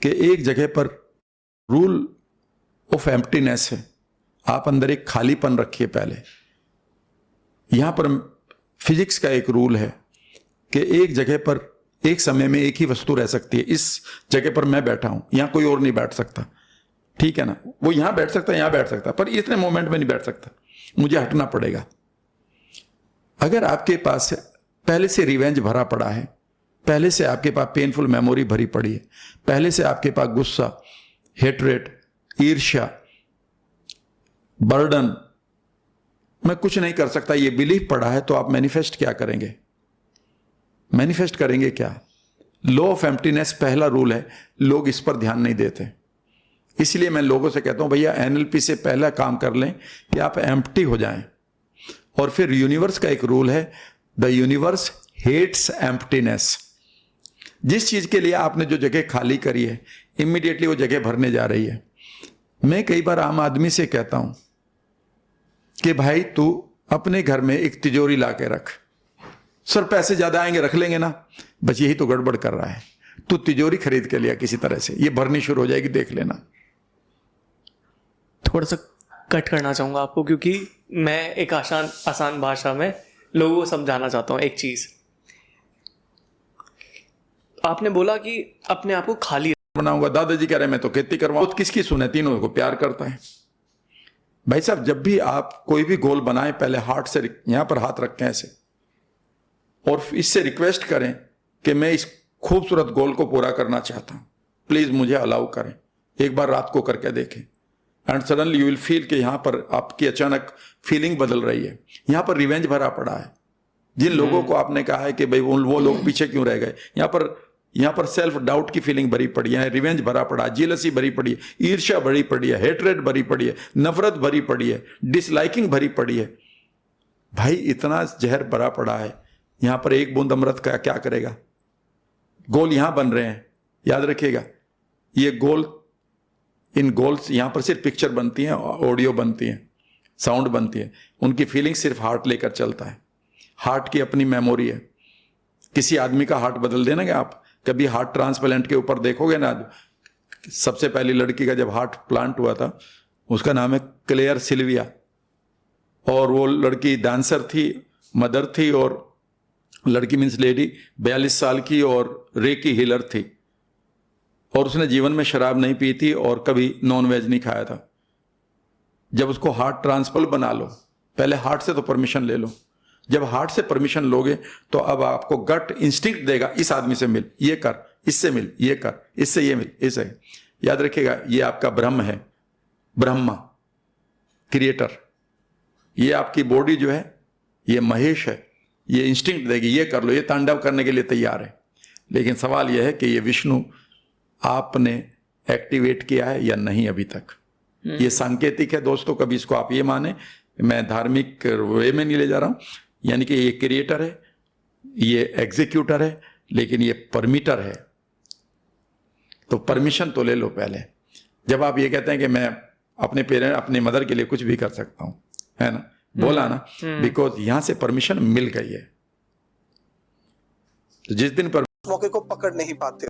कि एक जगह पर रूल ऑफ एम्प्टीनेस है, आप अंदर एक खालीपन रखिए। पहले यहां पर फिजिक्स का एक रूल है कि एक जगह पर एक समय में एक ही वस्तु रह सकती है। इस जगह पर मैं बैठा हूं, यहां कोई और नहीं बैठ सकता, ठीक है ना। वो यहां बैठ सकता है, यहां बैठ सकता है, पर इतने मोमेंट में नहीं बैठ सकता, मुझे हटना पड़ेगा। अगर आपके पास पहले से रिवेंज भरा पड़ा है, पहले से आपके पास पेनफुल मेमोरी भरी पड़ी है, पहले से आपके पास गुस्सा, हेटरेट, ईर्ष्या, बर्डन, मैं कुछ नहीं कर सकता, ये बिलीफ पड़ा है, तो आप मैनिफेस्ट क्या करेंगे? मैनिफेस्ट करेंगे क्या? लॉ ऑफ एम्प्टीनेस पहला रूल है, लोग इस पर ध्यान नहीं देते। इसलिए मैं लोगों से कहता हूं भैया एनएलपी से पहला काम कर लें कि आप एम्प्टी हो जाएं। और फिर यूनिवर्स का एक रूल है, द यूनिवर्स हेट्स एम्प्टीनेस। जिस चीज के लिए आपने जो जगह खाली करी है, इमीडिएटली वो जगह भरने जा रही है। मैं कई बार आम आदमी से कहता हूं कि भाई तू अपने घर में एक तिजोरी ला के रख। सर पैसे ज्यादा आएंगे, रख लेंगे ना। बस यही तो गड़बड़ कर रहा है। तू तिजोरी खरीद के लिया किसी तरह से, ये भरनी शुरू हो जाएगी, देख लेना। थोड़ा सा कट करना चाहूंगा आपको, क्योंकि मैं एक आसान भाषा में लोगों को समझाना चाहता हूँ एक चीज। आपने बोला कि अपने आप को खाली बनाऊंगा। दादाजी कह रहे मैं तो खेती करवाऊं, तो किसकी सुने? तीनों को प्यार करता है। भाई साहब, जब भी आप कोई भी गोल बनाएं, पहले हार्ट से यहां पर हाथ रखें ऐसे, और इससे रिक्वेस्ट करें कि मैं इस खूबसूरत गोल को पूरा करना चाहता हूं, प्लीज मुझे अलाउ करें। एक बार रात को करके देखें, and suddenly you will feel कि यहां पर आपकी अचानक फीलिंग बदल रही है। यहां पर रिवेंज भरा पड़ा है। जिन लोगों को आपने कहा है कि भाई वो लोग पीछे क्यों रह गए, यहां पर सेल्फ डाउट की फीलिंग भरी पड़ी है, रिवेंज भरा पड़ा है, जेलसी भरी पड़ी है, ईर्ष्या भरी पड़ी है, हेटरेट भरी पड़ी है, नफरत भरी पड़ी है, डिसलाइकिंग भरी पड़ी है। भाई इतना जहर भरा पड़ा है, यहां पर एक बूंद अमृत का क्या करेगा? गोल यहां बन रहे हैं, याद रखिएगा। ये गोल, इन गोल्स यहां पर सिर्फ पिक्चर बनती हैं, ऑडियो बनती हैं, साउंड बनती है, उनकी फीलिंग सिर्फ हार्ट लेकर चलता है। हार्ट की अपनी मेमोरी है। किसी आदमी का हार्ट बदल देना कि आप कभी हार्ट ट्रांसप्लांट के ऊपर देखोगे ना, सबसे पहली लड़की का जब हार्ट प्लांट हुआ था, उसका नाम है क्लेयर सिल्विया, और वो लड़की डांसर थी, मदर थी, और लड़की मीन्स लेडी 42 साल की और रेकी हीलर थी, और उसने जीवन में शराब नहीं पी थी और कभी नॉन वेज नहीं खाया था। जब उसको हार्ट ट्रांसप्लांट बना लो, पहले हार्ट से तो परमिशन ले लो। जब हार्ट से परमिशन लोगे तो अब आपको गट इंस्टिंक्ट देगा, इस आदमी से मिल, ये कर, इससे मिल, ये कर, इससे ये मिल, इससे। याद रखिएगा, ये आपका ब्रह्म है, ब्रह्मा, क्रिएटर। ये आपकी बॉडी जो है, ये महेश है, ये इंस्टिंक्ट देगी, ये कर लो, ये तांडव करने के लिए तैयार है। लेकिन सवाल यह है कि ये विष्णु आपने एक्टिवेट किया है या नहीं अभी तक। ये सांकेतिक है दोस्तों, कभी इसको आप ये माने, मैं धार्मिक वे में नहीं ले जा रहा हूं। यानी कि ये क्रिएटर है, ये एग्जीक्यूटर है, लेकिन ये परमिटर है। तो परमिशन तो ले लो पहले। जब आप ये कहते हैं कि मैं अपने पेरेंट, अपने मदर के लिए कुछ भी कर सकता हूं, है ना, बोला ना, बिकॉज यहां से परमिशन मिल गई है। तो जिस दिन पर मौके को पकड़ नहीं पाते,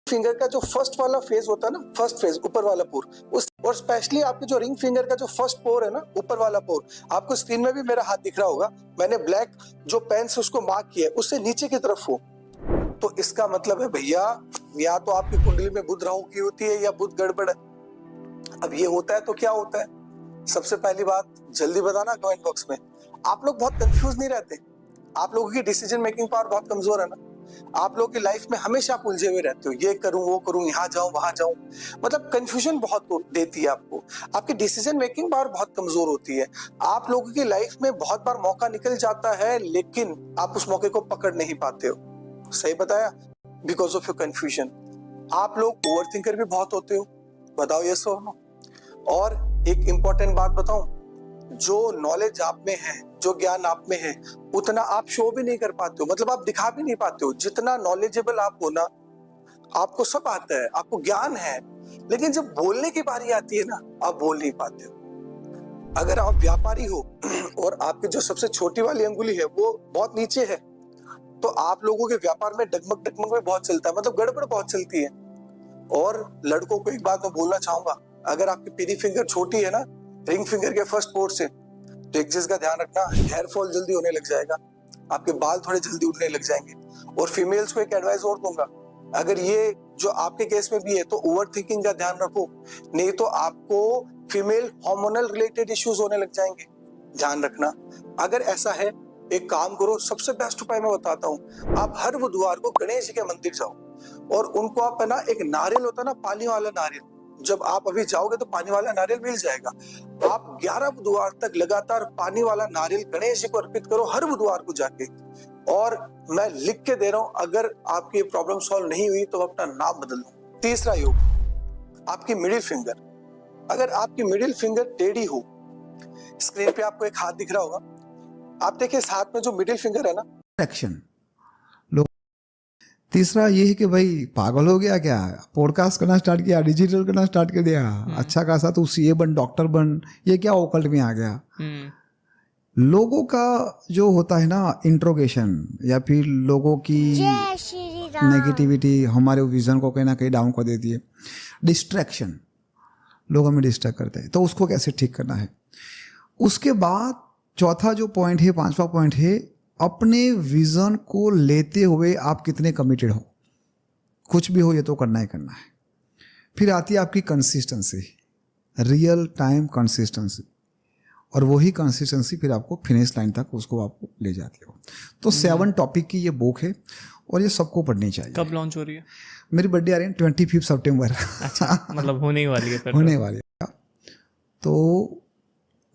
फिंगर का जो फर्स्ट वाला फेज होता है ना, फर्स्ट फेज ऊपर वाला पोर, उस और स्पेशली आपके जो रिंग फिंगर का जो फर्स्ट पोर है ना, ऊपर वाला पोर, आपको स्क्रीन में भी मेरा हाथ दिख रहा होगा, मैंने ब्लैक जो पेन से उसको मार्क किया है, उससे नीचे की तरफ हो। तो इसका मतलब है भैया, या तो आपकी कुंडली में बुध राहु की होती है या बुध गड़बड़ है। अब ये होता है तो क्या होता है? सबसे पहली बात जल्दी बताना कमेंट बॉक्स में। आप लोग बहुत कंफ्यूज नहीं रहते? आप लोगों की डिसीजन मेकिंग पावर बहुत कमजोर है ना? आप लोगों की लाइफ में हमेशा आप उलझे हुए रहते हो, ये करूं वो करूं, यहाँ जाऊं वहां जाऊं, मतलब कंफ्यूजन बहुत देती है आपको। आपकी डिसीजन मेकिंग पावर बहुत कमजोर होती है। आप लोगों की लाइफ में बहुत बार मौका निकल जाता है, लेकिन आप उस मौके को पकड़ नहीं पाते हो। सही बताया? Because of your confusion. आप लोग ओवर थिंकर भी बहुत होते हो, बताओ यस और नो। और एक इंपॉर्टेंट बात बताऊं, जो नॉलेज आप में है, जो ज्ञान आप में है, उतना आप शो भी नहीं कर पाते हो, मतलब आप दिखा भी नहीं पाते हो। जितना नॉलेजेबल आप हो ना, आपको सब आता है, आपको ज्ञान है, लेकिन जब बोलने की बारी आती है ना, आप बोल नहीं पाते हो। अगर आप व्यापारी हो और आपकी जो सबसे छोटी वाली अंगुली है वो बहुत नीचे है, तो आप लोगों के व्यापार में डगमग डगमग में बहुत चलता है, मतलब गड़बड़ बहुत चलती है। और लड़कों को एक बात मैं बोलना चाहूंगा, अगर आपकी पीरी फिंगर छोटी है ना रिंग फिंगर के फर्स्ट पोर से, तो एक चीज का ध्यान रखना, हेयर फॉल जल्दी होने लग जाएगा, आपके बाल थोड़े जल्दी उड़ने लग जाएंगे। और फीमेल्स को एक एडवाइस और दूंगा, अगर ये जो आपके केस में भी है तो ओवर थिंकिंग का ध्यान रखो, नहीं तो आपको फीमेल हार्मोनल रिलेटेड इश्यूज होने लग जाएंगे, ध्यान रखना। अगर ऐसा है एक काम करो, सबसे बेस्ट उपाय मैं बताता हूँ, आप हर बुधवार को गणेश जी के मंदिर जाओ और उनको आप है ना, एक नारियल होता है ना पानी वाला नारियल, जब आप अभी जाओगे तो पानी वाला नारियल मिल जाएगा, आप 11 बुधवार तक लगातार पानी वाला नारियल गणेश जी को अर्पित करो हर बुधवार को जाके। और मैं लिख के दे रहा हूं, अगर आपकी प्रॉब्लम सॉल्व नहीं हुई तो अपना नाम बदल लो। तीसरा योग, आपकी मिडिल फिंगर, अगर आपकी मिडिल फिंगर टेढ़ी हो, स्क्रीन पे आपको एक हाथ दिख रहा होगा, आप देखिए इस हाथ में जो मिडिल फिंगर है ना, एक्शन लोग। तीसरा ये है कि भाई पागल हो गया क्या, पॉडकास्ट करना स्टार्ट किया, डिजिटल करना स्टार्ट कर दिया, अच्छा खासा तू सीए बन, डॉक्टर बन, ये क्या ओकल्ट में आ गया। लोगों का जो होता है ना इंट्रोगेशन, या फिर लोगों की नेगेटिविटी हमारे विजन को कहीं ना कहीं डाउन कर देती है। डिस्ट्रैक्शन, लोग हमें डिस्ट्रैक्ट करते हैं, तो उसको कैसे ठीक करना है। उसके बाद चौथा जो पॉइंट है, पांचवा पॉइंट है, अपने विजन को लेते हुए आप कितने कमिटेड हो, कुछ भी हो ये तो करना ही करना है। फिर आती है आपकी कंसिस्टेंसी, रियल टाइम कंसिस्टेंसी, और वही कंसिस्टेंसी फिर आपको फिनिश लाइन तक उसको आपको ले जाती हो। तो 7 टॉपिक की ये बुक है और ये सबको पढ़नी चाहिए। कब लॉन्च हो रही है? मेरी बर्थडे आ रही है 25 सितंबर। अच्छा, मतलब होने ही वाली है फिर। होने वाली है। तो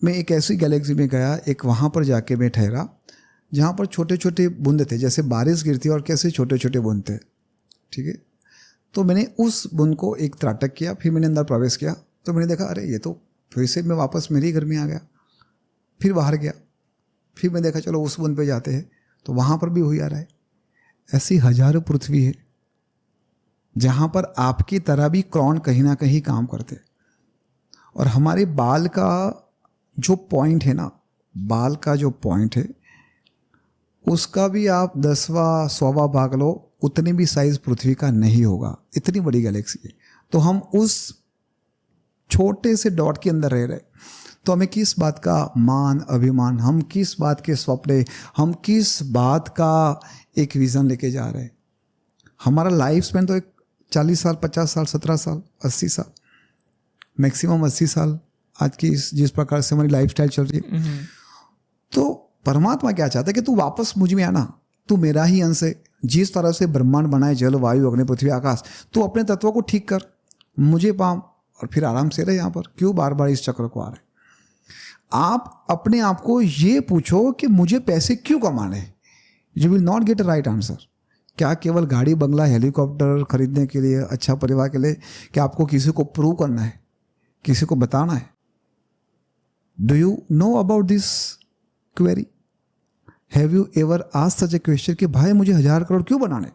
मैं एक ऐसी गैलेक्सी में गया, एक वहाँ पर जाके मैं ठहरा जहाँ पर छोटे छोटे बूंद थे, जैसे बारिश गिरती है और कैसे छोटे छोटे बूंद थे, ठीक है। तो मैंने उस बूंद को एक त्राटक किया, फिर मैंने अंदर प्रवेश किया, तो मैंने देखा अरे ये तो फिर से मैं वापस मेरे ही घर में आ गया। फिर बाहर गया, फिर मैं देखा चलो उस बूंद पे जाते हैं, तो वहाँ पर भी वही आ रहा है। ऐसी हजारों पृथ्वी है जहाँ पर आपकी तरह भी क्रॉन कहीं ना कहीं काम करते हैं। और हमारे बाल का जो पॉइंट है ना, बाल का जो पॉइंट है उसका भी आप 10वां 100वां भाग लो, उतनी भी साइज पृथ्वी का नहीं होगा, इतनी बड़ी गैलेक्सी है। तो हम उस छोटे से डॉट के अंदर रह रहे, तो हमें किस बात का मान अभिमान, हम किस बात के स्वप्न, हम किस बात का एक विज़न लेके जा रहे हैं। हमारा लाइफ स्पेन तो एक 40 साल, 50 साल, 17 साल, 80 साल, मैक्सिमम 80 साल आज की जिस प्रकार से हमारी लाइफ स्टाइल चल रही है। तो परमात्मा क्या चाहता है कि तू वापस मुझ में आना, तू मेरा ही अंश है। जिस तरह से ब्रह्मांड बनाए, जल वायु अग्नि पृथ्वी आकाश, तू अपने तत्वों को ठीक कर, मुझे पाम, और फिर आराम से रहे। यहाँ पर क्यों बार बार इस चक्र को आ रहे। आप अपने आप को ये पूछो कि मुझे पैसे क्यों कमाने, you will not get a right answer. क्या केवल गाड़ी बंगला हेलीकॉप्टर खरीदने के लिए, अच्छा परिवार के लिए, क्या आपको किसी को प्रूव करना है, किसी को बताना है? Do you know about this query? Have you ever asked such a question कि भाई मुझे 1000 करोड़ क्यों बनाने?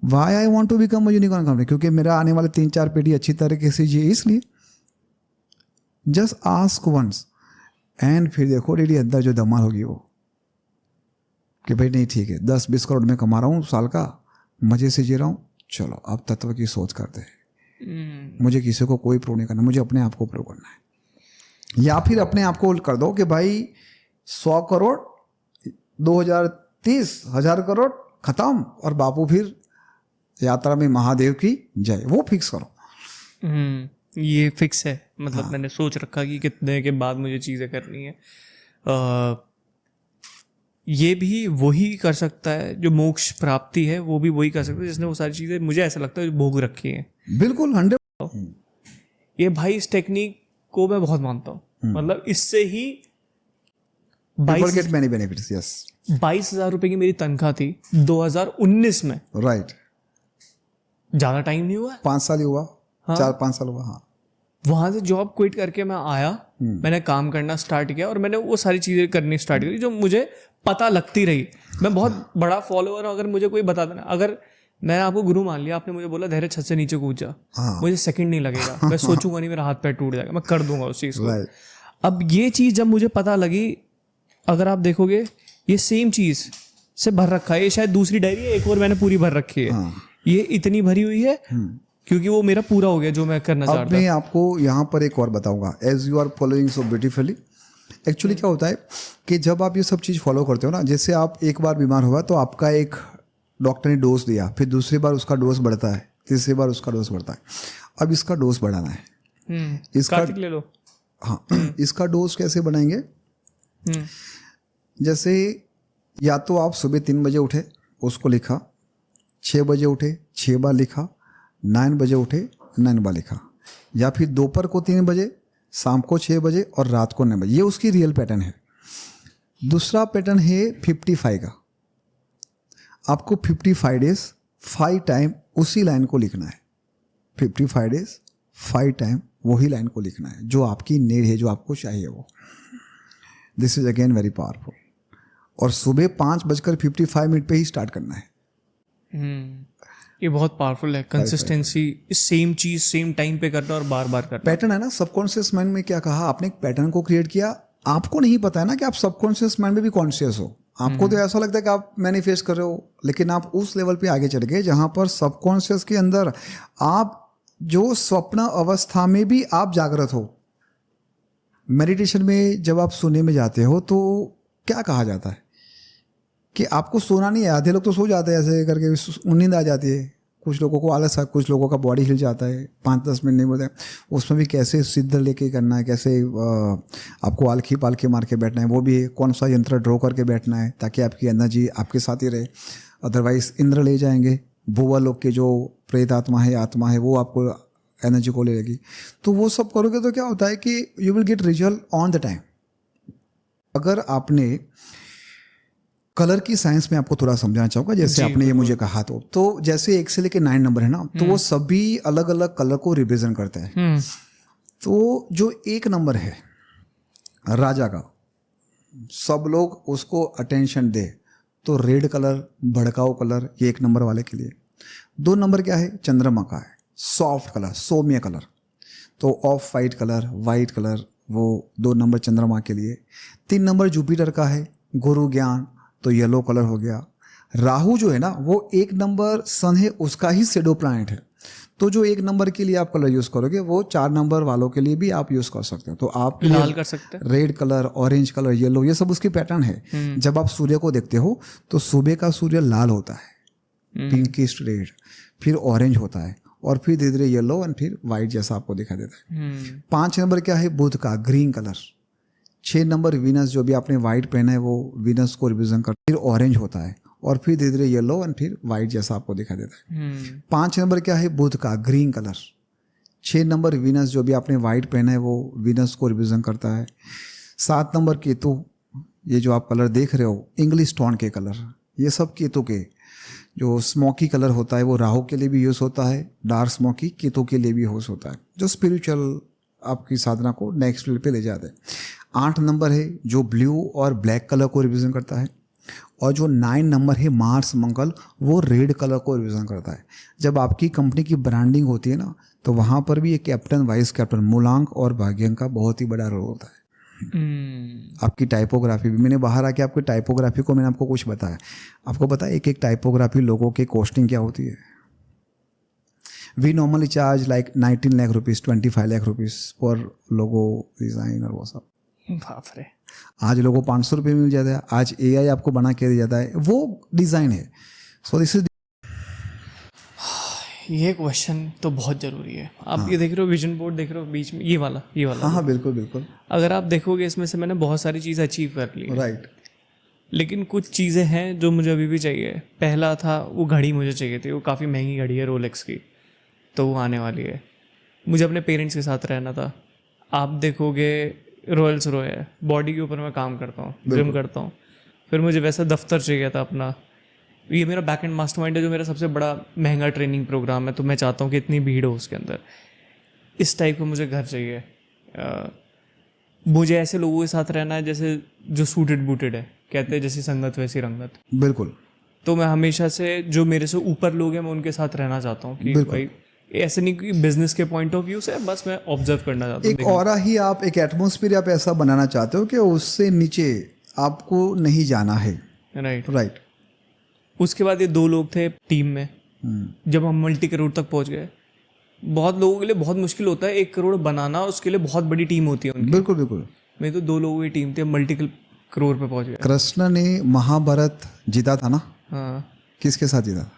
Why I want to become a unicorn company, क्योंकि मेरा आने वाले 3-4 पीढ़ी अच्छी तरीके से जिए, इसलिए। जस्ट आस्क वंस, एंड फिर देखो रेडी अंदर जो धमाल होगी वो, कि भाई नहीं ठीक है 10-20 करोड़ में कमा रहा हूँ साल का, मजे से जी रहा हूँ, चलो अब तत्व की सोच करते हैं। मुझे किसी को कोई प्रूव नहीं करना, मुझे अपने आप को प्रूव करना है। या फिर अपने आप को कर दो कि भाई 100 करोड़ 2030 1000 करोड़ खत्म, और बापू फिर यात्रा में महादेव की जय, वो फिक्स करो। ये फिक्स है, मतलब मैंने सोच रखा कि कितने के बाद मुझे चीज़ें करनी है। ये भी वही कर सकता है जो मोक्ष प्राप्ति है, वो भी वही कर सकता है जिसने वो सारी चीज़ें, मुझे ऐसा लगता है, भोग रखी हैं। बिल्कुल 100। ये भाई इस टेक्निक को मैं बहुत मानता हूँ, मतलब इससे ही 22,000 रुपए की मेरी तनख्वाह थी 2019 में। राइट, ज़्यादा टाइम नहीं हुआ, 5 साल ही हुआ, 4-5 साल हुआ। हाँ, वहाँ से जॉब क्विट करके मैं आया, मैंने काम करना स्टार्ट किया और मैंने वो सारी चीज़ें करनी स्टार्ट करी जो मुझे पता लगती रही। मैं बहुत बड़ा फॉलोअर हूँ, अगर मुझे कोई बता देना, अगर मैंने आपको गुरु मान लिया, आपने मुझे बोला धैर्य छत से नीचे कूद जा, मुझे सेकंड नहीं लगेगा, मैं सोचूंगा नहीं मेरा हाथ पैर टूट जाएगा, मैं कर दूंगा उस चीज़ को। अब ये चीज़ जब मुझे पता लगी, अगर आप देखोगे ये सेम चीज़ से भर रखा है, ये शायद दूसरी डायरी है, एक और मैंने पूरी भर रखी है, ये इतनी भरी हुई है, क्योंकि वो मेरा पूरा हो गया जो मैं करना अब चाहता मैं आपको यहाँ पर एक और बताऊंगा, as you are following so beautifully. Actually क्या होता है कि जब आप ये सब चीज़ फॉलो करते हो ना, जैसे आप एक बार बीमार हुआ तो आपका एक डॉक्टर ने डोज दिया, फिर दूसरी बार उसका डोज बढ़ता है, तीसरी बार उसका डोज बढ़ता है। अब इसका डोज बढ़ाना है। इसका कार्तिक ले लो। हाँ, इसका डोज कैसे बढ़ाएंगे? जैसे या तो आप सुबह 3 बजे उठे, उसको लिखा, 6 बजे उठे 6 बार लिखा, 9 बजे उठे 9 बार लिखा, या फिर दोपहर को 3 बजे, शाम को 6 बजे और रात को 9 बजे। ये उसकी रियल पैटर्न है। दूसरा पैटर्न है 55 का। आपको 55 डेज 5 टाइम उसी लाइन को लिखना है। 55 डेज 5 टाइम वही लाइन को लिखना है जो आपकी नीड है, जो आपको चाहिए वो। This is again very powerful. और सुबह 5:55 पे ही स्टार्ट करना है। ये बहुत पावरफुल है। कंसिस्टेंसी, सेम चीज सेम टाइम पे करना और बार बार करना। पैटर्न है ना, सबकॉन्शियस माइंड में क्या कहा आपने, एक पैटर्न को क्रिएट किया। आपको नहीं पता है ना कि आप सबकॉन्शियस माइंड में भी कॉन्शियस हो। आपको तो ऐसा लगता है कि आप मैनिफेस्ट कर रहे हो, लेकिन आप उस लेवल पे आगे चढ़ गए जहां पर सबकॉन्शियस के अंदर आप जो स्वप्न अवस्था में भी आप जागृत हो। मेडिटेशन में जब आप सोने में जाते हो तो क्या कहा जाता है कि आपको सोना नहीं है। आधे लोग तो सो जाते हैं ऐसे करके, नींद आ जाती है। कुछ लोगों को आलस है, कुछ लोगों का बॉडी हिल जाता है, 5-10 मिनट नहीं बोलते। उसमें भी कैसे सिद्ध लेके करना है, कैसे आपको आलखी पालखी मार के बैठना है, वो भी कौन सा यंत्र ड्रॉ करके बैठना है ताकि आपकी एनर्जी आपके साथ ही रहे। अदरवाइज इंद्र ले जाएंगे, भुवा लोग के जो प्रेत आत्मा है वो आपको एनर्जी को ले लेगी। तो वो सब करोगे तो क्या होता है कि you will get result on the time. अगर आपने कलर की साइंस में आपको थोड़ा समझाना चाहूँगा, जैसे आपने ये मुझे कहा तो जैसे 1 से लेकर 9 नंबर है ना, तो वो सभी अलग अलग कलर को रिप्रेजेंट करते हैं। तो जो 1 नंबर है राजा का, सब लोग उसको अटेंशन दे तो रेड कलर, भड़काऊ कलर, ये 1 नंबर वाले के लिए। 2 नंबर क्या है, चंद्रमा का है, सॉफ्ट कलर, सौम्य कलर। तो of white colour, white colour, वो 2 नंबर चंद्रमा के लिए। 3 नंबर जुपिटर का है, गुरु ज्ञान, तो येलो कलर हो गया। राहु जो है ना, वो 1 नंबर सन है, उसका ही शेडो प्लैनेट है। तो जो 1 नंबर के लिए आप कलर यूज करोगे वो 4 नंबर वालों के लिए भी आप यूज कर सकते हो। तो आप लाल कर सकते हैं, red colour, orange colour, yellow, ये सब उसकी पैटर्न है। जब आप सूर्य को देखते हो तो सुबह का सूर्य लाल होता है, पिंकिश रेड, फिर ऑरेंज होता है, और फिर धीरे धीरे येलो एंड फिर वाइट जैसा आपको दिखाई देता है। 5 नंबर क्या है, बुध का, ग्रीन कलर। 6 नंबर वीनस, जो भी आपने वाइट पहना है वो वीनस को रिप्रेजेंट करता है, फिर ऑरेंज होता है, और फिर धीरे धीरे येलो एंड फिर वाइट जैसा आपको दिखाई देता है। 5 नंबर क्या है, बुध का, ग्रीन कलर। 6 नंबर वीनस, जो भी आपने वाइट पहना है वो वीनस को रिप्रेजेंट करता है। 7 नंबर केतु, ये जो आप कलर देख रहे हो इंग्लिश टोन के कलर, ये सब केतु के। जो स्मोकी कलर होता है वो राहु के लिए भी यूज़ होता है, डार्क स्मोकी केतु के लिए भी यूज़ होता है, जो स्पिरिचुअल आपकी साधना को नेक्स्ट लेवल पे ले जाते हैं। 8 नंबर है जो ब्लू और ब्लैक कलर को रिप्रेजेंट करता है, और जो 9 नंबर है मार्स मंगल, वो रेड कलर को रिप्रेजेंट करता है। जब आपकी कंपनी की ब्रांडिंग होती है ना, तो वहाँ पर भी एक कैप्टन, वाइस कैप्टन, मूलांक और भाग्यांक का बहुत ही बड़ा रोल होता है। आपकी टाइपोग्राफी भी, मैंने बाहर आके आपकी टाइपोग्राफी को मैंने आपको कुछ बताया। आपको पता है एक टाइपोग्राफी लोगों के कॉस्टिंग क्या होती है? We normally charge like 19 lakh rupees, 25 lakh rupees for logo design और वो सब। बाप रे। आज लोगों को 500 रुपये मिल जाता है, आज AI आपको बना के दे जाता है, वो डिज़ाइन है। सो दिस इज, ये क्वेश्चन तो बहुत ज़रूरी है। आप ये देख रहे हो, विजन बोर्ड देख रहे हो बीच में, ये वाला हाँ बिल्कुल बिल्कुल। अगर आप देखोगे इसमें से मैंने बहुत सारी चीज़ अचीव कर ली, राइट। लेकिन कुछ चीज़ें हैं जो मुझे अभी भी चाहिए। पहला था वो घड़ी मुझे चाहिए थी, वो काफ़ी महंगी घड़ी है रोलेक्स की, तो वो आने वाली है। मुझे अपने पेरेंट्स के साथ रहना था। आप देखोगे रॉयल्स रॉय है, बॉडी के ऊपर मैं काम करता हूँ, जिम करता हूँ। फिर मुझे वैसा दफ्तर चाहिए था अपना। ये मेरा बैक एंड मास्टरमाइंड है जो मेरा सबसे बड़ा महंगा ट्रेनिंग प्रोग्राम है, तो मैं चाहता हूँ कि इतनी भीड़ हो उसके अंदर। इस टाइप का मुझे घर चाहिए। मुझे ऐसे लोगों के साथ रहना है जैसे जो सूटेड बूटेड है, कहते हैं जैसी संगत वैसी रंगत। बिल्कुल। तो मैं हमेशा से जो मेरे से ऊपर लोग हैं मैं उनके साथ रहना चाहता हूँ कि भाई ऐसे नहीं कि बिजनेस के पॉइंट ऑफ व्यू से, बस मैं ऑब्जर्व करना चाहता हूँ। एक ऑरा ही आप, एक एटमॉस्फेयर आप ऐसा बनाना चाहते हो कि उससे नीचे आपको नहीं जाना है। राइट। उसके बाद ये 2 लोग थे टीम में। जब हम मल्टी करोड़ तक पहुंच गए बहुत लोगों के लिए बहुत मुश्किल होता है 1 करोड़ बनाना, उसके लिए बहुत बड़ी टीम होती है उनकी। बिल्कुल बिल्कुल। मेरी तो 2 लोगों की टीम थी, मल्टीपल करोड़ पे पहुंच गया। कृष्ण ने महाभारत जीता था ना, हाँ, किसके साथ जीता था?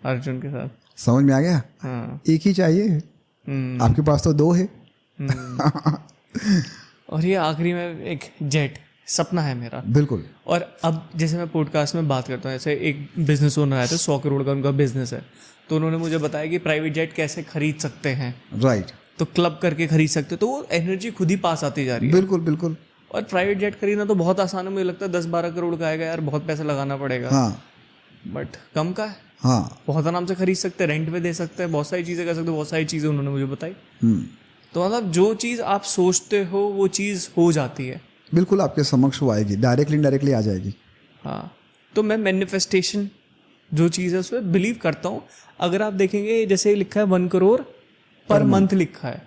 अर्जुन के साथ। समझ में आ गया? हाँ। एक ही चाहिए, आपके पास तो 2 है। और ये आखिरी में एक जेट सपना है मेरा। बिल्कुल। और अब जैसे मैं पॉडकास्ट में बात करता हूँ, जैसे एक बिजनेस ओनर आया था, 100 करोड़ का उनका बिजनेस है, तो उन्होंने मुझे बताया कि प्राइवेट जेट कैसे खरीद सकते हैं। राइट। तो क्लब करके खरीद सकते हो, तो वो एनर्जी खुद ही पास आती जा रही है। बिल्कुल बिल्कुल। और प्राइवेट जेट खरीदना तो बहुत आसान है, मुझे लगता है 10-12 करोड़ का आएगा यार, बहुत पैसा लगाना पड़ेगा। हाँ बट कम का है, हाँ। बहुत आराम से खरीद सकते हैं, रेंट पे दे सकते हैं, बहुत सारी चीज़ें कर सकते हैं, बहुत सारी चीज़ें उन्होंने मुझे बताई। तो मतलब जो चीज़ आप सोचते हो वो चीज़ हो जाती है। बिल्कुल आपके समक्ष वो आएगी, डायरेक्टली इनडायरेक्टली आ जाएगी। हाँ, तो मैं मैनिफेस्टेशन जो चीज़ है उसमें बिलीव करता हूँ। अगर आप देखेंगे जैसे लिखा है 1 करोड़ पर मंथ लिखा है,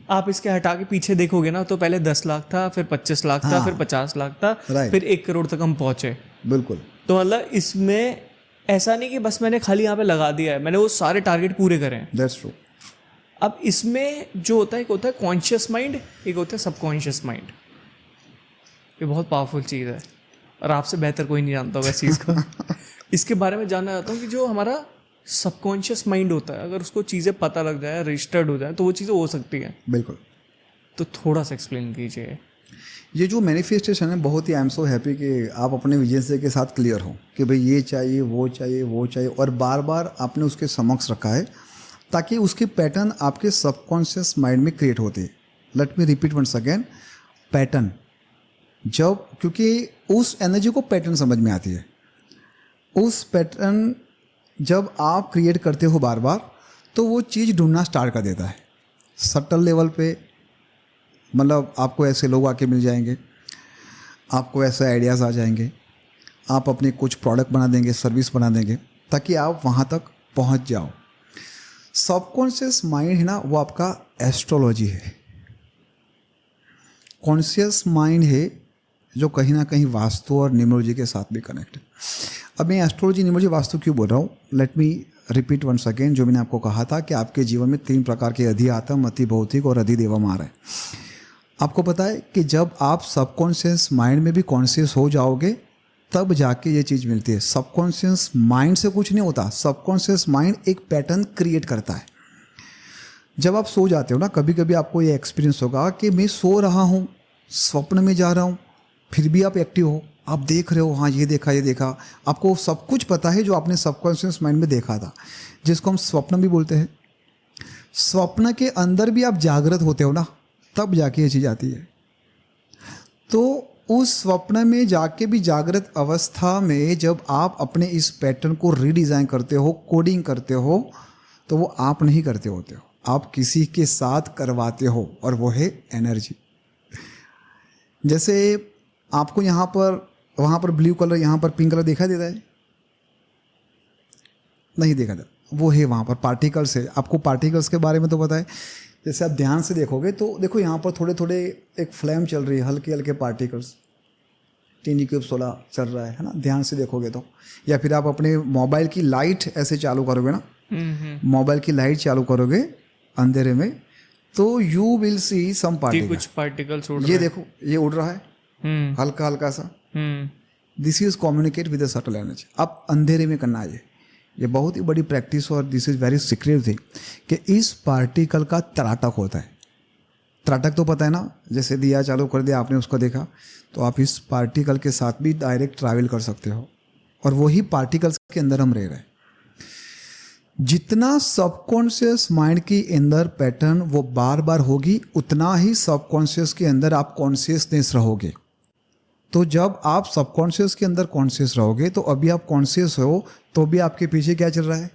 आप इसके हटा के पीछे देखोगे ना, तो पहले 10 लाख था, फिर 25 लाख था, फिर 50 लाख था, फिर 1 करोड़ तक हम पहुंचे। बिल्कुल। तो मतलब इसमें ऐसा नहीं कि बस मैंने खाली यहाँ पे लगा दिया है, मैंने वो सारे टारगेट पूरे करे हैं। That's true. अब इसमें जो होता है, एक होता है कॉन्शियस माइंड, एक होता है सबकॉन्शियस माइंड। ये बहुत पावरफुल चीज़ है और आपसे बेहतर कोई नहीं जानता होगा इस चीज़ को। इसके बारे में जानना चाहता हूँ कि जो हमारा सबकॉन्शियस माइंड होता है, अगर उसको चीज़ें पता लग जाए, रजिस्टर्ड हो जाए, तो वो चीज़ें हो सकती हैं। बिल्कुल। तो थोड़ा सा एक्सप्लेन कीजिए। ये जो मैनिफेस्टेशन है, बहुत ही आई एम सो हैप्पी कि आप अपने विजन के साथ क्लियर हो कि भाई ये चाहिए, वो चाहिए, वो चाहिए, और बार बार आपने उसके समक्ष रखा है ताकि उसके पैटर्न आपके सबकॉन्शियस माइंड में क्रिएट होते हैं। Let me repeat once again, pattern. जब, क्योंकि उस एनर्जी को पैटर्न समझ में आती है, उस पैटर्न जब आप क्रिएट करते हो बार बार, तो वो चीज़ ढूंढना स्टार्ट कर देता है सटल लेवल पे। मतलब आपको ऐसे लोग आके मिल जाएंगे, आपको ऐसे आइडियाज़ आ जाएंगे, आप अपने कुछ प्रोडक्ट बना देंगे, सर्विस बना देंगे, ताकि आप वहाँ तक पहुँच जाओ। सबकॉन्शियस माइंड है ना, वो आपका एस्ट्रोलॉजी है। कॉन्शियस माइंड है जो कहीं ना कहीं वास्तु और न्यूमरोलॉजी के साथ भी कनेक्ट है। अब मैं एस्ट्रोलॉजी, न्यूमरोलॉजी, वास्तु क्यों बोल रहा हूँ? Let me repeat once again, जो मैंने आपको कहा था कि आपके जीवन में 3 प्रकार के अधि आत्म, अति भौतिक और अधिदेवम आ रहे हैं। आपको पता है कि जब आप सबकॉन्शियस माइंड में भी कॉन्शियस हो जाओगे, तब जाके ये चीज़ मिलती है। सबकॉन्शियस माइंड से कुछ नहीं होता, सबकॉन्शियस माइंड एक पैटर्न क्रिएट करता है। जब आप सो जाते हो ना, कभी कभी आपको ये एक्सपीरियंस होगा कि मैं सो रहा हूँ, स्वप्न में जा रहा हूँ, फिर भी आप एक्टिव हो, आप देख रहे हो, हाँ ये देखा, ये देखा, आपको सब कुछ पता है जो आपने सबकॉन्शियस माइंड में देखा था, जिसको हम स्वप्न भी बोलते हैं। स्वप्न के अंदर भी आप जागृत होते हो ना, तब जाके ये चीज़ आती है। तो उस स्वप्न में जाके भी जागृत अवस्था में जब आप अपने इस पैटर्न को रीडिज़ाइन करते हो, कोडिंग करते हो, तो वो आप नहीं करते होते हो, आप किसी के साथ करवाते हो, और वो है एनर्जी। जैसे आपको यहाँ पर, वहाँ पर ब्लू कलर, यहाँ पर पिंक कलर देखा देता है? नहीं देखा जाता, वो है वहाँ पर पार्टिकल्स है। आपको पार्टिकल्स के बारे में तो पता है। जैसे आप ध्यान से देखोगे तो देखो यहाँ पर थोड़े थोड़े एक फ्लेम चल रही है, हल्के हल्के पार्टिकल्स, टीनी क्यूब 16 चल रहा है ना, ध्यान से देखोगे तो। या फिर आप अपने मोबाइल की लाइट ऐसे चालू करोगे ना, मोबाइल की लाइट चालू करोगे अंधेरे में, तो you will see some particle, कुछ पार्टिकल्स उड़ ये देखो, ये उड़ रहा है हल्का हल्का सा। This is communicate with the subtle energy. अब अंधेरे में करना है ये बहुत ही बड़ी प्रैक्टिस, और this is very secret thing कि इस पार्टिकल का त्राटक होता है। त्राटक तो पता है ना, जैसे दिया चालू कर दिया आपने, उसको देखा, तो आप इस पार्टिकल के साथ भी डायरेक्ट ट्रैवल कर सकते हो, और वही पार्टिकल्स के अंदर हम रह रहे हैं। जितना सबकॉन्शियस माइंड के अंदर पैटर्न वो बार बार होगी, उतना ही सबकॉन्शियस के अंदर आप कॉन्शियसनेस रहोगे। तो जब आप सबकॉन्शियस के अंदर कॉन्शियस रहोगे, तो अभी आप कॉन्शियस हो, तो भी आपके पीछे क्या चल रहा है?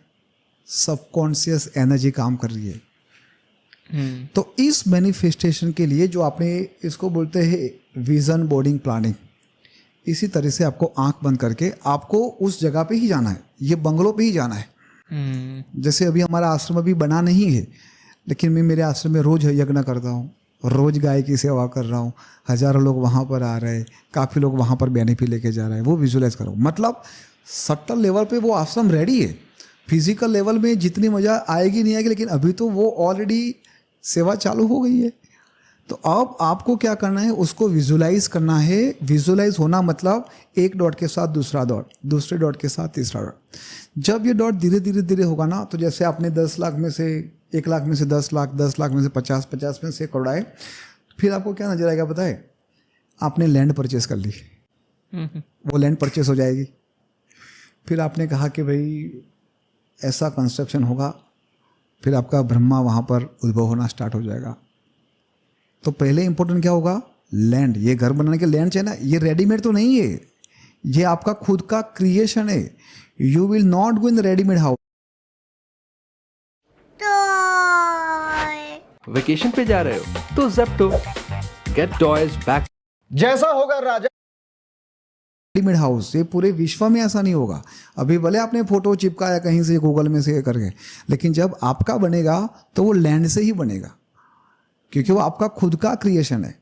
सबकॉन्शियस एनर्जी काम कर रही है। तो इस मैनिफेस्टेशन के लिए जो आपने, इसको बोलते हैं विजन बोर्डिंग प्लानिंग, इसी तरह से आपको आंख बंद करके आपको उस जगह पे ही जाना है, ये बंगलों पे ही जाना है। जैसे अभी हमारा आश्रम अभी बना नहीं है, लेकिन मैं मेरे आश्रम में रोज यज्ञ करता हूँ, रोज गाय की सेवा कर रहा हूँ, हजारों लोग वहाँ पर आ रहे हैं, काफ़ी लोग वहाँ पर बेनिफिट लेके जा रहे हैं, वो विजुअलाइज करो। मतलब सटल लेवल पे वो आश्रम रेडी है, फिजिकल लेवल में जितनी मजा आएगी नहीं आएगी, लेकिन अभी तो वो ऑलरेडी सेवा चालू हो गई है। तो अब आपको क्या करना है, उसको विजुलाइज करना है। विजुलाइज होना मतलब एक डॉट के साथ दूसरा डॉट, दूसरे डॉट के साथ तीसरा डॉट। जब ये डॉट धीरे धीरे धीरे होगा ना, तो जैसे आपने 10 लाख में से 1 लाख में से 10 लाख, 10 लाख में से 50, 50 में से करोड़ आए, फिर आपको क्या नजर आएगा पता है? आपने लैंड परचेस कर ली, वो लैंड परचेस हो जाएगी। फिर आपने कहा कि भाई ऐसा कंस्ट्रक्शन होगा, फिर आपका ब्रह्मा वहाँ पर उद्भव होना स्टार्ट हो जाएगा। तो पहले इंपॉर्टेंट क्या होगा? लैंड। ये घर बनाने के लैंड चाहिए ना, ये रेडीमेड तो नहीं है, ये आपका खुद का क्रिएशन है। You will not go in readymade house. Vacation पे जा रहे हो तो ज़ेप्टो, गेट टॉयज बैक। जैसा होगा राजा रेडीमेड हाउस, ये पूरे विश्व में ऐसा नहीं होगा। अभी भले आपने फोटो चिपकाया कहीं से गूगल में से करके, लेकिन जब आपका बनेगा तो वो लैंड से ही बनेगा, क्योंकि वो आपका खुद का क्रिएशन है।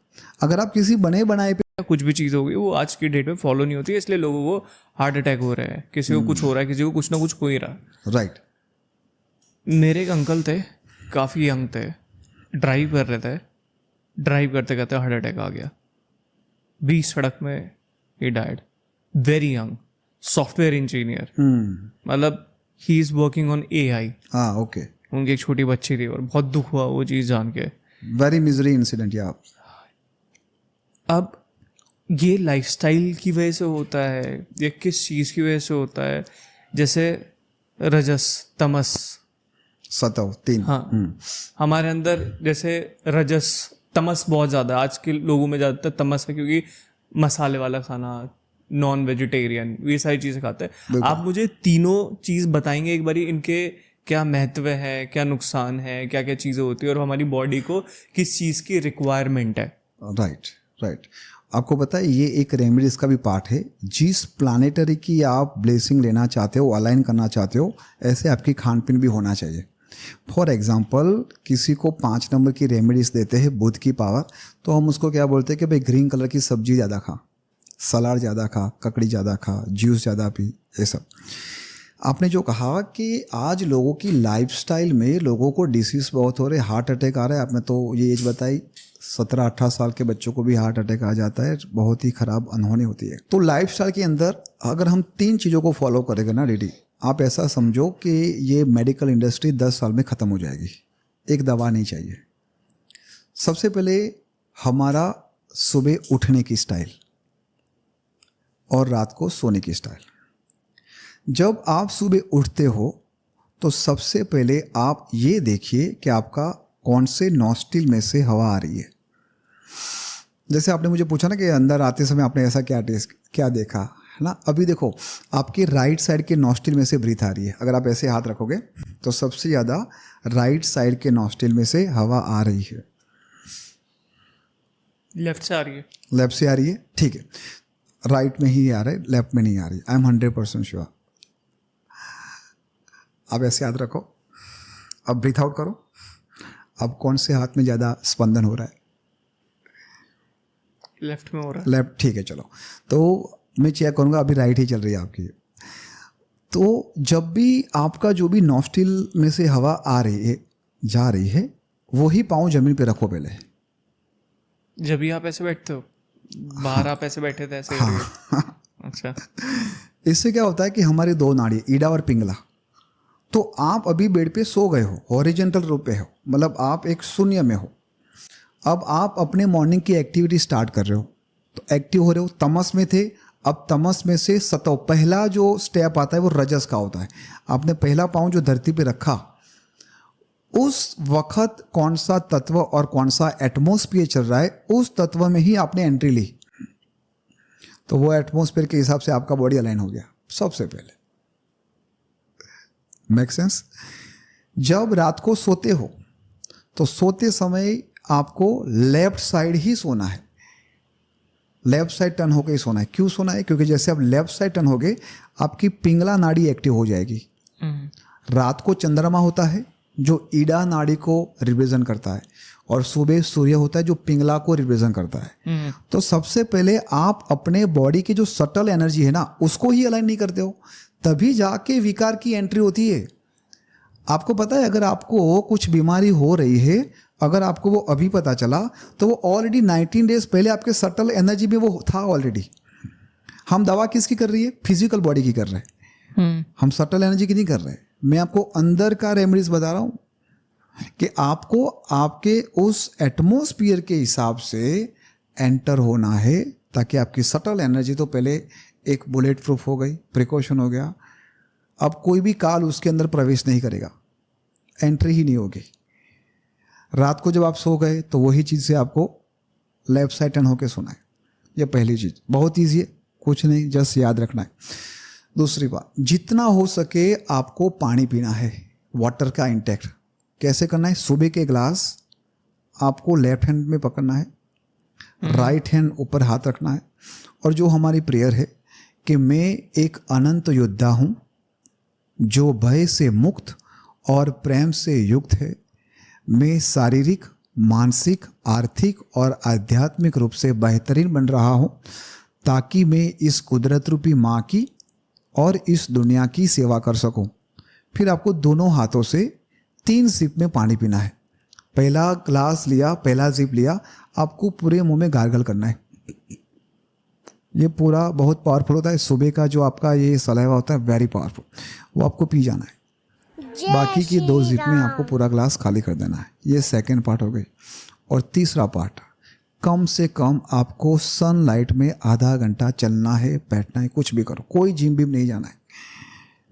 अगर आप किसी बने बनाए पे कुछ भी चीज़ होगी वो आज की डेट में फॉलो नहीं होती है, इसलिए लोगों को हार्ट अटैक हो रहा है, किसी को कुछ हो रहा है, किसी को कुछ ना कुछ हो ही रहा है। राइट। मेरे एक अंकल थे, काफ़ी यंग थे, ड्राइव कर रहे थे, ड्राइव करते करते हार्ट अटैक आ गया, 20 सड़क में ही died, very young, software engineer, मतलब he is working on AI। हाँ, ओके। उनकी एक छोटी बच्ची थी और बहुत दुख हुआ वो चीज़ जान के। Very misery incident. या अब ये लाइफस्टाइल की वजह से होता है, ये किस चीज़ की वजह से होता है? जैसे रजस तमस, सतव 3। हाँ, हमारे अंदर जैसे रजस तमस बहुत ज़्यादा, आज के लोगों में ज़्यादातर तमस है, क्योंकि मसाले वाला खाना, नॉन वेजिटेरियन, ये सारी चीज़ें खाते हैं। आप मुझे तीनों चीज़ बताएंगे एक बारी, इनके क्या महत्व है, क्या नुकसान है, क्या क्या चीज़ें होती है, और हमारी बॉडी को किस चीज़ की रिक्वायरमेंट है? Right, right. आपको पता है ये एक रेमेडीज का भी पार्ट है। जिस प्लानेटरी की आप ब्लेसिंग लेना चाहते हो, अलाइन करना चाहते हो, ऐसे आपकी खान पीन भी होना चाहिए। फॉर एग्जाम्पल, किसी को 5 नंबर की रेमेडीज देते हैं बुध की पावर, तो हम उसको क्या बोलते हैं कि भाई ग्रीन कलर की सब्जी ज़्यादा खा, सलाद ज़्यादा खा, ककड़ी ज़्यादा खा, जूस ज़्यादा पी, ये सब। आपने जो कहा कि आज लोगों की लाइफस्टाइल में लोगों को डिसीज़ बहुत हो रहे, हार्ट अटैक आ रहा है। आपने तो ये एज बताई, 17-18 साल के बच्चों को भी हार्ट अटैक आ जाता है, बहुत ही ख़राब अनहोनी होती है। तो लाइफस्टाइल के अंदर अगर हम 3 चीज़ों को फॉलो करेंगे ना डीडी, आप ऐसा समझो कि ये मेडिकल इंडस्ट्री 10 साल में ख़त्म हो जाएगी। एक दवा नहीं चाहिए। सबसे पहले हमारा सुबह उठने की स्टाइल और रात को सोने की स्टाइल। जब आप सुबह उठते हो तो सबसे पहले आप ये देखिए कि आपका कौन से नॉस्ट्रिल में से हवा आ रही है। जैसे आपने मुझे पूछा ना कि अंदर आते समय आपने ऐसा क्या देखा, है ना? अभी देखो, आपके राइट साइड के नॉस्ट्रिल में से ब्रीथ आ रही है। अगर आप ऐसे हाथ रखोगे तो सबसे ज़्यादा राइट साइड के नॉस्ट्रिल में से हवा आ रही है। लेफ्ट से आ रही है? लेफ्ट से आ रही है, ठीक है। राइट में ही आ रहा है, लेफ्ट में नहीं आ रही। I am 100% sure. आप ऐसे याद रखो, अब ब्रीथ आउट करो। अब कौन से हाथ में ज़्यादा स्पंदन हो रहा है? लेफ्ट में हो रहा है। लेफ्ट, ठीक है। चलो, तो मैं चेक करूँगा, अभी राइट ही चल रही है आपकी। तो जब भी आपका जो भी नॉस्ट्रिल में से हवा आ रही है, जा रही है, वही पाँव जमीन पे रखो पहले। जब भी आप ऐसे बैठते हो, बाहर आप ऐसे बैठे थे ऐसे करके? अच्छा। इससे क्या होता है कि हमारे 2 नाड़ी, ईडा और पिंगला, तो आप अभी बेड पे सो गए हो, हॉरिजॉन्टल रूप पे हो, मतलब आप एक शून्य में हो। अब आप अपने मॉर्निंग की एक्टिविटी स्टार्ट कर रहे हो, तो एक्टिव हो रहे हो। तमस में थे, अब तमस में से सतव, पहला जो स्टेप आता है वो रजस का होता है। आपने पहला पाँव जो धरती पे रखा, उस वक्त कौन सा तत्व और कौन सा एटमॉस्फेयर चल रहा है, उस तत्व में ही आपने एंट्री ली, तो वो एटमॉस्फेयर के हिसाब से आपका बॉडी अलाइन हो गया सबसे पहले। Make sense? जब रात को सोते हो तो सोते समय आपको लेफ्ट साइड ही सोना है, लेफ्ट साइड टर्न होकर ही सोना है। क्यों सोना है? क्योंकि जैसे आप लेफ्ट साइड टर्न होगे, आपकी पिंगला नाड़ी एक्टिव हो जाएगी। रात को चंद्रमा होता है जो ईडा नाड़ी को रिप्रेजेंट करता है, और सुबह सूर्य होता है जो पिंगला को रिप्रेजेंट करता है। तो सबसे पहले आप अपने बॉडी की जो सटल एनर्जी है ना, उसको ही अलाइन नहीं करते हो, तभी जाके विकार की एंट्री होती है। आपको पता है अगर आपको कुछ बीमारी हो रही है, अगर आपको वो अभी पता चला तो वो ऑलरेडी 19 डेज पहले आपके सटल एनर्जी में वो था ऑलरेडी। हम दवा किसकी कर रही है? फिजिकल बॉडी की कर रहे हैं, हम सटल एनर्जी की नहीं कर रहे। मैं आपको अंदर का रेमेडीज बता रहा हूँ कि आपको आपके उस एटमॉस्फियर के हिसाब से एंटर होना है, ताकि आपकी सटल एनर्जी तो पहले एक बुलेट प्रूफ हो गई, प्रिकॉशन हो गया। अब कोई भी काल उसके अंदर प्रवेश नहीं करेगा, एंट्री ही नहीं होगी। रात को जब आप सो गए तो वही चीज़ से आपको लेफ्ट साइड टर्न होकर सोना है। ये पहली चीज़, बहुत ईजी है, कुछ नहीं, जस्ट याद रखना है। दूसरी बात, जितना हो सके आपको पानी पीना है, वाटर का इंटेक्ट कैसे करना है? सुबह के ग्लास आपको लेफ्ट हैंड में पकड़ना है, राइट हैंड ऊपर हाथ रखना है, और जो हमारी प्रेयर है कि मैं एक अनंत योद्धा हूँ जो भय से मुक्त और प्रेम से युक्त है। मैं शारीरिक, मानसिक, आर्थिक और आध्यात्मिक रूप से बेहतरीन बन रहा हूँ, ताकि मैं इस कुदरत रूपी माँ की और इस दुनिया की सेवा कर सकूँ। फिर आपको दोनों हाथों से 3 सिप में पानी पीना है। पहला ग्लास लिया, पहला सिप लिया, आपको पूरे मुंह में गार्गल करना है। ये पूरा बहुत पावरफुल होता है। सुबह का जो आपका ये सलाइवा होता है वेरी पावरफुल, वो आपको पी जाना है। बाकी की 2 जिप में आपको पूरा ग्लास खाली कर देना है। ये सेकंड पार्ट हो गई। और तीसरा पार्ट, कम से कम आपको सनलाइट में आधा घंटा चलना है, बैठना है, कुछ भी करो, कोई जिम भी नहीं जाना है,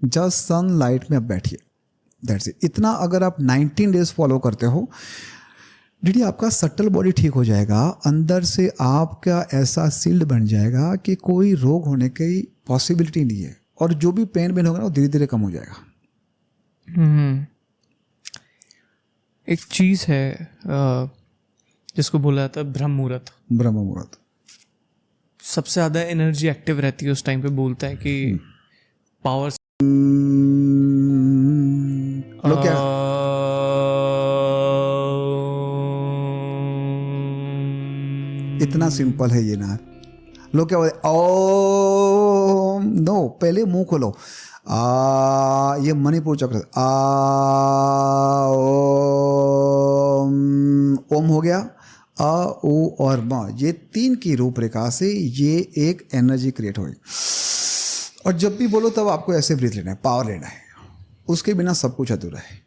जस्ट सनलाइट में आप बैठिए, दैट्स इट। इतना अगर आप 19 डेज फॉलो करते हो, दीदी आपका सटल बॉडी ठीक हो जाएगा, अंदर से आपका ऐसा सील्ड बन जाएगा कि कोई रोग होने की पॉसिबिलिटी नहीं है, और जो भी पेन वेन होगा ना वो धीरे धीरे कम हो जाएगा। एक चीज है जिसको बोला जाता है ब्रह्म मुहूर्त। ब्रह्म मुहूर्त सबसे ज्यादा एनर्जी एक्टिव रहती है उस टाइम पे। बोलते हैं कि पावर लोग क्या इतना सिंपल है ये ना, लोग क्या बोलते ओम, नो, पहले मुंह खोलो, ये मणिपुर चक्र, ओम हो गया, अ, ओ और म, ये 3 की रूपरेखा से ये एक एनर्जी क्रिएट होगी। और जब भी बोलो तब आपको ऐसे ब्रीथ लेना है, पावर लेना है, उसके बिना सब कुछ अधूरा है।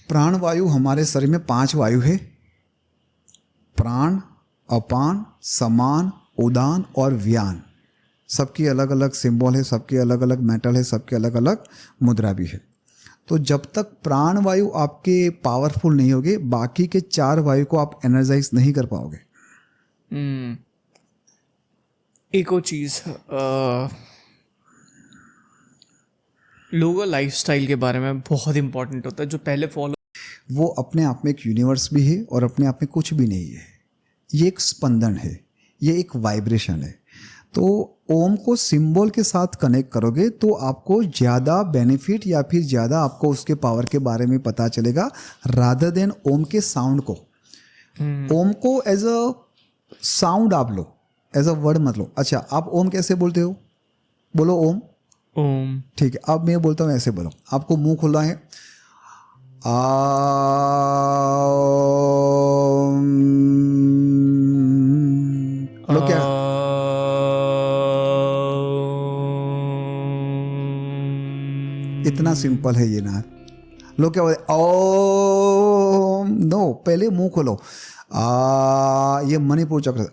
प्राण वायु, हमारे शरीर में 5 वायु है, प्राण, अपान, समान, उदान और व्यान। सबकी अलग अलग सिंबल है, सबकी अलग अलग मेटल है, सबकी अलग अलग मुद्रा भी है। तो जब तक प्राण वायु आपके पावरफुल नहीं होगे, बाकी के 4 वायु को आप एनर्जाइज नहीं कर पाओगे। एक और चीज, लोगों लाइफस्टाइल के बारे में बहुत इंपॉर्टेंट होता है, जो पहले फॉलो, वो अपने आप में एक यूनिवर्स भी है और अपने आप में कुछ भी नहीं है। ये एक स्पंदन है, ये एक वाइब्रेशन है। तो ओम को सिंबल के साथ कनेक्ट करोगे तो आपको ज़्यादा बेनिफिट या फिर ज़्यादा आपको उसके पावर के बारे में पता चलेगा, रादर देन ओम के साउंड को। ओम को एज अ साउंड आप लो, एज अ वर्ड मत लो। अच्छा, आप ओम कैसे बोलते हो? बोलो ओम। ओम। ठीक है, अब मैं बोलता हूँ ऐसे बोलो। आपको मुंह खुला है, लोग क्या इतना सिंपल है ये ना, लोग क्या बोलते ओम, नो, पहले मुंह खोलो, ये मणिपुर चक्र,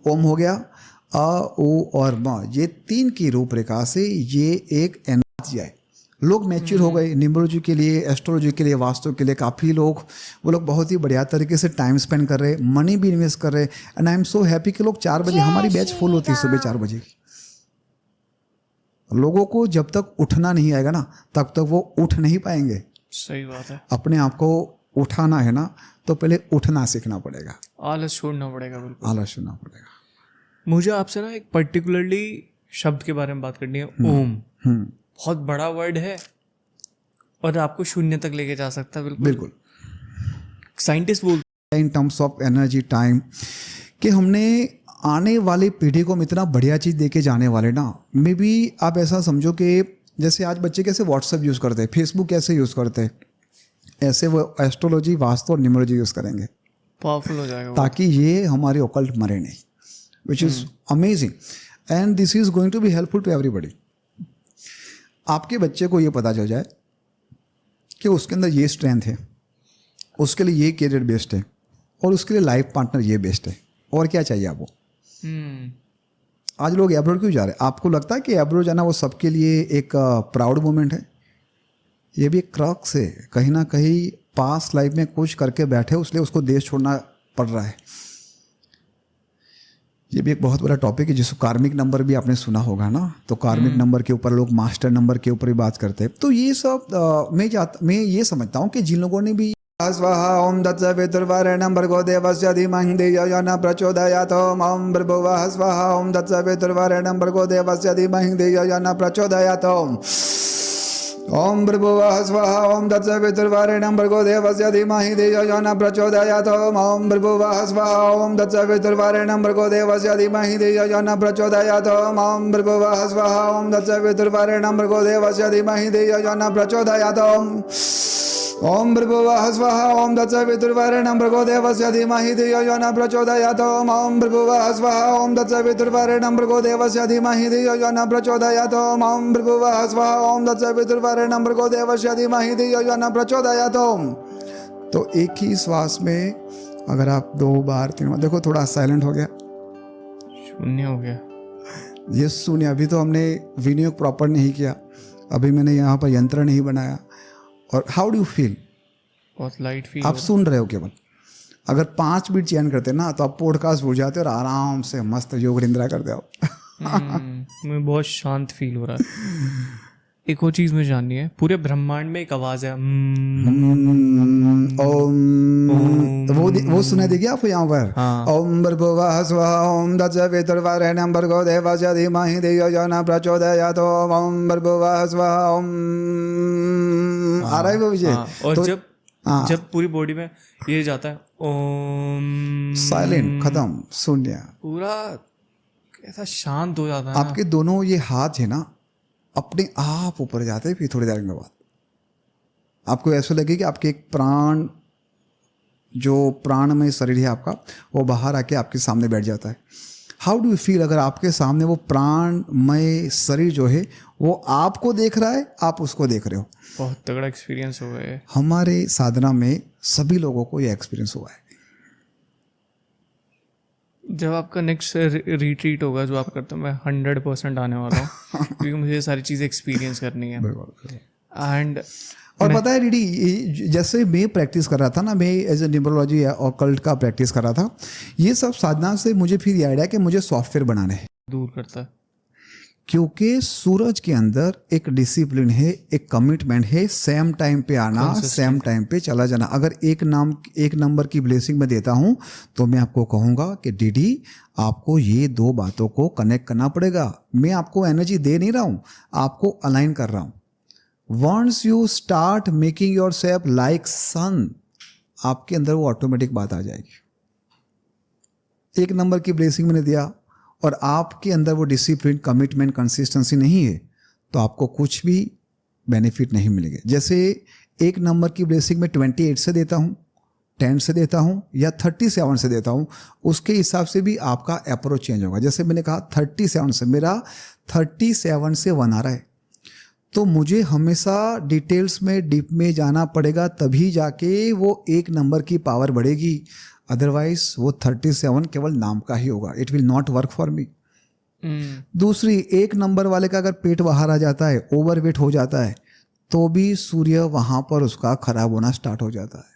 ओम हो गया, अ, ओ और म, ये 3 की रूपरेखा से ये एक एनर्जी है। लोग मैच्योर हो गए न्यूमरोलॉजी के लिए, एस्ट्रोलॉजी के लिए, वास्तु के लिए। काफ़ी लोग, वो लोग बहुत ही बढ़िया तरीके से टाइम स्पेंड कर रहे, मनी भी इन्वेस्ट कर रहे। And I am so happy कि लोग 4 बजे, हमारी बैच फुल होती है सुबह 4 बजे की। लोगों को जब तक उठना नहीं आएगा ना तब तक वो उठ नहीं पाएंगे। सही बात है। अपने आप को उठाना है ना तो पहले उठना सीखना पड़ेगा, आलस छोड़ना पड़ेगा। बिल्कुल आलस छोड़ना पड़ेगा। मुझे आपसे ना एक पर्टिकुलरली शब्द के बारे में बात करनी है, ओम। बहुत बड़ा वर्ड है और आपको शून्य तक लेके जा सकता है। बिल्कुल बिल्कुल। साइंटिस्ट बोलते in terms of energy time कि हमने आने वाली पीढ़ी को हम इतना बढ़िया चीज़ दे के जाने वाले ना। मे बी आप ऐसा समझो कि जैसे आज बच्चे कैसे व्हाट्सएप यूज़ करते हैं, फेसबुक कैसे यूज़ करते हैं, ऐसे वो एस्ट्रोलॉजी, वास्तु और न्यूमरोलॉजी यूज़ करेंगे पावरफुल हो जाएगा वो। ताकि ये हमारे ओकल्ट मरे नहीं, which is amazing and this is going to be helpful to everybody. आपके बच्चे को ये पता चल जाए कि उसके अंदर ये स्ट्रेंथ है, उसके लिए ये कैरियर बेस्ट है और उसके लिए लाइफ पार्टनर ये बेस्ट है, और क्या चाहिए आपको। आज लोग एब्रोड क्यों जा रहे हैं? आपको लगता है कि एब्रोड जाना वो सबके लिए एक प्राउड मोमेंट है? ये भी एक क्रक्स है, कहीं ना कहीं पास्ट लाइफ में कुछ करके बैठे इसलिए उसको देश छोड़ना पड़ रहा है। ये भी एक बहुत बड़ा टॉपिक है जिसको कार्मिक नंबर भी आपने सुना होगा ना। तो कार्मिक नंबर के ऊपर लोग मास्टर नंबर के ऊपर भी बात करते हैं। तो ये सब मैं ये समझता हूँ कि जिन लोगों ने भी स्वाहा ओम तत्सवितुर्वरेण्यं भर्गो देवस्य धीमहि धियो यो न प्रचोदयात् ओम भूर्भुवः स्वाहा ओम तत्सवितुर्वरेण्यं भर्गो देवस्य धीमहि धियो यो न प्रचोदयात् ओम भूर्भुवः स्वाहा ओम तत्सवितुर्वरेण्यं भर्गो देवस्य धीमहि धियो यो न प्रचोदयात् ओम भूर्भुवः स्वाहा ओम तत्सवितुर्वरेण्यं भर्गो देवस्य धीमहि धियो यो न प्रचोदयात् ओम भूर्भुवः स्वाहा ओम तत्सवितुर्वरेण्यं भर्गो देवस्य धीमहि धियो यो न प्रचोदयात् ओम भूर्भुवः स्वाहा ओम तत्सवितुर्वरेण्यं भर्गो देवस्य धीमहि धियो यो न प्रचोदयात् ओम भूर्भुवः स्वाहा ओम तत्सवितुर्वरेण्यं भर्गो देवस्य धीमहि धियो यो न प्रचोदयात् ओम भूर्भुवः स्वाहा ओम तत्सवितुर्वरेण्यं भर्गो देवस्य धीमहि धियो यो न प्रचोदयात्। तो एक ही श्वास में अगर आप 2 बार 3 बार, देखो थोड़ा साइलेंट हो गया, शून्य हो गया। ये शून्य। अभी तो हमने विनियोग प्रॉपर नहीं किया, अभी मैंने यहाँ पर यंत्र नहीं बनाया। और हाउ डू यू फील? बहुत लाइट फील। आप सुन रहे हो केवल। अगर 5 मिनट चयन करते ना तो आप पॉडकास्ट भूल जाते और आराम से मस्त योग निद्रा करते हो। मुझे बहुत शांत फील हो रहा है। एक और चीज मुझे जाननी है, पूरे ब्रह्मांड में एक आवाज है ओम। वो सुना देखिए आपको यहाँ पर। हाँ। ओम भूर्भुवः स्वः ओम तत्सवितुर्वरेण्यं भर्गो देवस्य धीमहि धियो यो न प्रचोदयात् ओम भूर्भुवः स्वः ओम। आ रहा है वो विजय? हाँ, और तो जब पूरी बॉडी में ये जाता है ओम, साइलेंट, खत्म, शून्य, पूरा ऐसा शांत हो जाता है ना। आपके दोनों ये हाथ है ना अपने आप ऊपर जाते हैं। फिर थोड़ी देर के बाद आपको ऐसा लगे कि आपके एक प्राण, जो प्राणमय शरीर है आपका, वो बाहर आके आपके सामने बैठ जाता है। हाउ डू यू फील अगर आपके सामने वो प्राणमय शरीर जो है वो आपको देख रहा है, आप उसको देख रहे हो? बहुत तगड़ा एक्सपीरियंस हुआ है। हमारे साधना में सभी लोगों को ये एक्सपीरियंस हुआ है। जब आपका नेक्स्ट रिट्रीट होगा जो आप करते हो, मैं 100% आने वाला हूँ क्योंकि मुझे ये सारी चीज़ें एक्सपीरियंस करनी है। एंड और पता है डीडी, जैसे मैं प्रैक्टिस कर रहा था ना, मैं एज ए न्यूमरोलॉजी और कल्ट का प्रैक्टिस कर रहा था, ये सब साधना से मुझे फिर ये आइडिया कि मुझे सॉफ्टवेयर बनाने हैं। दूर करता है क्योंकि सूरज के अंदर एक डिसिप्लिन है, एक कमिटमेंट है, सेम टाइम पे आना, सेम टाइम पे चला जाना। अगर एक नंबर की ब्लेसिंग में देता हूं तो मैं आपको कहूंगा कि डीडी आपको ये 2 बातों को कनेक्ट करना पड़ेगा। मैं आपको एनर्जी दे नहीं रहा हूं, आपको अलाइन कर रहा हूं। Once you start making yourself like sun, आपके अंदर वो ऑटोमेटिक बात आ जाएगी। 1 नंबर की ब्लेसिंग मैंने दिया और आपके अंदर वो डिसिप्लिन, कमिटमेंट, कंसिस्टेंसी नहीं है तो आपको कुछ भी बेनिफिट नहीं मिलेगा। जैसे 1 नंबर की ब्लेसिंग में 28 से देता हूँ, 10 से देता हूँ या 37 से देता हूँ, उसके हिसाब से भी आपका अप्रोच चेंज होगा। जैसे मैंने कहा 37 से, मेरा 37 से 1 आ रहा है, तो मुझे हमेशा डिटेल्स में, डीप में जाना पड़ेगा, तभी जाके वो 1 नंबर की पावर बढ़ेगी। अदरवाइज वो 37 केवल नाम का ही होगा। It will not work for me. दूसरी, 1 नंबर वाले का अगर पेट बाहर आ जाता है, ओवरवेट हो जाता है, तो भी सूर्य वहां पर उसका खराब होना स्टार्ट हो जाता है।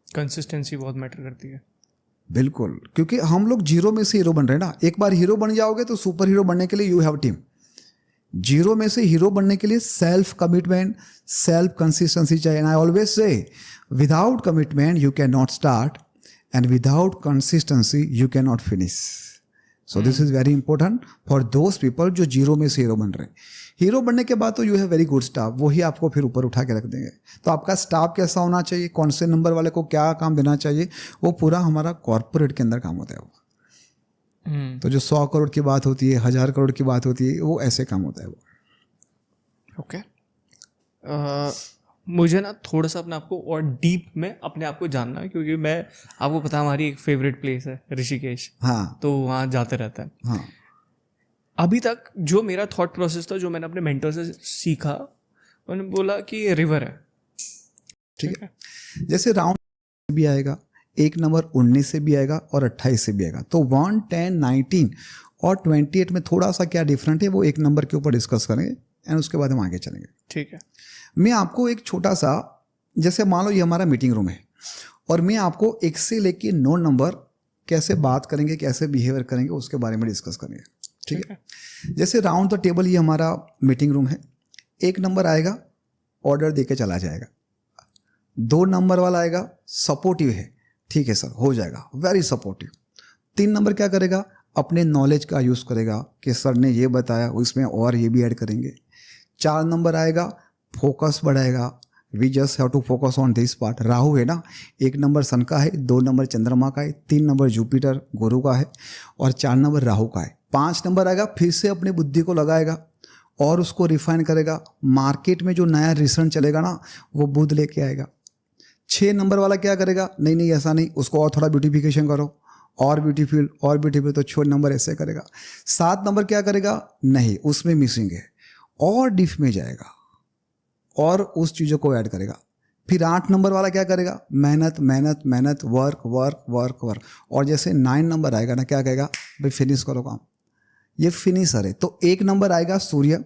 कंसिस्टेंसी बहुत मैटर करती है। बिल्कुल, क्योंकि हम लोग जीरो में से हीरो बन रहे हैं ना। एक बार हीरो बन जाओगे तो सुपर हीरो बनने के लिए यू हैव टीम। जीरो में से हीरो बनने के लिए सेल्फ कमिटमेंट, सेल्फ कंसिस्टेंसी चाहिए। And I always say without commitment you can not start and without consistency you can not finish. So this is very important for those people जो zero में से hero बन रहे हैं। Hero बनने के बाद तो you have very good staff, वही आपको फिर ऊपर उठा के रख देंगे। तो आपका स्टाफ कैसा होना चाहिए, कौन से नंबर वाले को क्या काम देना चाहिए, वो पूरा हमारा कॉर्पोरेट के अंदर काम होता है वो। तो जो 100 करोड़ की बात होती है, 1000 करोड़ की बात होती है, वो ऐसे काम होता है वो। ओके मुझे ना थोड़ा सा अपने आप को और डीप में अपने आप को जानना है, क्योंकि मैं आपको पता है हमारी एक फेवरेट प्लेस है ऋषिकेश। हाँ तो वहाँ जाते रहता है। हाँ। अभी तक जो मेरा थॉट प्रोसेस था, जो मैंने अपने मेंटर से सीखा, उन्होंने बोला कि ये रिवर है। ठीक है, जैसे राउंड से भी आएगा, एक नंबर 19 से भी आएगा और 28 से भी आएगा। तो 1, 10, 19 और 28 में थोड़ा सा क्या डिफरेंट है वो एक नंबर के ऊपर डिस्कस करेंगे एंड उसके बाद हम आगे चलेंगे। ठीक है। मैं आपको एक छोटा सा, जैसे मान लो ये हमारा मीटिंग रूम है और मैं आपको 1 से लेके 9 नंबर कैसे बात करेंगे, कैसे बिहेवियर करेंगे, उसके बारे में डिस्कस करेंगे। ठीक है, जैसे राउंड द टेबल ये हमारा मीटिंग रूम है। 1 नंबर आएगा, ऑर्डर दे के चला जाएगा। 2 नंबर वाला आएगा, सपोर्टिव है, ठीक है सर हो जाएगा, वेरी सपोर्टिव। 3 नंबर क्या करेगा, अपने नॉलेज का यूज़ करेगा कि सर ने ये बताया, उसमें और ये भी ऐड करेंगे। 4 नंबर आएगा, फोकस बढ़ाएगा, we just have to focus on this part. Rahu है ना, 1 नंबर सन का है, 2 नंबर चंद्रमा का है, 3 नंबर जुपिटर गुरु का है और 4 नंबर राहु का है। 5 नंबर आएगा, फिर से अपनी बुद्धि को लगाएगा और उसको रिफाइन करेगा। मार्केट में जो नया रिसर्च चलेगा ना, वो बुध लेके आएगा। 6 नंबर वाला क्या करेगा, नहीं नहीं ऐसा नहीं, उसको और थोड़ा ब्यूटिफिकेशन करो, और ब्यूटीफुल और ब्यूटीफुल, तो 6 नंबर ऐसे करेगा। 7 नंबर क्या करेगा, नहीं उसमें मिसिंग है, और डीप में जाएगा और उस चीज़ों को ऐड करेगा। फिर 8 नंबर वाला क्या करेगा, मेहनत मेहनत मेहनत, वर्क वर्क वर्क वर्क। और जैसे 9 नंबर आएगा ना, क्या कहेगा, भाई फिनिश करो काम, ये फिनिशर है। तो 1 नंबर आएगा सूर्य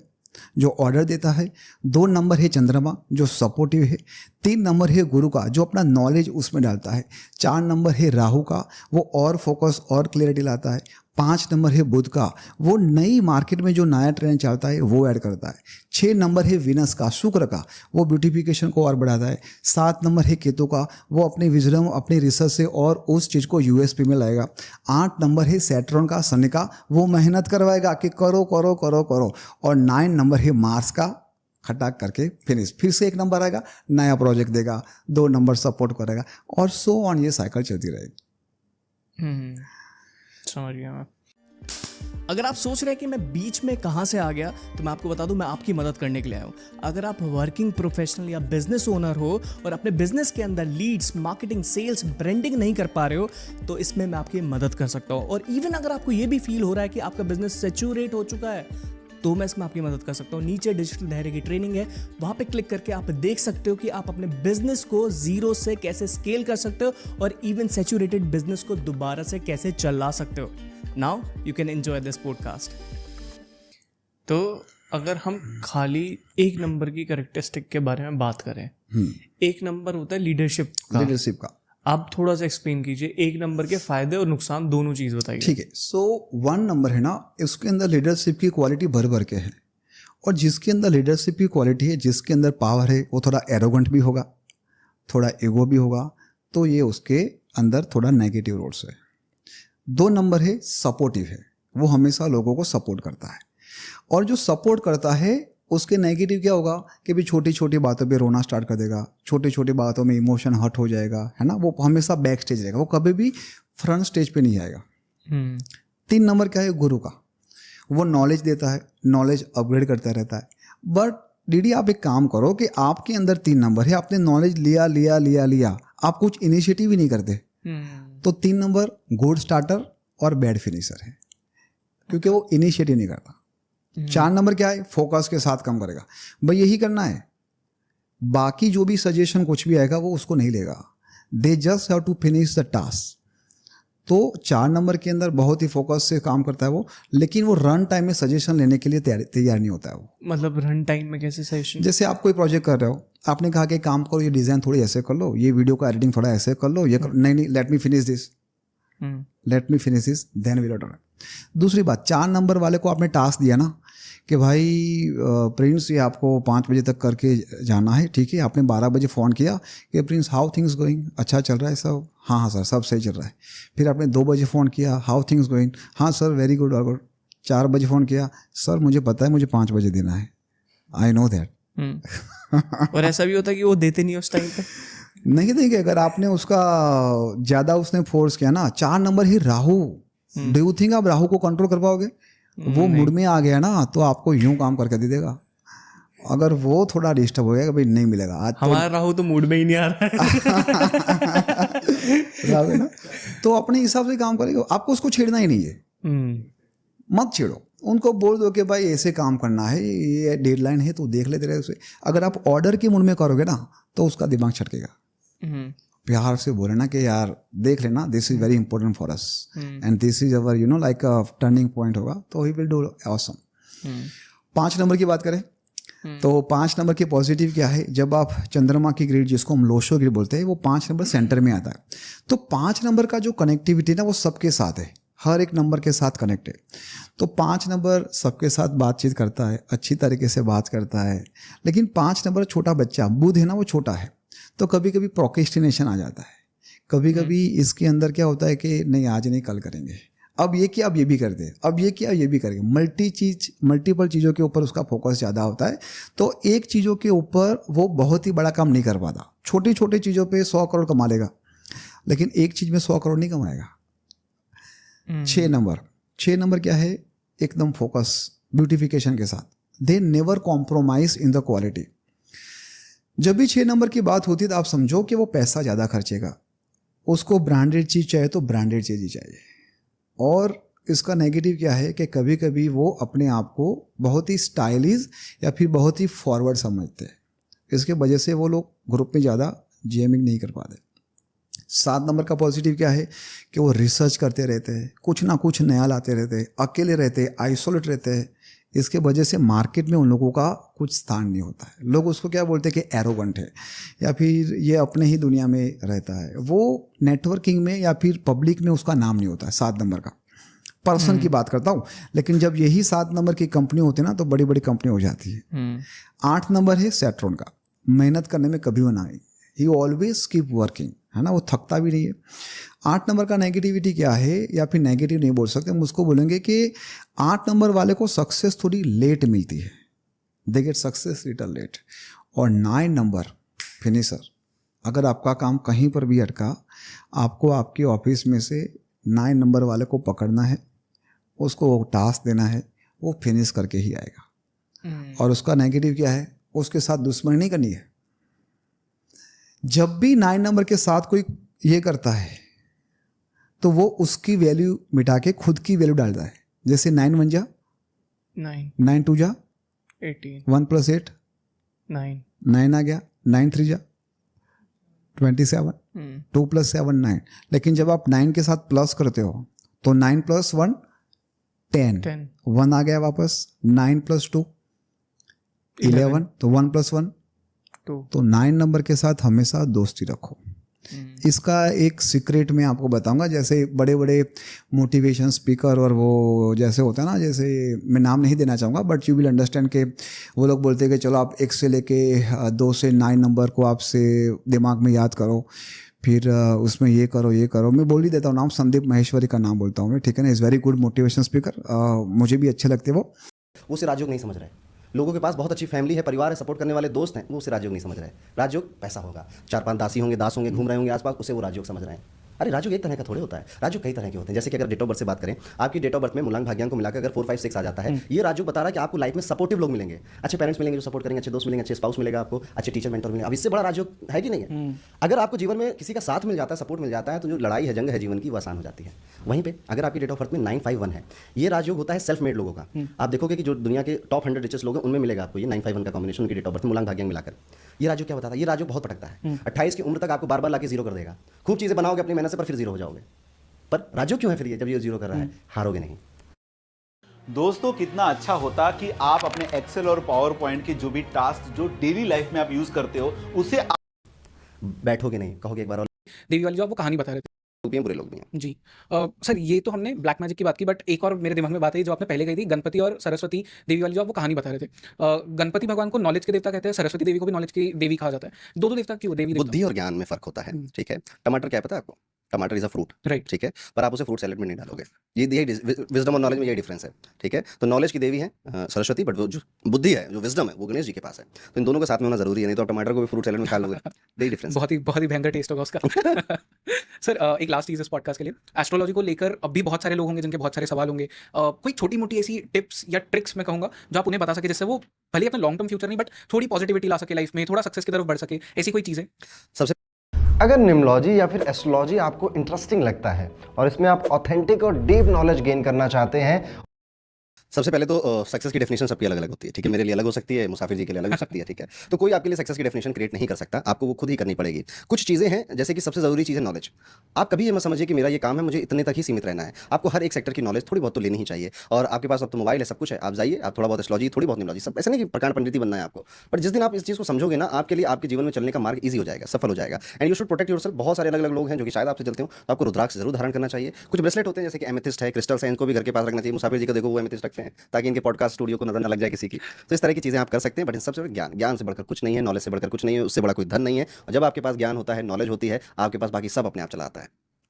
जो ऑर्डर देता है, 2 नंबर है चंद्रमा जो सपोर्टिव है, 3 नंबर है गुरु का जो अपना नॉलेज उसमें डालता है, 4 नंबर है राहु का वो और फोकस और क्लियरिटी लाता है, 5 नंबर है बुध का वो नई मार्केट में जो नया ट्रेंड चलता है वो ऐड करता है, 6 नंबर है विनस का शुक्र का वो ब्यूटिफिकेशन को और बढ़ाता है, 7 नंबर है केतु का वो अपनी विजडम अपनी रिसर्च से और उस चीज़ को यूएसपी में लाएगा, 8 नंबर है सैटर्न का शनि का वो मेहनत करवाएगा कि करो करो करो करो, और 9 नंबर है मार्स का खटाक करके फिनिश। फिर से 1 नंबर आएगा, नया प्रोजेक्ट देगा, 2 नंबर सपोर्ट करेगा और सो ऑन, ये साइकिल चलती रहेगी। समझ गया मैं। अगर आप सोच रहे हैं कि मैं बीच में कहाँ से आ गया, तो मैं आपको बता दूं मैं आपकी मदद करने के लिए आया हूँ। अगर आप वर्किंग प्रोफेशनल या बिजनेस ओनर हो और अपने बिजनेस के अंदर लीड्स, मार्केटिंग, सेल्स, ब्रांडिंग नहीं कर पा रहे हो, तो इसमें मैं आपकी मदद कर सकता हूँ। और इवन अगर आपको ये भी फील हो रहा है कि आपका बिजनेस सैचुरेट हो चुका है, तो मैं इसमें आपकी मदद कर सकता हूँ। नीचे डिजिटल धैर्य की ट्रेनिंग है, वहाँ पे क्लिक करके आप देख सकते हो कि आप अपने बिजनेस को जीरो से कैसे स्केल कर सकते हो और इवन सैचुरेटेड बिजनेस को दोबारा से कैसे चला सकते हो। Now you can enjoy this podcast. तो अगर हम खाली 1 नंबर की कैरेक्टरिस्टिक के बारे में बात करें, 1 नंबर होता है लीडरशिप का। आप थोड़ा सा एक्सप्लेन कीजिए 1 नंबर के फायदे और नुकसान दोनों चीज बताइए। ठीक है, सो 1 नंबर है ना, इसके अंदर लीडरशिप की क्वालिटी भर भर के है, और जिसके अंदर लीडरशिप की क्वालिटी है, जिसके अंदर पावर है, वो थोड़ा एरोगेंट भी होगा, थोड़ा ईगो भी होगा, तो ये उसके अंदर थोड़ा नेगेटिव रोल्स है। 2 नंबर है सपोर्टिव है, वो हमेशा लोगों को सपोर्ट करता है, और जो सपोर्ट करता है उसके नेगेटिव क्या होगा कि भी छोटी छोटी बातों पे रोना स्टार्ट कर देगा, छोटी छोटी बातों में इमोशन हर्ट हो जाएगा, है ना, वो हमेशा बैक स्टेज रहेगा, वो कभी भी फ्रंट स्टेज पे नहीं आएगा। 3 नंबर क्या है, गुरु का, वो नॉलेज देता है, नॉलेज अपग्रेड करता रहता है। बट डीडी आप एक काम करो कि आपके अंदर 3 नंबर है, आपने नॉलेज लिया लिया लिया लिया, आप कुछ इनिशिएटिव ही नहीं करते, तो 3 नंबर गुड स्टार्टर और बैड फिनिशर है, क्योंकि वो इनिशिएटिव नहीं करता। 4 नंबर क्या है, फोकस के साथ काम करेगा, भाई यही करना है, बाकी जो भी सजेशन कुछ भी आएगा वो उसको नहीं लेगा, they just have to finish the task. तो 4 नंबर के अंदर बहुत ही फोकस से काम करता है वो, लेकिन वो रन टाइम में सजेशन लेने के लिए तैयार नहीं होता है वो। मतलब रन टाइम में कैसे सजेशन? जैसे आप कोई प्रोजेक्ट कर रहे हो, आपने कहा कि काम करो, ये डिज़ाइन थोड़ी ऐसे कर लो, ये वीडियो का एडिटिंग थोड़ा ऐसे कर लो, ये नहीं नहीं let me finish this, let me finish this then will order. दूसरी बात, 4 नंबर वाले को आपने टास्क दिया ना कि भाई प्रिंस ये आपको 5 बजे तक करके जाना है, ठीक है। आपने 12 बजे फ़ोन किया कि प्रिंस हाउ थिंग्स गोइंग, अच्छा चल रहा है सब, हाँ सर सब सही चल रहा है। फिर आपने 2 बजे फ़ोन किया, हाउ थिंग्स गोइंग, हाँ सर वेरी गुड और गुड। 4 बजे फ़ोन किया, सर मुझे पता है मुझे 5 बजे देना है, आई नो दैट। और ऐसा भी होता है कि वो देते नहीं उस टाइम पे। नहीं देंगे अगर आपने उसका ज़्यादा उसने फोर्स किया ना। 4 number he Rahu, do you think आप राहु को कंट्रोल कर पाओगे? वो मूड में आ गया ना तो आपको यूं काम करके दे देगा। अगर वो थोड़ा डिस्टर्ब हो गया कि भाई नहीं मिलेगा आज हमारा राहु तो मूड में ही नहीं आ रहा है ना, तो अपने हिसाब से काम करेगा। आपको उसको छेड़ना ही नहीं है, मत छेड़ो। उनको बोल दो कि भाई ऐसे काम करना है, ये डेडलाइन है तो देख लेते रहे उसे। अगर आप ऑर्डर के मूड में करोगे ना तो उसका दिमाग छटकेगा। प्यार से बोले ना कि यार देख लेना, this is very important for us and this is our like a turning point होगा, तो he will do awesome. 5 number की बात करें तो 5 नंबर की पॉजिटिव क्या है, जब आप चंद्रमा की ग्रिड जिसको हम लोशो ग्रिड बोलते हैं, वो 5 नंबर सेंटर में आता है। तो 5 नंबर का जो कनेक्टिविटी ना वो सबके साथ है, हर एक नंबर के साथ कनेक्ट है। तो 5 नंबर सबके साथ बातचीत करता है, अच्छी तरीके से बात करता है। लेकिन 5 नंबर छोटा बच्चा, बुध है ना वो छोटा है, तो कभी कभी प्रोक्रेस्टिनेशन आ जाता है। कभी कभी इसके अंदर क्या होता है कि नहीं आज नहीं कल करेंगे, अब ये किया अब ये भी कर दे, अब ये किया ये भी करेंगे। मल्टीपल चीज़ों के ऊपर उसका फोकस ज़्यादा होता है। तो एक चीज़ों के ऊपर वो बहुत ही बड़ा काम नहीं कर पाता। छोटी छोटी चीज़ों पे 100 करोड़ कमा लेगा, लेकिन एक चीज़ में 100 करोड़ नहीं कमाएगा। 6 नंबर क्या है, एकदम फोकस ब्यूटिफिकेशन के साथ। They never compromise in the quality. जब भी 6 नंबर की बात होती है तो आप समझो कि वो पैसा ज़्यादा खर्चेगा, उसको ब्रांडेड चीज़ चाहिए तो ब्रांडेड चीज़ ही चाहिए। और इसका नेगेटिव क्या है कि कभी कभी वो अपने आप को बहुत ही स्टाइलिश या फिर बहुत ही फॉरवर्ड समझते हैं। इसके वजह से वो लोग ग्रुप में ज़्यादा जेमिंग नहीं कर पाते। 7 नंबर का पॉजिटिव क्या है कि वो रिसर्च करते रहते हैं, कुछ ना कुछ नया लाते रहते हैं, अकेले रहते हैं, आइसोलेट रहते हैं। इसके वजह से मार्केट में उन लोगों का कुछ स्थान नहीं होता है। लोग उसको क्या बोलते हैं कि एरोगेंट है या फिर ये अपने ही दुनिया में रहता है। वो नेटवर्किंग में या फिर पब्लिक में उसका नाम नहीं होता है। 7 नंबर का पर्सन की बात करता हूँ, लेकिन जब यही 7 नंबर की कंपनी होती है ना तो बड़ी बड़ी कंपनी हो जाती है। 8 नंबर है सैटर्न का, मेहनत करने में कभी वो ना आई, ही ऑलवेज कीप वर्किंग, है ना, वो थकता भी नहीं है। 8 नंबर का नेगेटिविटी क्या है, या फिर नेगेटिव नहीं बोल सकते हम उसको, बोलेंगे कि 8 नंबर वाले को सक्सेस थोड़ी लेट मिलती है, they get success little late. और 9 नंबर फिनिशर, अगर आपका काम कहीं पर भी अटका, आपको आपके ऑफिस में से 9 नंबर वाले को पकड़ना है, उसको वो टास्क देना है, वो फिनिश करके ही आएगा। और उसका नेगेटिव क्या है, उसके साथ दुश्मनी नहीं करनी है। जब भी 9 नंबर के साथ कोई ये करता है तो वो उसकी वैल्यू मिटा के खुद की वैल्यू डालता है। जैसे 9 1 जा 9 2 जा 18 1 + 8 9 आ गया, 9 3 जा 27 2 + 7 9। लेकिन जब आप 9 के साथ प्लस करते हो तो 9 + 1 10 1 आ गया वापस, 9 + 2 11, तो 1 + 1 तो 9 नंबर के साथ हमेशा दोस्ती रखो। इसका एक सीक्रेट मैं आपको बताऊंगा। जैसे बड़े बड़े मोटिवेशन स्पीकर और वो जैसे होता है ना, जैसे मैं नाम नहीं देना चाहूँगा, बट यू विल अंडरस्टैंड के वो लोग बोलते हैं कि चलो आप 1 से लेके 2 से 9 नंबर को आपसे दिमाग में याद करो, फिर उसमें ये करो। मैं बोल ही देता हूँ नाम, संदीप माहेश्वरी का नाम बोलता हूँ मैं, ठीक है ना। Is very good motivation speaker, मुझे भी अच्छे लगते वो उसे राजयोग नहीं समझ रहे। लोगों के पास बहुत अच्छी फैमिली है, परिवार है, सपोर्ट करने वाले दोस्त हैं, वो उसे राजयोग नहीं समझ रहे। राजयोग पैसा होगा, 4-5 दासी होंगे, दास होंगे, घूम रहे होंगे आसपास, उसे वो राजयोग समझ रहे हैं। अरे राजयोग एक तरह का थोड़े होता है, राजयोग कई तरह के होते हैं। जैसे कि अगर डेट ऑफ बर्थ से बात करें, आपकी डेट ऑफ बर्थ में मूलांक भाग्यांक को मिलाकर अगर 4 5 6 आ जाता है, ये राजयोग बता रहा है कि आपको लाइफ में सपोर्टिव लोग मिलेंगे, अच्छे पेरेंट्स मिलेंगे जो सपोर्ट करेंगे, अच्छे दोस्त मिलेंगे, अच्छे स्पाउस मिलेगा आपको, अच्छे टीचर मेंटर मिलेंगे। अब इससे बड़ा राजयोग है कि नहीं है? अगर आपको जीवन में किसी का साथ मिल जाता है, सपोर्ट मिल जाता है, तो जो लड़ाई है, जंग है जीवन की, वो आसान हो जाती है। वहीं पे अगर आपकी डेट ऑफ बर्थ में 9 5 1 है, ये राजयोग होता है सेल्फ मेड लोगों का। आप देखोगे कि जो दुनिया के टॉप 100 रिचेस्ट लोग हैं, उनमें मिलेगा आपको ये 9 5 1 का कॉम्बिनेशन उनकी डेट ऑफ बर्थ मूलांक भाग्यांक मिलाकर। ये राजयोग क्या बताता है? ये राजयोग बहुत पटकता है। 28 की उम्र तक आपको बार बार लाके जीरो कर देगा। खूब चीजें बनाओगे अपनी मेहनत से, पर फिर जीरो हो जाओगे। पर राजयोग क्यों है फिर ये, जब ये जीरो कर रहा है? हारोगे नहीं। दोस्तों, कितना अच्छा होता कि आप अपने एक्सेल और पावर पॉइंट के जो भी टास्क जो डेली लाइफ में आप यूज करते हो, उसे बैठोगे नहीं, कहोगे एक बार और। देवी वाली जो आपको कहानी बता रहे थे, लोग भी हैं, बुरे लोग भी हैं। जी। सर ये तो हमने ब्लैक मैजिक की बात की, बट एक और मेरे दिमाग में बात है जो आपने पहले कही थी, गणपति और सरस्वती देवी वाली जो आप वो कहानी बता रहे थे। गणपति भगवान को नॉलेज के देवता कहते हैं, सरस्वती देवी को भी नॉलेज की देवी कहा जाता है। दो देवता क्यों देवी देवता? बुद्धि और ज्ञान में फ़र्क होता है, ठीक है? टमाटर क्या है पता है आपको? टमाटर इज़ अ फ्रूट, राइट। ठीक है? पर आप उसे फ्रूट सैलेड में नहीं डालोगे। ये विज़डम और नॉलेज में यही डिफरेंस है, ठीक है? तो नॉलेज की देवी है सरस्वती, बट वो जो बुद्धि है, जो विज़डम है, वो गणेश जी के पास है। तो इन दोनों का साथ में होना ज़रूरी है, नहीं तो आप टमाटर को भी फ्रूट सैलेड में खा लोगे। यही डिफरेंस है। बहुत ही भयंकर टेस्ट होगा उसका। सर एक लास्ट चीज़ इस पॉडकास्ट के लिए, एस्ट्रोलॉजी को लेकर अब भी बहुत सारे लोग होंगे जिनके बहुत सारे सवाल होंगे। कोई छोटी-मोटी ऐसी टिप्स या ट्रिक्स मैं कहूँगा जो आप उन्हें बता सके, जिससे वो भले ही अपना लॉन्ग टर्म फ्यूचर नहीं, बट थोड़ी पॉजिटिविटी ला सके लाइफ में, थोड़ा सक्सेस की तरफ बढ़ सके, ऐसी कोई चीज़ें? सबसे अगर न्यूमरोलॉजी या फिर एस्ट्रोलॉजी आपको इंटरेस्टिंग लगता है और इसमें आप ऑथेंटिक और डीप नॉलेज गेन करना चाहते हैं, सबसे पहले तो सक्सेस की डेफिनेशन सबकी अलग अलग होती है, ठीक है? मेरे लिए अलग हो सकती है, मुसाफिर जी के लिए अलग हो सकती है, ठीक है? तो कोई आपके लिए सक्सेस की डेफिनेशन क्रिएट नहीं कर सकता, आपको वो खुद ही करनी पड़ेगी। कुछ चीज़ें हैं, जैसे कि सबसे ज़रूरी चीज़ है नॉलेज। आप कभी ये मत समझिए कि मेरा ये काम है, मुझे इतने तक ही सीमित रहना है। आपको हर एक सेक्टर की नॉलेज थोड़ी बहुत तो लेनी ही चाहिए, और आपके पास अब तो मोबाइल है, सब कुछ है, आप जाइए, आप थोड़ा बहुत एस्ट्रोलॉजी, थोड़ी बहुत न्यूमरोलॉजी, सब ऐसा नहीं कि प्रकांड पंडित ही बनना है आपको। बट जिस दिन आप इस चीज़ को समझोगे ना, आपके लिए आपके जीवन में चलने का मार्ग ईज़ी हो जाएगा, सफल हो जाएगा। And you should protect yourself. बहुत सारे अलग-अलग लोग हैं जो कि शायद आपसे चलते हो, तो आपको रुद्राक्ष ज़रूर धारण करना चाहिए। कुछ ब्रेसलेट होते हैं जैसे कि एमेथिस्ट है, क्रिस्टल्स हैं, इनको भी घर के पास रखना चाहिए। मुसाफिर जी को देखो, वो एमेथिस्ट रखते हैं ताकि इनके पॉडकास्ट स्टूडियो को नजर ना लग जाए किसी की। तो इस तरह की चीज़ें आप कर सकते हैं, बट इन सबसे ज्ञान से बढ़कर कुछ नहीं है, नॉलेज से बढ़कर कुछ नहीं है, उससे बड़ा कोई धन नहीं है। और जब आपके पास ज्ञान होता है, नॉलेज होती है, आपके पास बाकी सब अपने आप चला आता है।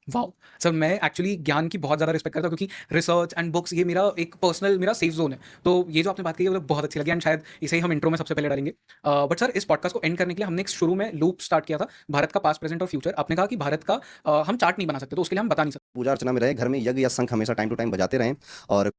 वाओ! सर मैं एक्चुअली ज्ञान की बहुत ज़्यादा रिस्पेक्ट करता हूँ, क्योंकि रिसर्च एंड बुक्स ये मेरा एक पर्सनल मेरा सेफ ज़ोन है। तो ये जो आपने बात की है मुझे बहुत अच्छी लगी, एंड शायद इसे ही हम इंट्रो में सबसे पहले डालेंगे। बट सर इस पॉडकास्ट को एंड करने के लिए हमने एक शुरू में लूप स्टार्ट किया था, भारत का पास्ट, प्रेजेंट और फ्यूचर। आपने कहा कि भारत का हम चार्ट नहीं बना सकते, तो उसके लिए हम बता नहीं सकते। पूजा अर्चना में रहे, घर में यज्ञ या शंख हमेशा टाइम टू टाइम बजाते रहें, और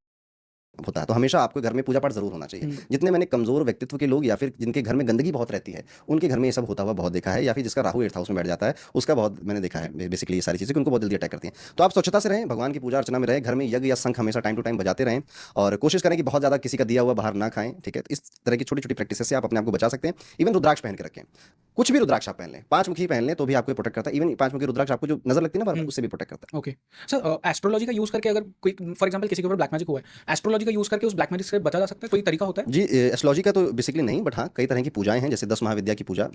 होता है तो हमेशा आपको घर में पूजा पाठ जरूर होना चाहिए। जितने मैंने कमजोर व्यक्तित्व के लोग या फिर जिनके घर में गंदगी बहुत रहती है, उनके घर में ये सब होता हुआ बहुत देखा है, या फिर जिसका राहु 8th हाउस में बैठ जाता है, उसका बहुत मैंने देखा है बेसिकली ये सारी चीज़ें कि उनको बहुत जल्दी अटैक करती हैं। तो आप स्वच्छता से रहें, भगवान की पूजा अर्चना में रहें, घर में यज्ञ या शंख हमेशा टाइम टू टाइम बजाते रहें, और कोशिश करें कि बहुत ज़्यादा किसी का दिया हुआ बाहर ना खाएं, ठीक है? इस तरह की छोटी छोटी प्रैक्टिस से आप अपने आप को बचा सकते हैं। इवन रुद्राक्ष पहन के रखें, कुछ भी रुद्राक्ष आप पहन लें, 5 मुखी पहन लें तो भी आपको प्रोटेक्ट करता है। इवन 5 मुखी रुद्राक्ष आपको जो नजर लगती है ना, उससे भी प्रोटेक्ट करता है। ओके सर, एस्ट्रोलॉजी का यूज़ करके अगर कोई फॉर एग्जांपल किसी के ऊपर ब्लैक मैजिक हुआ है, एस्ट्रोलॉजी का यूज़ करके उस ब्लैक मैजिक से बचा जा सकता है? कोई तरीका होता है? जी, एस्ट्रोलॉजी का तो बेसिकली नहीं, बट हाँ कई तरह की पूजाएं हैं, जैसे 10 महाविद्या की पूजा।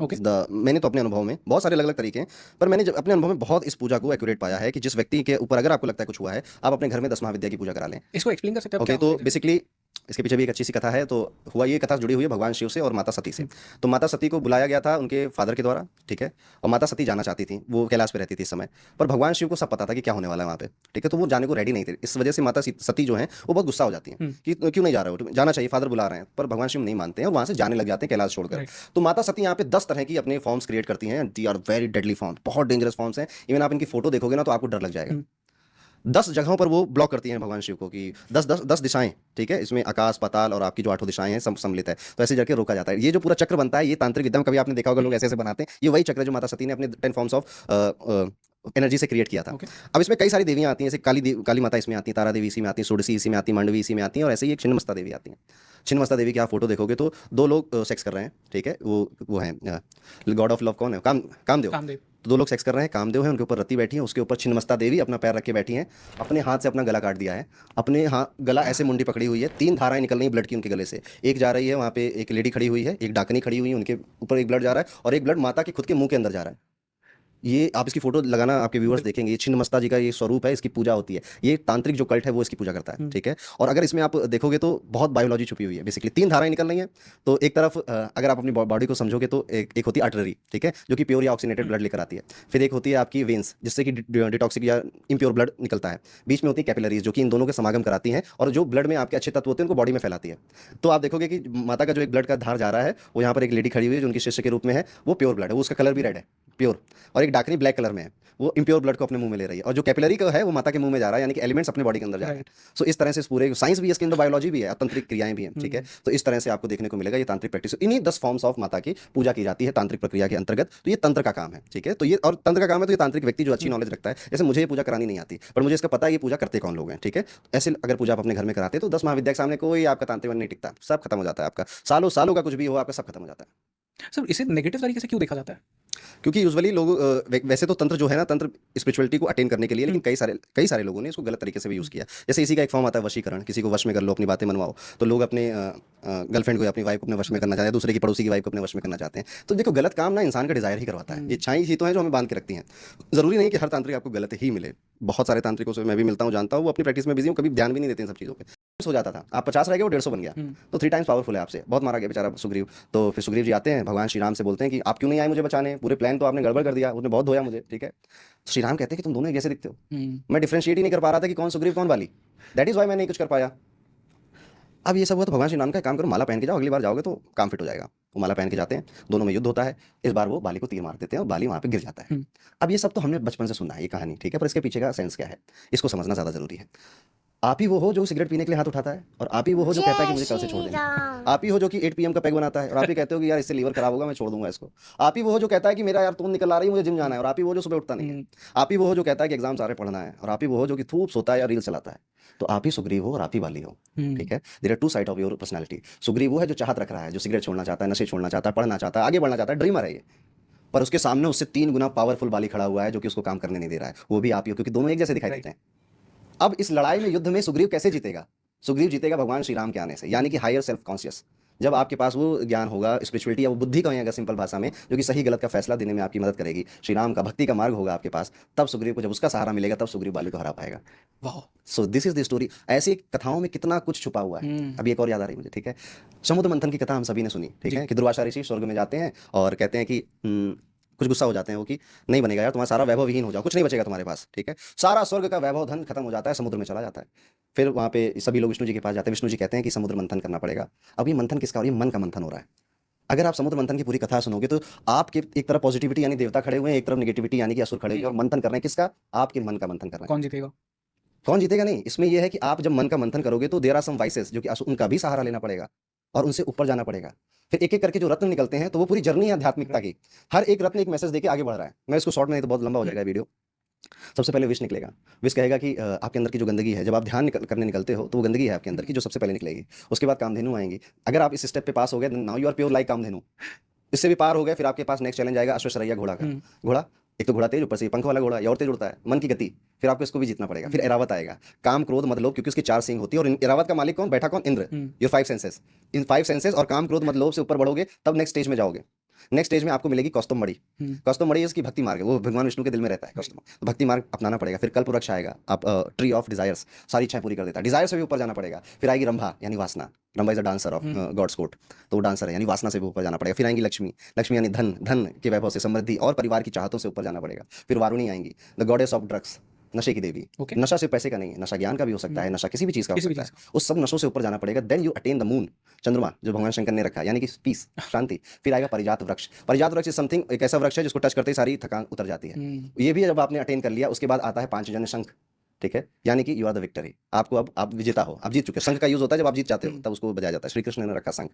मैंने तो अपने अनुभव में बहुत सारे अलग अलग तरीके हैं, पर मैंने जब अपने अनुभव में बहुत इस पूजा को एक्यूरेट पाया है कि जिस व्यक्ति के ऊपर अगर आपको लगता है कुछ हुआ है, आप अपने घर में 10 महाविद्या की पूजा करा लें। इसको एक्सप्लेन कर सकते हैं? ओके, तो बेसिकली इसके पीछे भी एक अच्छी सी कथा है। तो हुआ ये, कथा जुड़ी हुई है भगवान शिव से और माता सती से। तो माता सती को बुलाया गया था उनके फादर के द्वारा, ठीक है? और माता सती जाना चाहती थी, वो कैलाश पे रहती थी इस समय, पर भगवान शिव को सब पता था कि क्या होने वाला है वहाँ पे, ठीक है? तो वो जाने को रेडी नहीं थे। इस वजह से माता सती जो है वो बहुत गुस्सा हो जाती हैं कि क्यों नहीं जा रहे हो, जाना चाहिए, फादर बुला रहे हैं। पर भगवान शिव नहीं मानते हैं और वहाँ से जाने लग जाते हैं कैलाश छोड़कर। तो माता सती यहाँ पे 10 तरह की अपने फॉर्म्स क्रिएट करती हैं। दी आर वेरी डेडली फॉर्म्स, बहुत डेंजरस फॉर्म्स हैं। इवन आप इनकी फोटो देखोगे ना तो आपको डर लग जाएगा। 10 जगहों पर वो ब्लॉक करती हैं भगवान शिव को कि 10 दिशाएं, ठीक है? इसमें आकाश, पाताल और आपकी जो 8 दिशाएं हैं सम्मिलित है। तो ऐसे जाके रोका जाता है। ये जो पूरा चक्र बनता है, ये तांत्रिक विद्या में कभी आपने देखा होगा, लोग ऐसे ऐसे बनाते हैं। ये वही चक्र है जो माता सती ने अपने 10 फॉर्म्स ऑफ एनर्जी से क्रिएट किया था। अब इसमें कई सारी देवियां आती हैं, जैसे काली माता इसमें आती है, तारा देवी इसी में आती है, षोडशी इसी में आती है, मांडवी इसी में आती है, और ऐसे ही एक छिन्नमस्ता देवी आती हैं। छिन्नमस्ता देवी की आप फोटो देखोगे तो 2 लोग सेक्स कर रहे हैं, ठीक है? वो हैं गॉड ऑफ लव, कौन है? कामदेव। तो 2 लोग सेक्स कर रहे हैं, कामदेव है, उनके ऊपर रति बैठी है, उसके ऊपर छिन्नमस्ता देवी अपना पैर रख के बैठी हैं, अपने हाथ से अपना गला काट दिया है, अपने गला ऐसे मुंडी पकड़ी हुई है, 3 धाराएं निकल रही हैं ब्लड की उनके गले से। एक जा रही है वहाँ पे, एक लेडी खड़ी हुई है, एक डाकनी खड़ी हुई है, उनके ऊपर एक ब्लड जा रहा है, और एक ब्लड माता के खुद के मुंह के अंदर जा रहा है। ये आप इसकी फोटो लगाना, आपके व्यूअर्स देखेंगे, ये छिन्नमस्ता जी का ये स्वरूप है, इसकी पूजा होती है। ये तांत्रिक जो कल्ट है वो इसकी पूजा करता है, ठीक है? और अगर इसमें आप देखोगे तो बहुत बायोलॉजी छुपी हुई है। बेसिकली 3 धाराएं निकल रही हैं। तो एक तरफ अगर आप अपनी बॉडी को समझोगे तो एक होती है आर्टरी, ठीक है, जो कि प्योर या ऑक्सीनेटेड ब्लड लेकर आती है। फिर एक होती है आपकी वेन्स, जिससे कि डिटॉक्सिक या इम्प्योर ब्लड निकलता है। बीच में होती है कैपिलरीज, जो कि इन दोनों के समागम कराती हैं और जो ब्लड में आपके अच्छे तत्व होते हैं उनको बॉडी में फैलाती है। तो आप देखोगे कि माता का जो एक ब्लड का धार जा रहा है, वो यहाँ पर एक लेडी खड़ी हुई है जो उनकी शिष्य के रूप में है, वो प्योर ब्लड है, वो उसका कलर भी रेड है, प्योर। और एक डाकनी ब्लैक कलर में है, वो इम्प्योर ब्लड को अपने मुंह में ले रही है, और जो कैपिलरी का है वो माता के मुंह में जा रहा है, यानी कि एलिमेंट्स अपने बॉडी के अंदर जा रहे हैं। सो इस तरह से पूरे साइंस भी है इसके अंदर, बायोलॉजी भी है, तंत्रिक क्रियाएं भी हैं, ठीक है? तो इस तरह से आपको देखने को मिलेगा ये तांत्रिक प्रैक्टिस। इन्हीं 10 फॉर्म्स ऑफ माता की पूजा की जाती है तांत्रिक प्रक्रिया के अंतर्गत। तो ये तंत्र का काम है, ठीक है? तो ये और तंत्र का काम है, तो ये तांत्रिक व्यक्ति जो अच्छी नॉलेज रखता है, जैसे मुझे ये पूजा करानी नहीं आती, पर मुझे इसका पता है ये पूजा करते कौन लोग हैं, ठीक है? ऐसे अगर पूजा आप अपने घर में कराते हैं तो 10 महाविद्या के सामने कोई आपका तांत्रिक नहीं टिकता, सब खत्म हो जाता है आपका। सालों का कुछ भी हो, आपका सब खत्म हो जाता है। सर इसे नेगेटिव तरीके से क्यों देखा जाता है? क्योंकि यूजुअली लोग वैसे तो तंत्र जो है ना, तंत्र स्पिरिचुअलिटी को अटेन करने के लिए, लेकिन कई सारे लोगों ने इसको गलत तरीके से भी यूज़ किया। जैसे इसी का एक फॉर्म आता है वशीकरण, किसी को वश में कर लो, अपनी बातें मनवाओ। तो लोग अपने गर्लफ्रेंड को या अपनी वाइफ को अपने वश में करना चाहते हैं, दूसरे की पड़ोसी की वाइफ को अपने वश में करना चाहते हैं। तो देखो, गलत काम ना इंसान का डिजायर ही करवाता है। इच्छाएं ही तो हैं जो हमें बांध के रखती हैं। ज़रूरी नहीं कि हर तांत्रिक आपको गलत ही मिले। बहुत सारे तांत्रिकों से मैं भी मिलता हूँ, जानता हूँ, वो अपनी प्रैक्टिस में बिजी हूँ, कभी ध्यान भी नहीं देते इन सब चीज़ों पे। हो जाता था, आप 50 रह गए, वो 150 बन गया, तो 3 टाइम्स पावरफुल है आपसे। बहुत मारा गया बेचारा सुग्रीव। तो फिर सुग्रीव जी आते हैं, भगवान श्री राम से बोलते हैं कि आप क्यों नहीं आए मुझे बचाने, पूरे प्लान तो आपने गड़बड़ कर दिया, उसने बहुत धोया मुझे, ठीक है। श्री राम कहते हैं कि तुम दोनों एक जैसे दिखते हो। मैं डिफरेंशिएट ही नहीं कर पा रहा था कि कौन सुग्रीव कौन वाली, दैट इज वाई मैं नहीं कुछ कर पाया। अब ये सब हुआ तो भगवान श्री राम का काम करो, माला पहन के जाओ, अगली बार जाओगे तो काम फिट हो जाएगा। वो माला पहन के जाते हैं, दोनों में युद्ध होता है। इस बार वो बाली को तीर मार देते हैं और बाली वहाँ पे गिर जाता है। अब ये सब तो हमने बचपन से सुना है ये कहानी, ठीक है, पर इसके पीछे का सेंस क्या है, इसको समझना ज़्यादा जरूरी है। आप ही वो हो जो सिगरेट पीने के लिए हाथ उठाता है, और आप ही वो हो जो कहता है कि मुझे कल से छोड़ देना। आप ही हो जो कि 8 PM का पैग बनाता है, और आप ही कहते हो कि यार इससे लीवर खराब होगा, मैं छोड़ दूंगा इसको। आप ही वो हो जो कहता है कि मेरा यार तून निकल आ रही है, मुझे जिम जाना है, और आप ही वो जो सुबह उठता नहीं है। आप ही वो हो जो कहता है कि एग्जाम सारे पढ़ना है, और आप ही वो हो जो कि थूप सोता है या रील चलाता है। तो आप ही सुग्रीव हो और आप ही वाली हो, ठीक है। There are 2 side of your personality. Sugriva वो है जो चाहत रख रहा है, जो सिगरेट छोड़ना चाहता है, नशे छोड़ना चाहता है, पढ़ना चाहता है, आगे बढ़ना चाहता है, ड्रीमर है ये। पर उसके सामने उससे 3 गुना पावरफुल बाली खड़ा हुआ है जो कि उसको काम करने नहीं दे रहा है। वो भी आप ही हो, क्योंकि दोनों एक जैसे दिखाई देते हैं। अब इस लड़ाई में, युद्ध में सुग्रीव कैसे जीतेगा? सुग्रीव जीतेगा भगवान श्री राम के आने से, यानी कि हायर सेल्फ कॉन्शियस। जब आपके पास वो ज्ञान होगा, स्पिरिचुअलिटी या वो बुद्धि का होगा सिंपल भाषा में, जो कि सही गलत का फैसला देने में आपकी मदद करेगी, श्री राम का भक्ति का मार्ग होगा आपके पास, तब सुग्रीव को जब उसका सहारा मिलेगा, तब सुग्रीव बाली को हरा पाएगा। वाह। So this is the story. ऐसी कथाओं में कितना कुछ छुपा हुआ है। अभी एक और याद आ रही मुझे, ठीक है। समुद्र मंथन की कथा हम सभी ने सुनी, ठीक है, कि दुर्वासा ऋषि स्वर्ग में जाते हैं और कहते हैं कि कुछ गुस्सा हो जाते हैं वो कि नहीं बनेगा यार, तुम्हारा सारा वैभव विहीन हो जाओ, कुछ नहीं बचेगा तुम्हारे पास, ठीक है। सारा स्वर्ग का वैभव धन खत्म हो जाता है, समुद्र में चला जाता है। फिर वहाँ पे सभी लोग विष्णु जी के पास जाते हैं, विष्णु जी कहते हैं कि समुद्र मंथन करना पड़ेगा। अब ये मंथन किसका, और ये मन का मंथन हो रहा है। अगर आप समुद्र मंथन की पूरी कथा सुनोगे तो आपके एक तरफ पॉजिटिविटी यानी देवता खड़े हुए हैं, एक तरफ नेगेटिविटी यानी कि असुर खड़े हुए हैं, और मंथन कर रहे हैं किसका, आपके मन का मंथन कर रहे हैं। कौन जीतेगा? कौन जीतेगा नहीं, इसमें यह है कि आप जब मन का मंथन करोगे तो देयर आर सम वाइसेस, जो कि उनका भी सहारा लेना पड़ेगा और उनसे ऊपर जाना पड़ेगा। फिर एक एक करके जो रत्न निकलते हैं, तो वो पूरी जर्नी है आध्यात्मिकता की। हर एक रत्न एक मैसेज देके आगे बढ़ रहा है। मैं इसको शॉर्ट में, नहीं तो बहुत लंबा हो जाएगा वीडियो। सबसे पहले विष निकलेगा। विष कहेगा कि आपके अंदर की जो गंदगी है, जब आप ध्यान करने निकलते हो तो वो गंदगी है आपके अंदर की, जो सबसे पहले निकलेगी। उसके बाद कामधेनु आएंगी। अगर आप इस स्टेप पे पास हो गए, now you are pure like Kamadhenu. इससे भी पार हो गए, फिर आपके पास नेक्स्ट चैलेंज आएगा अश्वशरैया घोड़ा का। घोड़ा एक तो घोड़ा तेज, ऊपर से पंख वाला घोड़ा, ये और तेज उड़ता है, मन की गति। फिर आपको इसको भी जीतना पड़ेगा। फिर एरावत आएगा, काम क्रोध मद लोभ, क्योंकि उसकी 4 सींग होती है। और एरावत का मालिक कौन बैठा, कौन, Indra. Your 5 senses. In 5 senses और काम क्रोध मद लोभ से ऊपर बढ़ोगे, तब नेक्स्ट स्टेज में जाओगे। नेक्स्ट स्टेज में आपको मिलेगी कौस्तुभ मणि। कौस्तुभ मणि इसकी भक्ति मार्ग है, वो भगवान विष्णु के दिल में रहता है कौस्तुभ। तो भक्ति मार्ग अपनाना पड़ेगा। फिर कल्प वृक्ष आएगा, आप ट्री ऑफ डिजायर्स, सारी इच्छाएं पूरी कर देता है। डिजायर से भी ऊपर जाना पड़ेगा। फिर आएगी रंभा यानी वासना। Rambha is a dancer of gods court, तो वो डांसर है, यानी वासना से भी ऊपर जाना पड़ेगा। फिर आएंगी लक्ष्मी। लक्ष्मी यानी धन, धन के वैभव से, समृद्धि और परिवार की चाहतों से ऊपर जाना पड़ेगा। फिर वारुणी आएंगी, द गॉडेस ऑफ ड्रग्स, नशे की देवी। नशा सिर्फ पैसे का नहीं है, नशा ज्ञान का भी हो सकता है, नशा किसी भी चीज का हो सकता है। उस सब नशों से ऊपर जाना पड़ेगा। Then you attain the moon, चंद्रमा जो भगवान शंकर ने रखा है, यानी कि पीस, शांति। फिर आएगा परिजात वृक्ष। परिजात वृक्ष समथिंग एक ऐसा वृक्ष है जिसको टच करते ही सारी थकान उतर जाती है। ये भी जब आपने अटेन कर लिया, उसके बाद आता है 5 जन शंख, ठीक है, यानी कि यू आर द विक्टरी। आपको अब आप विजेता हो, आप जीत चुके। शंख का यूज होता है जब आप जीत जाते हो, तब उसको बजाया जाता है। श्री कृष्ण ने रखा शंख।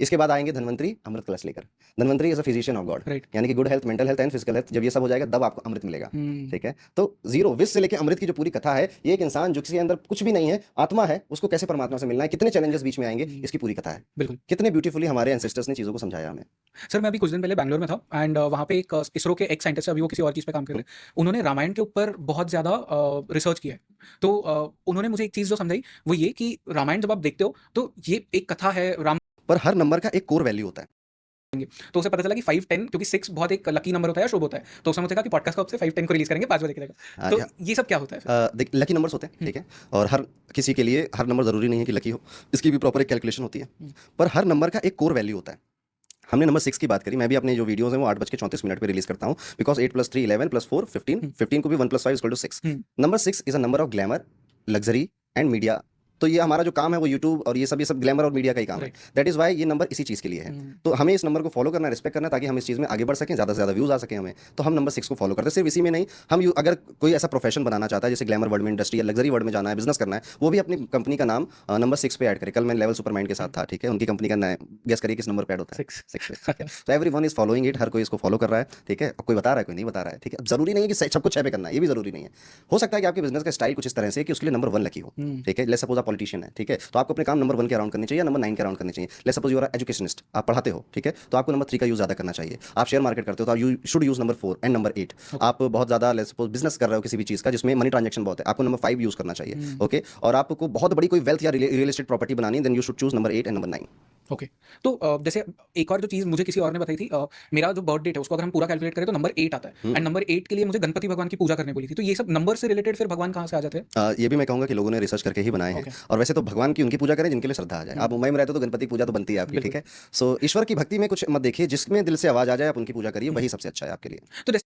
इसके बाद आएंगे धनवंतरी, अमृत कलश लेकर। Dhanvantari is a physician of God, यानी कि good health, mental health and physical health. जब ये सब हो जाएगा, तब आपको अमृत मिलेगा, ठीक है। तो जीरो विष से लेकर अमृत की जो पूरी कथा है, ये एक इंसान जो किसी अंदर कुछ भी नहीं है, आत्मा है, उसको कैसे परमात्मा से मिलना है, कितने चैलेंजेस बीच में आएंगे, इसकी पूरी कथा है। बिल्कुल, कितने ब्यूटीफुली हमारे एंसेस्टर्स ने चीजों को समझाया हमें। सर मैं अभी कुछ दिन पहले बैंगलोर में था, एंड वहाँ पे एक इसरो के एक साइंटिस्ट, अभी वो किसी और चीज़ पे काम कर रहे हैं, उन्होंने रामायण के ऊपर बहुत ज़्यादा रिसर्च किया है। तो उन्होंने मुझे एक चीज़ जो समझाई वो ये कि रामायण जब आप देखते हो तो ये एक कथा है, राम पर हर नंबर का एक कोर वैल्यू होता है। तो उसे पता चला कि 5, 10, क्योंकि 6 बहुत एक लकी नंबर होता है, शुभ होता है। तो उसने मुझे कहा कि पॉडकास्ट का 5, 10 को रिलीज करेंगे, 5 बजे करेगा। तो ये सब क्या होता है? देख, लकी नंबर्स होते हैं, ठीक है, और हर किसी के लिए हर नंबर जरूरी नहीं है कि लकी हो, इसकी भी प्रॉपर एक कैलकुलेशन होती है। पर हर नंबर का एक कोर वैल्यू होता है। हमने नंबर 6 की बात करी, मैं भी अपने जो वीडियोस हैं वो 8:34 पे रिलीज करता हूँ, बिकॉज 8 + 3 11 + 4 15, 15 को भी 1 + 5 = 6। Number 6 is a number of glamour, luxury and media. तो ये हमारा जो काम है वो यूट्यूब और ये सब ग्लैमर और मीडिया का ही काम है। दैट इज वाई ये नंबर इसी चीज़ के लिए है। तो हमें इस नंबर को फॉलो करना, रिस्पेक्ट करना, ताकि हम इस चीज़ में आगे बढ़ सकें, ज़्यादा से ज़्यादा व्यूज़ आ सके हमें। तो हम नंबर 6 को फॉलो करते हैं। सिर्फ इसी में नहीं, हम अगर कोई ऐसा प्रोफेशन बनाना चाहता है, जैसे ग्लैमर वर्ल्ड में, इंडस्ट्री या लग्जरी वर्ल्ड में जाना है, बिजनेस करना है, वो भी अपनी कंपनी का नाम नंबर 6 पे ऐड करे। कल मैं लेवल सुपरमाइंड के साथ था, ठीक है, उनकी कंपनी का नाम गेस करिए किस नंबर पे ऐड होता है? 6 पे। तो एवरीवन इज फॉलोइंग इट, हर कोई इसको फॉलो कर रहा है, ठीक है। कोई बता रहा है, कोई नहीं बता रहा है, ठीक है। जरूरी नहीं है कि सबको 6 पे करना है, ये भी जरूरी नहीं है। हो सकता है कि आपके बिजनेस का स्टाइल कुछ इस तरह से कि उसके लिए नंबर 1 लकी हो, ठीक है। लेट्स सपोज आप पॉलिटिशियन है, ठीक है, तो आपको अपने काम नंबर 1 के अराउंड करने चाहिए या नंबर 9 के अराउंड करने चाहिए। Let's suppose you are educationist, आप पढ़ाते हो, ठीक है, तो आपको नंबर 3 का यूज ज़्यादा करना चाहिए। आप शेयर मार्केट करते हो तो you should use number 4 and number 8। आप बहुत ज़्यादा लेट्स सपोज बिजनेस कर रहे हो किसी भी चीज़ का जिसमें मनी ट्रांजेक्शन बहुत है, आपको नंबर 5 यूज करना चाहिए। ओके, और आपको बहुत बड़ी कोई वेल्थ या रियल एस्टेट प्रॉपर्टी बनानी है, then you should choose number 8 and number 9। Okay, तो जैसे एक और जो चीज़ मुझे किसी और ने बताई थी, मेरा जो बर्थ डेट है उसको अगर हम पूरा कैलकुलेट करें तो नंबर 8 आता है, एंड नंबर 8 के लिए मुझे गणपति भगवान की पूजा करने बोली थी। तो ये सब नंबर से रिलेटेड फिर भगवान कहाँ से आ जाते हैं? ये भी मैं कहूँगा कि लोगों ने रिसर्च करके ही बनाए हैं। और वैसे तो भगवान की उनकी पूजा करें जिनके लिए श्रद्धा आ जाए। आप मुंबई में रहते हो तो गणपति पूजा तो बनती है आपकी, ठीक है। सो ईश्वर की भक्ति में कुछ मत देखिए, जिसमें दिल से आवाज आ जाए आप उनकी पूजा करिए, वही सबसे अच्छा है आपके लिए। तो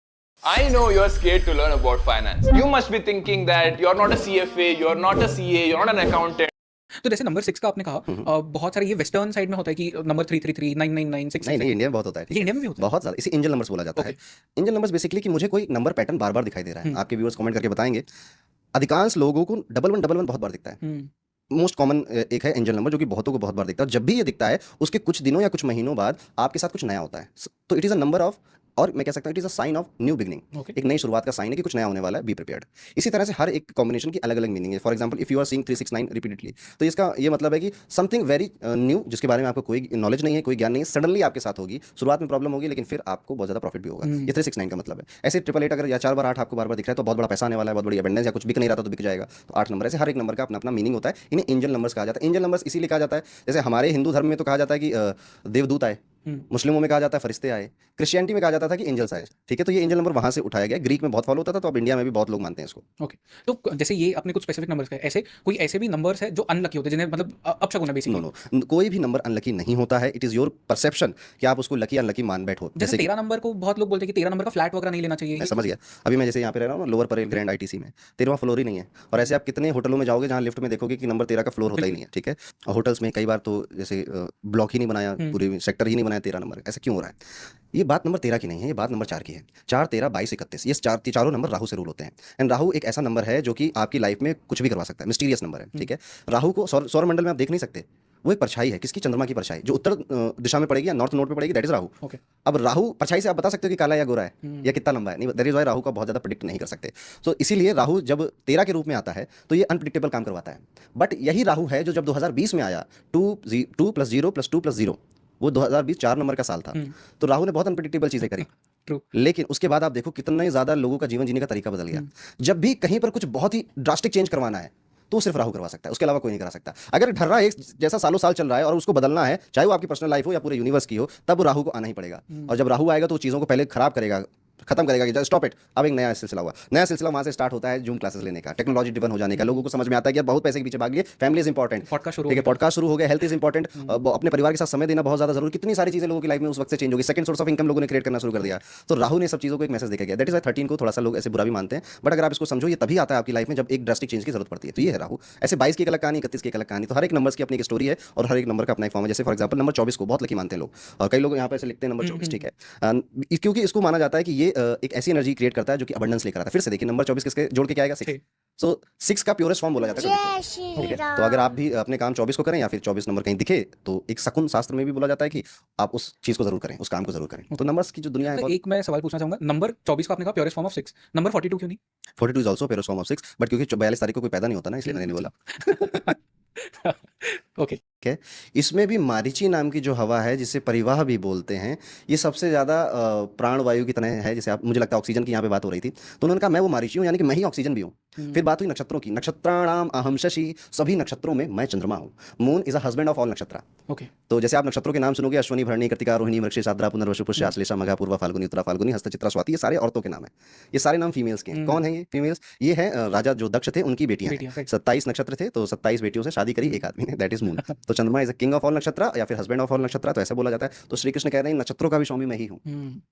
I know you're scared to learn about finance. You must be thinking that you're not a CFA, you're not a CA, you're not an accountant. तो जैसे नंबर 6 का आपने कहा, बहुत सारे ये वेस्टर्न साइड में होता है कि नंबर 333, 999, 6. नहीं, इंडिया में बहुत होता है। ये इंडिया में भी होता है बहुत ज़्यादा, इसे एंजल नंबर्स बोला जाता है। एंजल नंबर्स बेसिकली कि मुझे कोई नंबर पैटर्न बार बार दिखाई दे रहा है। आपके व्यूअर्स कमेंट करके बताएंगे, अधिकांश लोगों को 1111 बहुत बार दिखता है। मोस्ट कॉमन एक है एंजल नंबर, जो कि बहुतों को बहुत बार दिखता है। जब भी ये दिखता है उसके कुछ दिनों या कुछ महीनों बाद आपके साथ कुछ नया होता है। तो it is a number of, और मैं कह सकता हूँ it is a sign of new beginning. एक नई शुरुआत का साइन है कि कुछ नया होने वाला है, बी प्रिपेयर्ड। इसी तरह से हर एक कॉम्बिनेशन की अलग अलग मीनिंग है। For example if you are seeing 369 repeatedly, तो इसका ये मतलब है कि समथिंग वेरी न्यू, जिसके बारे में आपको कोई नॉलेज नहीं है, कोई ज्ञान नहीं है, सडनली आपके साथ होगी। शुरुआत में प्रॉब्लम होगी, लेकिन फिर आपको बहुत ज़्यादा प्रॉफिट भी होगा। ये 369 का मतलब है। ऐसे 888 अगर या 4 बार 8 आपको बार बार दिख रहा है तो बहुत बड़ा पैसा आने वाला है, बहुत बड़ी अबंडेंस, या कुछ बिक नहीं रहा था तो बिक जाएगा। तो 8 नंबर, ऐसे हर एक नंबर का अपना अपना मीनिंग होता है। इन्हें एंजल नंबर्स कहा जाता है। एंजल नंबर्स इसीलिए कहा जाता है, जैसे हमारे हिंदू धर्म में तो कहा जाता है कि देवदूत आए, मुस्लिमों में कहा जाता है फरिश्ते आए, क्रिश्चियनिटी में कहा जाता था कि एंजल्स आए, ठीक है। तो ये एंजल नंबर वहां से उठाया गया, ग्रीक में बहुत फॉलो होता था, तो अब इंडिया में भी बहुत लोग मानते हैं इसको। ओके, तो जैसे ये अपने कुछ स्पेसिफिक नंबर्स है, ऐसे कोई ऐसे भी नंबर्स है जो अनलकी होते हैं, जिन्हें मतलब अपशगुन है बेसिकली? नो, कोई भी नंबर अनलकी नहीं होता है। इट इज योर परसेप्शन कि आप उसको लकी अनलकी मान बैठो। जैसे 13 नंबर को बहुत लोग बोलते हैं कि 13 नंबर का फ्लैट वगैरह नहीं लेना चाहिए। मैं समझ गया। अभी मैं जैसे यहाँ पे रह रहा हूँ लोअर परेल ग्रैंड आईटीसी में, 13वां फ्लोर ही नहीं है। और ऐसे आप कितने होटलों में जाओगे जहाँ लिफ्ट में देखोगे कि नंबर 13 का फ्लोर होता ही नहीं है, ठीक है। और होटल्स में कई बार तो जैसे ब्लॉक ही नहीं बनाया, पूरे सेक्टर ही नहीं बनाया 13 नंबर, ऐसा क्यों हो रहा है? ये बात नंबर 13 की नहीं है, ये बात नंबर 4 की है। 4, 13, 22, 31, ये चारों नंबर राहु से रूल होते हैं। एंड राहु एक ऐसा नंबर है जो कि आपकी लाइफ में कुछ भी करवा सकता है, मिस्टीरियस नंबर है, ठीक है। राहु को सौर मंडल में आप देख नहीं सकते, वो एक परछाई है। किसकी? चंद्रमा की परछाई, जो उत्तर दिशा में पड़ेगी या नॉर्थ नोड पे पड़ेगी, दैट इज राहु। अब राहु परछाई से आप बता सकते हो कि काला या गोरा है या कितना लंबा है, नहीं, दैट इज व्हाई राहु का बहुत ज़्यादा प्रेडिक्ट नहीं कर सकते। तो इसीलिए राहु जब 13 के रूप में आता है तो ये अनप्रिडिक्टेबल काम करवाता है। बट यही राहु है जो जब 2020 में आया, 2 + 0 + 2 + 0, वो 2020 4 नंबर का साल था। तो राहु ने बहुत अनप्रिडिक्टेबल चीजें करी। लेकिन उसके बाद आप देखो कितने ज्यादा लोगों का जीवन जीने का तरीका बदल गया। जब भी कहीं पर कुछ बहुत ही ड्रास्टिक चेंज करवाना है तो सिर्फ राहु करवा सकता है, उसके अलावा कोई नहीं करा सकता। अगर ढर्रा एक जैसा सालों साल चल रहा है और उसको बदलना है, चाहे वो आपकी पर्सनल लाइफ हो या पूरे यूनिवर्स की हो, तब राहु को आना ही पड़ेगा। और जब राहु आएगा तो चीज़ों को पहले खराब करेगा, खत्म करेगा कि स्टॉप इट। अब एक नया सिलसिला हुआ, नया सिलसिला वहां से स्टार्ट होता है जूम क्लासेस लेने का, टेक्नोलॉजी ड्रिवन हो जाने का। लोगों को समझ में आता है कि बहुत पैसे के पीछे भाग लिए, फैमिली इज इंपॉर्टेंट, ठीक है, पॉडकास्ट शुरू हो गया, हेल्थ इज इंपॉर्टेंट, अपने परिवार के साथ समय देना बहुत ज्यादा जरूरी। कितनी सारी चीजें लोगों की लाइफ में उस वक्त से चेंज होगी। सेकंड सोर्स ऑफ इनकम लोगों ने क्रिएट करना शुरू कर दिया। तो राहु ने सब चीजों को एक मैसेज देकर गया। दैट इज 13 को थोड़ा सा लोग ऐसे बुरा भी मानते हैं, बट अगर आप इसको समझो, ये तभी आता है आपकी लाइफ में जब एक ड्रास्टिक चेंज की जरूरत पड़ती है। तो ये है राहु। ऐसे 22 की एक अलग कहानी, 31 की एक अलग कहानी। तो हर एक नंबर की अपनी एक स्टोरी है और हर एक नंबर का अपना एक फॉर्म है। जैसे फॉर एग्जाम्पल नंबर 24 को बहुत लकी मानते हैं लोग, और कई लोग यहाँ पे ऐसे लिखते हैं नंबर 24, ठीक है, क्योंकि इसको माना जाता है कि ये एक ऐसी एनर्जी क्रिएट करता है जो कि अबंडेंस लेकर आता है। फिर से देखिए नंबर 24 किसके जोड़ के क्या आएगा? 6। सो 6 का प्योरेस्ट फॉर्म बोला जाता है, ठीक है। तो अगर आप भी अपने काम 24 को करें या फिर 24 नंबर कहीं दिखे, तो एक शकुन शास्त्र में भी बोला जाता है कि आप उस चीज को जरूर करें, उस काम को जरूर करें। तो नंबर्स की जो दुनिया है, एक मैं सवाल पूछना चाहूंगा, नंबर 24 का आपने कहा प्योरेस्ट फॉर्म ऑफ 6, नंबर 42 क्यों नहीं? 42 is also purest form of 6, but क्योंकि 42 तारीख को कोई पैदा नहीं होता ना, इसलिए मैंने नहीं बोला। ओके, इसमें भी मारीची नाम की जो हवा है, जिसे परिवाह भी बोलते हैं, ये सबसे ज्यादा प्राणवायु की तरह है। जैसे आप, मुझे लगता है ऑक्सीजन की यहाँ पे बात हो रही थी, तो उन्होंने कहा मैं वो मारीची हूँ, यानी कि मैं ही ऑक्सीजन भी हूँ। फिर बात हुई नक्षत्रों की, नक्षत्राणाम अहम शशि, सभी नक्षत्रों में मैं चंद्रमा हूँ। Moon is a husband of all नक्षत्र। ओके, तो जैसे आप नक्षत्रों के नाम सुनोगे, अश्विनी, भरणी, कृतिका, रोहिणी, मृगशिरा, आद्रा, पुनर्वसु, पुष्य, आश्लेषा, मघा, पूर्वा, फाल्गुनी, उत्तरा फाल्गुनी, हस्त, चित्रा, स्वाति, ये सारे औरतों के नाम है। ये सारे नाम फीमेल्स के हैं। कौन है ये फीमेल्स? ये है राजा जो दक्ष थे, उनकी बेटियां हैं। 27 नक्षत्र थे, तो 27 बेटियों से शादी करी एक आदमी ने, दैट इज मून। तो चंद्रमा is a king of all नक्षत्र या फिर हस्बैंड ऑफ ऑल नक्षत्र, तो ऐसा बोला जाता है। तो श्री कृष्ण कह रहे हैं नक्षत्रों का भी स्वामी मैं ही हूँ,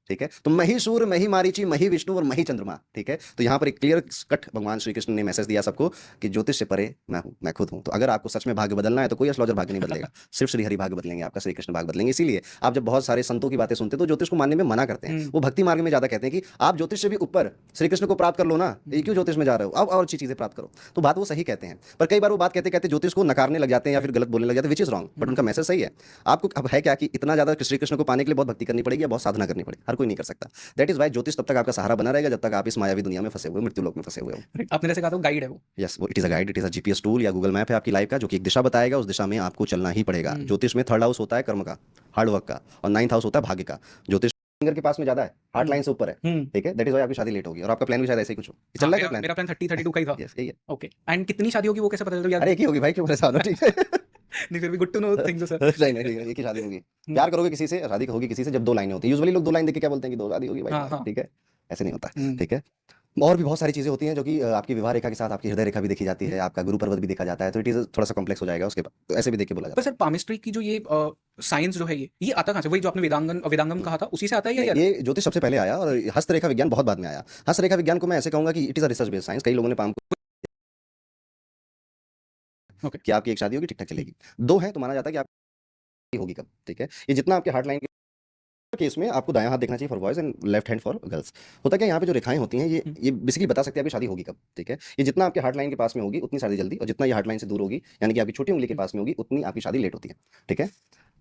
ठीक है। तो मैं ही सूर्य, मैं ही मारीची, मैं ही विष्णु और मैं ही चंद्रमा, ठीक है। तो यहाँ पर एक क्लियर कट भगवान श्री कृष्ण ने मैसेज दिया सबको कि ज्योतिष से परे मैं हूँ, मैं खुद हूँ। तो अगर आपको सच में भाग्य बदलना है तो कोई एस्ट्रोलॉजर भाग्य नहीं बदलेगा, सिर्फ श्री हरि भाग्य बदलेंगे, आपका श्री कृष्ण भाग्य बदलेंगे। इसीलिए आप जब बहुत सारे संतों की बातें सुनते हैं तो ज्योतिष को मानने में मना करते हैं। वो भक्ति मार्ग में ज्यादा कहते हैं कि आप ज्योतिष से भी ऊपर श्री कृष्ण को प्राप्त कर लो ना, ये क्यों ज्योतिष में जा रहे हो, अब और अच्छी चीजें प्राप्त करो। तो बात वो सही कहते हैं, पर कई बार वो बात कहते कहते ज्योतिष को नकारने लग जाते हैं हैं या फिर गलत बोलने लग जाते हैं, विच इज रॉन्ग, बट उनका मैसेज सही है। आपको अब है क्या कि इतना ज्यादा श्री कृष्ण को पाने के लिए बहुत भक्ति करनी पड़ेगी या बहुत साधना करनी पड़ेगी, हर कोई नहीं कर सकता। दैट इज वाई ज्योतिष तब तक आपका सहारा बना रहेगा जब तक आप इस मायावी दुनिया में फंसे हुए, मृत्यु लोक में फंसे हुए हो। आपने जैसे कहा था गाइड है वो। यस, वो it is a guide, it is a GPS tool या गूगल मैप है आपकी लाइफ का, जो कि एक दिशा बताएगा, उस दिशा में आपको चलना ही पड़ेगा। ज्योतिष में 3rd हाउस होता है कर्म का, हार्ड वर्क का, और 9th हाउस होता है भाग्य का। ज्योतिष फिंगर के पास में ज्यादा है, हार्ट लाइन से ऊपर है, ठीक है। दैट इज वाई आपकी शादी लेट होगी, और आपका प्लान भी शायद ऐसे ही कुछ हो। चल रहा है मेरा प्लान 30-32 का ही था। यस, यही है। ओके, एंड कितनी शादी होगी वो कैसे पता चलता है यार? अरे एक ही होगी भाई, क्यों परेशान हो, ठीक है। नहीं फिर भी good to know things sir. नहीं नहीं, एक ही शादी होगी। प्यार करोगे किसी से, शादी होगी किसी से, जब 2 लाइनें होती है। यूजुअली लोग 2 लाइन देख के क्या बोलते हैं कि 2 शादी होगी भाई, ठीक है, ऐसे नहीं होता, ठीक है। और भी बहुत सारी चीजें होती हैं जो कि आपकी विवाह रेखा के साथ आपकी हृदय रेखा भी देखी जाती है, आपका गुरु पर्वत भी देखा जाता है, तो इट इज थोड़ा सा कॉम्प्लेक्स हो जाएगा उसके बाद, तो ऐसे भी देख के बोला जाता पर सर पामिस्ट्री की जो ये साइंस जो है ये आता कहाँ से? वही जो आपने वेदांगम कहा था उसी से आता है या? ये ज्योतिष सबसे पहले आया और हस्तरेखा विज्ञान बहुत बाद में आया। हस्तरेखा विज्ञान को मैं ऐसे कहूंगा कि it is a research based science. कई लोगों ने पाम Okay. कि आपकी एक शादी होगी ठीक ठाक चलेगी, 2 है तो माना जाता है कि आपकी होगी कब, ठीक है। ये जितना आपके हार्ट लाइन के केस में आपको दायां हाथ देखना चाहिए for boys and left hand for girls. होता क्या, यहाँ पे जो रेखाएं होती हैं ये बेसिकली बता सकते हैं आपकी शादी होगी कब, ठीक है। ये जितना आपके हार्ट लाइन के पास में होगी उतनी शादी जल्दी, और जितना ये हार्ट लाइन से दूर होगी यानी कि आपकी छोटी उंगली के पास में होगी उतनी आपकी शादी लेट होती है, ठीक है।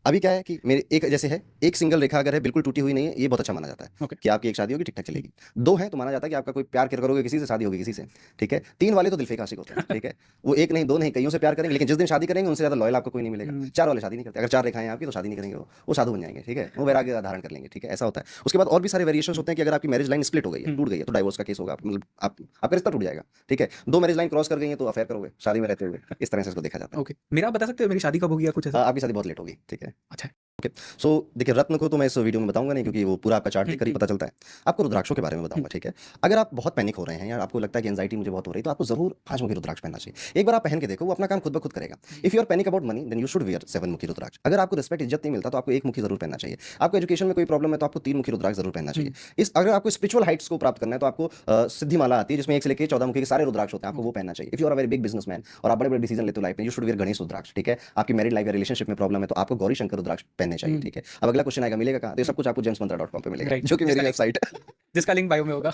अभी क्या है कि मेरे एक जैसे है, एक सिंगल रेखा अगर है बिल्कुल टूटी हुई नहीं है, ये बहुत अच्छा माना जाता है कि आपकी एक शादी होगी ठीक ठाक चलेगी। 2 है तो माना जाता है कि आपका कोई प्यार करोगे किसी से, शादी होगी किसी से, ठीक है। 3 वाले तो दिल फेंक आशिक होते हैं, ठीक है। वो एक नहीं 2 नहीं कईयों से प्यार करेंगे, लेकिन जिस दिन शादी करेंगे उनसे ज्यादा लॉयल आपको कोई नहीं मिलेगा। 4 वाले शादी नहीं करते, अगर 4 रेखाएं आपकी तो शादी नहीं करेंगे, वो साधु बन जाएंगे, ठीक है, वो वैराग्य धारण कर लेंगे, ठीक है, ऐसा होता है। उसके बाद और भी सारे वेरिएशंस होते हैं कि अगर आपकी मैरिज लाइन स्प्लिट हो गई है, टूट गई है, तो डाइवोर्स का केस होगा, मतलब आपका रिश्ता टूट जाएगा, ठीक है। 2 मैरिज लाइन क्रॉस कर गई है तो अफेयर करोगे शादी में रहते हुए, इस तरह से इसको देखा जाता है। ओके, मेरा आप बता सकते हो मेरी शादी कब होगी या कुछ ऐसा? आपकी शादी बहुत लेट होगी, ठीक है। अच्छा, ओके, सो देखिए रत्न को तो मैं इस वीडियो में बताऊंगा नहीं, क्योंकि वो पूरा आपका चार्ट देखकर ही पता चलता है। आपको रुद्राक्षों के बारे में बताऊंगा, ठीक है। अगर आप बहुत पैनिक हो रहे हैं या आपको लगता है कि एंजाइटी मुझे बहुत हो रही है, तो आपको जरूर 5 मुखी रुद्राक्ष पहनना चाहिए। एक बार आप पहन के देखो, वो अपना काम खुद ब खुद करेगा। If you are panic about money then you should wear 7 mukhi रुद्राक्ष। अगर आपको रिस्पेक्ट इज्जत नहीं मिलता तो आपको 1 मुखी जरूर पहनना चाहिए। आपको एजुकेशन में कोई प्रॉब्लम है तो आपको 3 मुखी रुद्राक्ष जरूर पहनना चाहिए। इस अगर आपको स्पिरिचुअल हाइट्स को प्राप्त करना है तो आपको सिद्धि माला आती है जिसमें 1 से लेकर 14 मुखी के सारे रुद्राक्ष होते हैं, आपको वो पहनना चाहिए। If you are a very big businessman और आप बड़े बड़े डिसीजन लेते हो लाइफ में, you should wear Ganesh rudraksha, ठीक है। आपकी मैरिड लाइफ या रिलेशनशिप में प्रॉब्लम है तो आपको गौरी शंकर रुद्राक्ष पहनने चाहिए, ठीक है। अब अगला क्वेश्चन आएगा मिलेगा कहाँ, तो ये सब कुछ आपको jamsmantra.com पे मिलेगा, जो कि मेरी वेबसाइट है, जिसका लिंक बायो में होगा।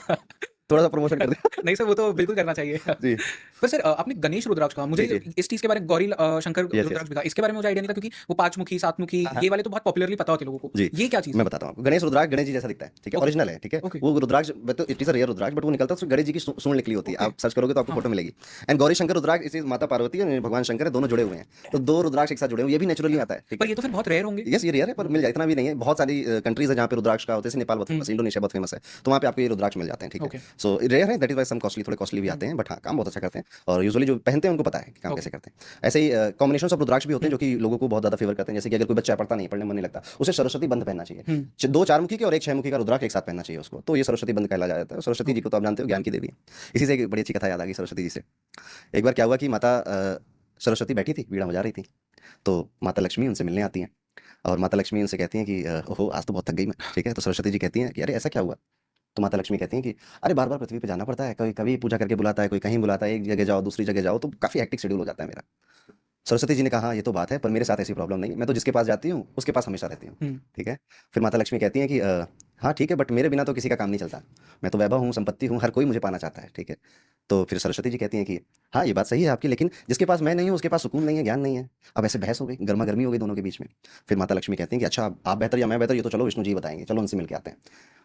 थोड़ा सा प्रमोशन कर दे। नहीं सर, वो तो बिल्कुल करना चाहिए जी। पर सर आपने गणेश रुद्राक्ष कहा, मुझे जी, जी। इस चीज के बारे में गौरी शंकर रुद्राक्ष भी था, इसके बारे में मुझे आइडिया नहीं था, क्योंकि वो 5 मुखी 7 मुखी ये वाले तो बहुत पॉपुलरली पता होते हैं लोगों को। जी। ये क्या चीज? मैं बताता हूँ आपको। गणेश रुद्राक्ष गणेश जी जैसा दिखता है, ठीक है, ओरिजिनल है, ठीक है। वो rudraksha it is a rare rudraksha, but वो निकलता है गणेश जी की सूंड निकली होती है, आप सर्च करोगे तो आपको फोटो मिलेगी। एंड गौरी शंकर रुद्राक्ष इस माता पार्वती और भगवान शंकर है, दोनों जुड़े हुए हैं, तो 2 रुद्राक्ष एक साथ जुड़े हुए, ये भी नेचुरली आता है, ठीक पर है। ये तो फिर बहुत रेयर होंगे। यस, ये रेयर है पर मिल जाए, इतना भी नहीं है। बहुत सारी कंट्रीज है जहाँ पे रुद्राक्ष का होते हैं, जैसे नेपाल बहुत फेमस है, इंडोनेशिया बहुत फेमस है, तो वहाँ पे आपको ये रुद्राक्ष मिल जाते हैं, ठीक है। सो रेयर है, that is why some costly, थोड़े कॉस्टली भी आते हैं, बट हाँ काम बहुत अच्छा करते हैं, और यूजुअली जो पहनते हैं उनको पता है कि काम कैसे करते हैं। ऐसे ही कॉम्बिनेशन ऑफ रुद्राक्ष भी होते हैं जो कि लोगों को बहुत ज्यादा फेवर करते हैं। जैसे कि अगर कोई बच्चा पढ़ता नहीं, पढ़ने मन नहीं लगता, उसे सरस्वती बंध पहनना चाहिए। 2 4 मुखी के और 1 6 मुखी का रुद्राक्ष एक साथ पहनना चाहिए उसको, तो ये सरस्वती बंध कहला जाता है। सरस्वती जी को तो आप जानते हो, ज्ञान की देवी है। इसी से एक बड़ी अच्छी कथा याद आ गई सरस्वती जी से। एक बार क्या हुआ कि माता सरस्वती बैठी थी, बीड़ा बजा रही थी, तो माता लक्ष्मी उनसे मिलने आती हैं, और माता लक्ष्मी उनसे कहती हैं कि ओहो आज तो बहुत थक गई मैं, ठीक है। तो सरस्वती जी कहती हैं कि अरे ऐसा क्या हुआ? तो माता लक्ष्मी कहती हैं कि अरे बार बार पृथ्वी पे जाना पड़ता है, कभी कभी पूजा करके बुलाता है, कोई कहीं बुलाता है, एक जगह जाओ दूसरी जगह जाओ, तो काफ़ी हेक्टिक शेड्यूल हो जाता है मेरा। सरस्वती जी ने कहा ये तो बात है, पर मेरे साथ ऐसी प्रॉब्लम नहीं है, मैं तो जिसके पास जाती हूँ उसके पास हमेशा रहती हूँ, ठीक है। फिर माता लक्ष्मी कहती हैं कि हाँ ठीक है, बट मेरे बिना तो किसी का काम नहीं चलता, मैं तो वैभव हूँ, संपत्ति हूँ, हर कोई मुझे पाना चाहता है, ठीक है। तो फिर सरस्वती जी कहती हैं कि हाँ ये बात सही है आपकी, लेकिन जिसके पास मैं नहीं हूँ उसके पास सुकून नहीं है, ज्ञान नहीं है। अब ऐसे बहस हो गई, गर्मा गर्मी हो गई दोनों के बीच में। फिर माता लक्ष्मी कहती हैं कि अच्छा आप बेहतर या मैं बेहतर, ये तो चलो विष्णु जी बताएंगे, चलो उनसे मिल के आते हैं।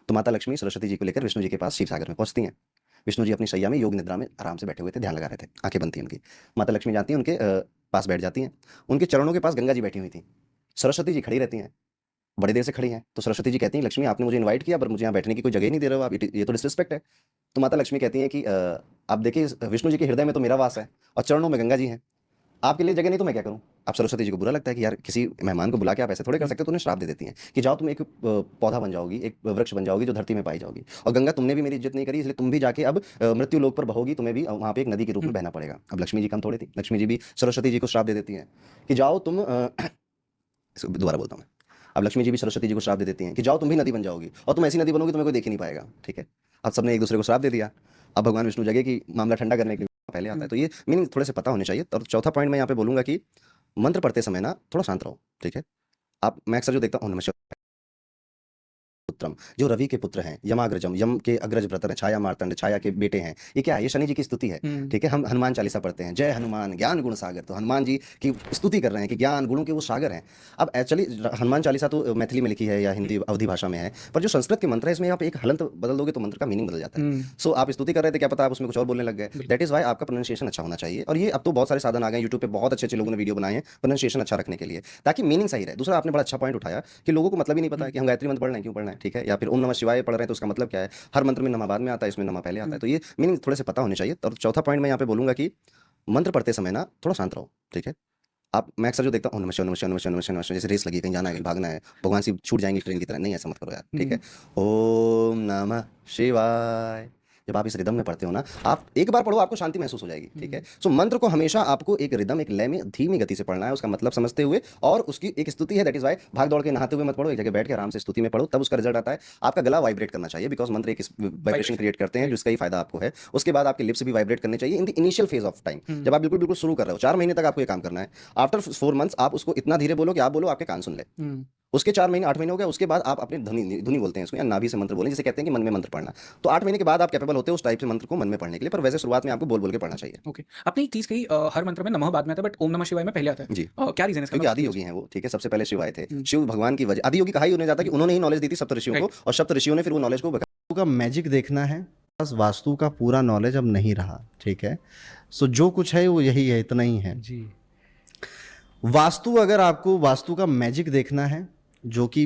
तो माता लक्ष्मी सरस्वती जी को लेकर विष्णु जी के पास क्षीर सागर में पहुंचती हैं। विष्णु जी अपनी शैया में योग निद्रा में आराम से बैठे हुए थे, ध्यान लगा रहे थे, आंखें बंद थी उनकी। माता लक्ष्मी जाती हैं उनके पास बैठ जाती हैं, उनके चरणों के पास गंगा जी बैठी हुई थी, सरस्वती जी खड़ी रहती हैं, बड़ी देर से खड़ी हैं। तो सरस्वती जी कहती हैं लक्ष्मी आपने मुझे इनवाइट किया पर मुझे यहाँ बैठने की कोई जगह नहीं दे रहे हो आप, ये तो डिसरिस्पेक्ट है। तो माता लक्ष्मी कहती हैं कि आप देखिए विष्णु जी के हृदय में तो मेरा वास है और चरणों में गंगा जी हैं, आपके लिए जगह नहीं तो मैं क्या करूँ। अब सरस्वती जी को बुरा लगता है कि यार किसी मेहमान को बुला के आप ऐसे थोड़े कर सकते हो, तो उन्हें श्राप दे देती हैं कि जाओ तुम एक पौधा बन जाओगी, एक वृक्ष बन जाओगी जो धरती में पाई जाओगी, और गंगा तुमने भी मेरी इज्जत नहीं करी, इसलिए तुम भी जाके अब मृत्यु लोक पर बहोगी, तुम्हें भी वहाँ पे एक नदी के रूप में बहना पड़ेगा। अब लक्ष्मी जी कम थोड़ी थी, लक्ष्मी जी भी सरस्वती जी को श्राप दे देती हैं कि जाओ तुम दोबारा बोलता हूँ मैं। अब लक्ष्मी जी भी सरस्वती जी को श्राप दे देती हैं कि जाओ तुम भी नदी बन जाओगी, और तुम ऐसी नदी बनोगी तुम्हें कोई देख ही नहीं पाएगा, ठीक है। अब सबने एक दूसरे को श्राप दे दिया। अब भगवान विष्णु जगह की मामला ठंडा करने के लिए पहले आता है, तो ये मीनिंग थोड़े से पता होने चाहिए। और चौथा पॉइंट मैं यहाँ पे बोलूंगा कि मंत्र पढ़ते समय ना थोड़ा शांत रहो, ठीक है। मैं अक्सर जो देखता हूँ पुत्रम, जो रवि के पुत्र हैं, यमाग्रजम, यम के अग्रज भ्रतर हैं, छाया मार्तंड, छाया के बेटे हैं। ये क्या है? ये शनि जी की स्तुति है। ठीक है, हम हनुमान चालीसा पढ़ते हैं, जय हनुमान ज्ञान गुण सागर, तो हनुमान जी की स्तुति कर रहे हैं कि ज्ञान गुणों के वो सागर हैं। अब एक्चुअली हनुमान चालीसा तो मैथिली में लिखी है या हिंदी अवधी भाषा में है, पर जो संस्कृत के मंत्र है इसमें आप एक हलंत बदल दोगे तो मंत्र का मीनिंग बदल जाता है। सो आप स्तुति कर रहे थे, क्या पता आप उसमें कुछ और बोलने लग गए। दैट इज वाई आपका प्रोनाउंसिएशन अच्छा होना चाहिए। और ये अब तो बहुत सारे साधन आ गए, यूट्यूब पे बहुत अच्छे लोगों ने वीडियो बनाए हैं प्रोनाउंसिएशन अच्छा रखने के लिए, ताकि मीनिंग सही रहे। दूसरा आपने बड़ा अच्छा पॉइंट उठाया कि लोगों को मतलब ही नहीं पता है कि हम गायत्री मंत्र पढ़ रहे हैं, क्यों पढ़ना है, ठीक है, या फिर ओम नमः शिवाय पढ़ रहे हैं तो उसका मतलब क्या है। हर मंत्र में नमा बाद में आता है, इसमें नमा पहले आता है, तो ये मीनिंग थोड़े से पता होने चाहिए। और चौथा पॉइंट मैं यहाँ पे बोलूंगा कि मंत्र पढ़ते समय ना थोड़ा शांत रहो, ठीक है। मैं अक्सर जो देखता हूँ, नमः शिवाय नमः शिवाय नमः शिवाय नमः शिवाय नमः शिवाय, जैसे रेस लगी, कहीं जाना है, कहीं भागना है, भगवान से छूट जाएंगे ट्रेन की तरह, नहीं ऐसा मत करो यार, ठीक है। ओम नमः शिवाय, जब आप इस रिदम में पढ़ते हो ना, आप एक बार पढ़ो आपको शांति महसूस हो जाएगी, ठीक है। सो मंत्र को हमेशा आपको एक रिदम, एक लय में धीमी गति से पढ़ना है, उसका मतलब समझते हुए, और उसकी एक स्तुति है। दैट इज वाई भाग दौड़ के नहाते हुए मत पढ़ो, एक जगह बैठ के आराम से स्तुति में पढ़ो, तब उसका रिजल्ट आता है। आपका गला वाइब्रेट करना चाहिए, बिकॉज मंत्र एक वाइब्रेशन क्रिएट करते हैं जिसका ही फायदा आपको है। उसके बाद आपके लिप्स भी वाइब्रेट करने चाहिए in the initial phase of time, जब आप बिल्कुल शुरू कर रहे हो। 4 महीने तक आपको ये काम करना है। आफ्टर 4 मंथ्स आप उसको इतना धीरे बोलो कि आप बोलो आपके कान सुन ले। उसके 4 महीने 8 महीने हो गए, उसके बाद आप अपने धुनी बोलते हैं इसको, या नाभि से मंत्र बोलें, जिसे कहते हैं कि मन में मंत्र पढ़ना। तो 8 महीने के बाद आप कैपेबल होते हो उस टाइप से मंत्र को मन में पढ़ने के लिए, पर वैसे शुरुआत में आपको बोल के पढ़ना चाहिए। ओके, आपने एक चीज कही, हर मंत्र में नमः बाद में आता है, बट ओम नमः शिवाय में पहले आता है जी। क्या रीजन है इसका? क्योंकि आदि योगी हैं वो, ठीक है, सबसे पहले शिव आए थे। शिव भगवान की वजह, आदि योगी कहा ही उन्हें जाता है कि उन्होंने ही नॉलेज दी थी सप्त ऋषियों को, और सप्त ऋषियों ने फिर वो नॉलेज को वास्तु का मैजिक देखना है, बस वास्तु का पूरा नॉलेज अब नहीं रहा, ठीक है। सो जो कुछ है वो यही है, इतना ही है जी। वास्तु, अगर आपको वास्तु का मैजिक देखना है, जो कि